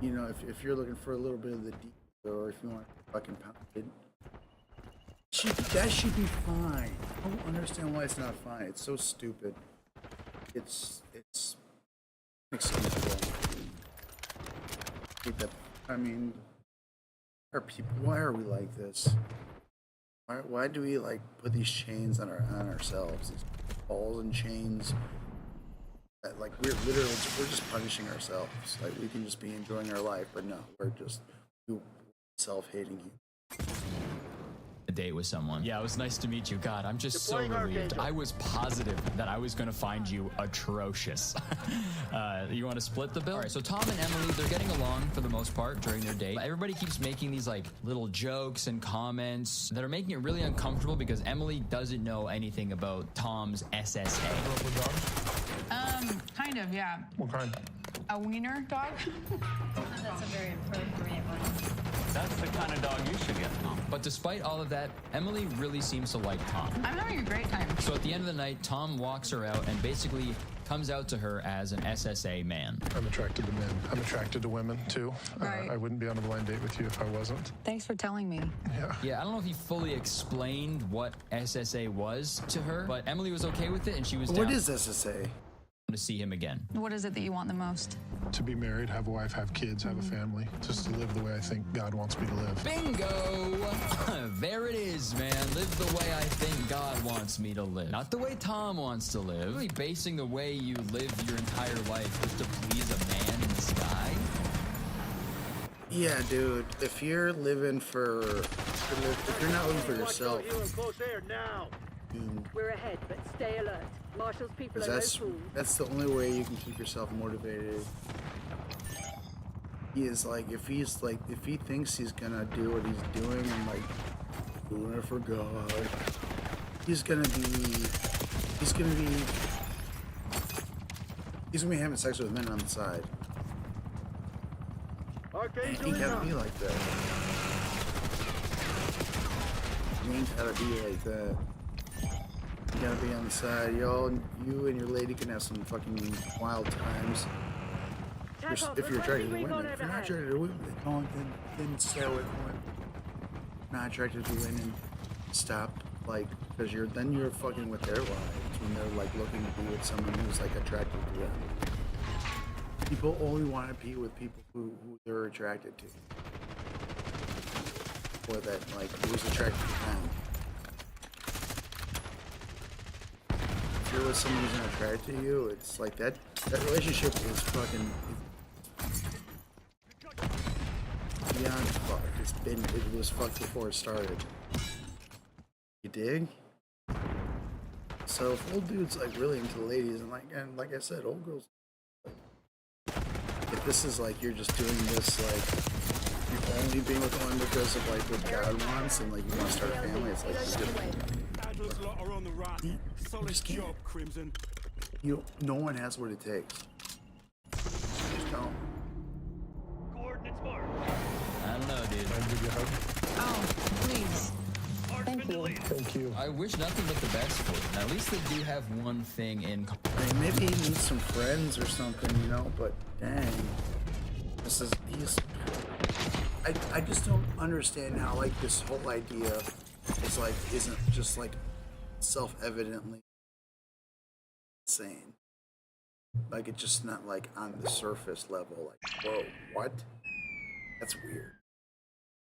you know, if you're looking for a little bit of the deep, or if you want to fucking pound it, that should be fine. I don't understand why it's not fine. It's so stupid. It's inexcusable. I mean, why are we like this? Why do we like put these chains on ourselves? These balls and chains. That, like, we're just punishing ourselves. Like, we can just be enjoying our life, but no, we're just self-hating you. A date with someone. Yeah, it was nice to meet you. God, I'm just so relieved. I was positive that I was going to find you atrocious. You want to split the bill? All right, so Tom and Emily, they're getting along for the most part during their date. Everybody keeps making these like little jokes and comments that are making it really uncomfortable because Emily doesn't know anything about Tom's SSA. Grow up with dogs? Kind of, yeah. What kind? A wiener dog? That's a very appropriate one. That's the kind of dog you should get, Tom. But despite all of that, Emily really seems to like Tom. I'm having a great time. So at the end of the night, Tom walks her out and basically comes out to her as an SSA man. I'm attracted to men. I'm attracted to women, too. Right. I wouldn't be on a blind date with you if I wasn't. Thanks for telling me. Yeah, I don't know if he fully explained what SSA was to her, but Emily was okay with it, and she was down What is SSA? to see him again. What is it that you want the most? To be married, have a wife, have kids, have a family. Just to live the way I think God wants me to live. Bingo! There it is, man. Live the way I think God wants me to live. Not the way Tom wants to live. Really basing the way you live your entire life just to please a man in the sky? Yeah, dude. If you're living for... If you're not living for yourself... Close air now. We're ahead, but stay alert. Marshall's people are no fools. That's the only way you can keep yourself motivated. He is like, if he thinks he's gonna do what he's doing and like doing it for God, he's gonna be having sex with men on the side. And he gotta be like that. He ain't gotta be like that. You gotta be on the side. You and your lady can have some fucking wild times. If you're attracted to women. If you're not attracted to women, then stay away from it. Not attracted to women, stop. Like, because you're fucking with their lives when they're like looking to be with someone who's like attracted to them. People only want to be with people who they're attracted to. Or that like who's attracted to them. If you're with someone who's not attracted to you, it's like that relationship is fucking beyond fucked. It was fucked before it started. You dig? So if old dude's like really into ladies and like I said, old girls, if this is like you're just doing this like you're only being with one because of like what God wants and like you want to start a family, it's like no one has what it takes. Just don't. Coordinates marked. I don't know, dude. Can I give you a hug? Oh, please. Thank you. Thank you. I wish nothing but the best for him. At least they do have one thing in common. I mean, maybe he needs some friends or something, you know, but dang. I just don't understand how like this whole idea isn't just like self-evidently insane. Like it's just not like on the surface level, like, whoa, what? That's weird.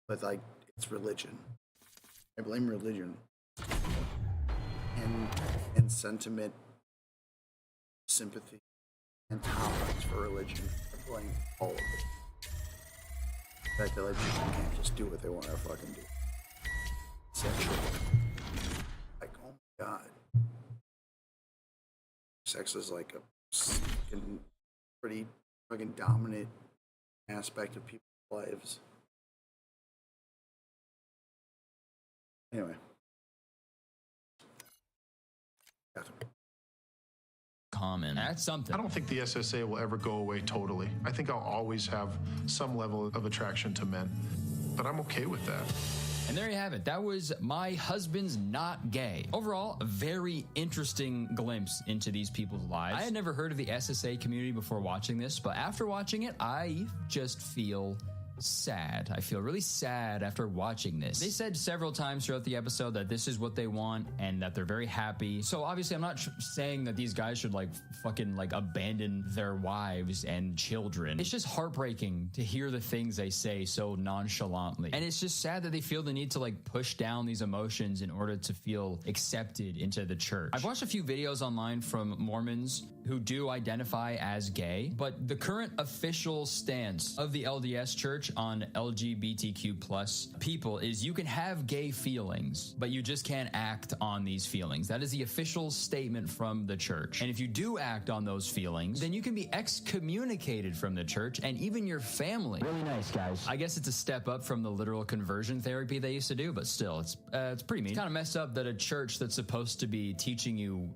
But like it's religion. I blame religion. And sentiment, sympathy, and tolerance for religion. I blame all of it. The fact that like people can't just do what they want to fucking do. Sexual. Like, oh my god. Sex is like a pretty fucking dominant aspect of people's lives. Anyway. Common. That's something. I don't think the SSA will ever go away totally. I think I'll always have some level of attraction to men, but I'm okay with that. And there you have it. That was My Husband's Not Gay. Overall, a very interesting glimpse into these people's lives. I had never heard of the SSA community before watching this, but after watching it, I just feel sad. I feel really sad after watching this. They said several times throughout the episode that this is what they want and that they're very happy. So obviously I'm not saying that these guys should like fucking like abandon their wives and children. It's just heartbreaking to hear the things they say so nonchalantly. And it's just sad that they feel the need to like push down these emotions in order to feel accepted into the church. I've watched a few videos online from Mormons who do identify as gay, but the current official stance of the LDS Church on LGBTQ plus people is you can have gay feelings, but you just can't act on these feelings. That is the official statement from the church. And if you do act on those feelings, then you can be excommunicated from the church and even your family. Really nice, guys. I guess it's a step up from the literal conversion therapy they used to do, but still, it's pretty mean. It's kind of messed up that a church that's supposed to be teaching you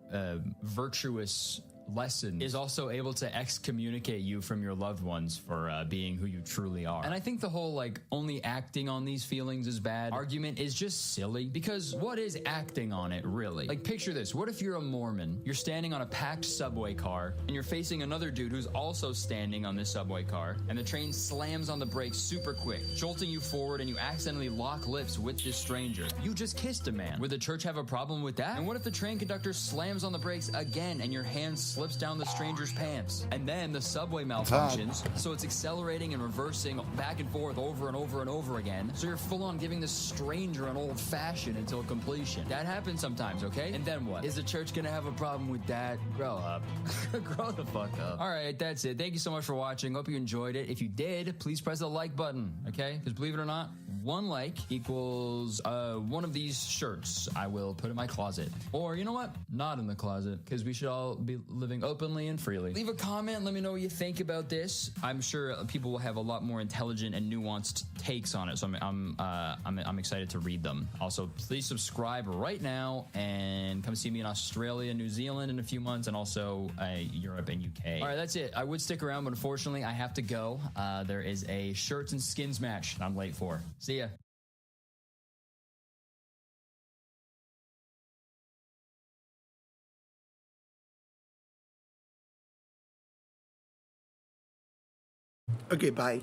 virtuous lesson is also able to excommunicate you from your loved ones for being who you truly are. And I think the whole like only acting on these feelings is bad argument is just silly, because what is acting on it really? Like, picture this. What if you're a Mormon, you're standing on a packed subway car, and you're facing another dude who's also standing on this subway car, and the train slams on the brakes super quick, jolting you forward, and you accidentally lock lips with this stranger. You just kissed a man. Would the church have a problem with that? And what if the train conductor slams on the brakes again and your hand slips down the stranger's pants? And then the subway malfunctions, so it's accelerating and reversing back and forth over and over and over again. So you're full on giving this stranger an old fashioned until completion. That happens sometimes, okay? And then what? Is the church gonna have a problem with that? Grow up. Grow the fuck up. All right, that's it. Thank you so much for watching. Hope you enjoyed it. If you did, please press the like button, okay? Because believe it or not, one like equals one of these shirts I will put in my closet. Or you know what? Not in the closet, because we should all be living openly and freely. Leave a comment. Let me know what you think about this. I'm sure people will have a lot more intelligent and nuanced takes on it, so I'm excited to read them. Also, please subscribe right now and come see me in Australia, New Zealand in a few months, and also Europe and UK. All right, that's it. I would stick around, but unfortunately, I have to go. There is a shirts and skins match I'm late for. See ya. Okay, bye.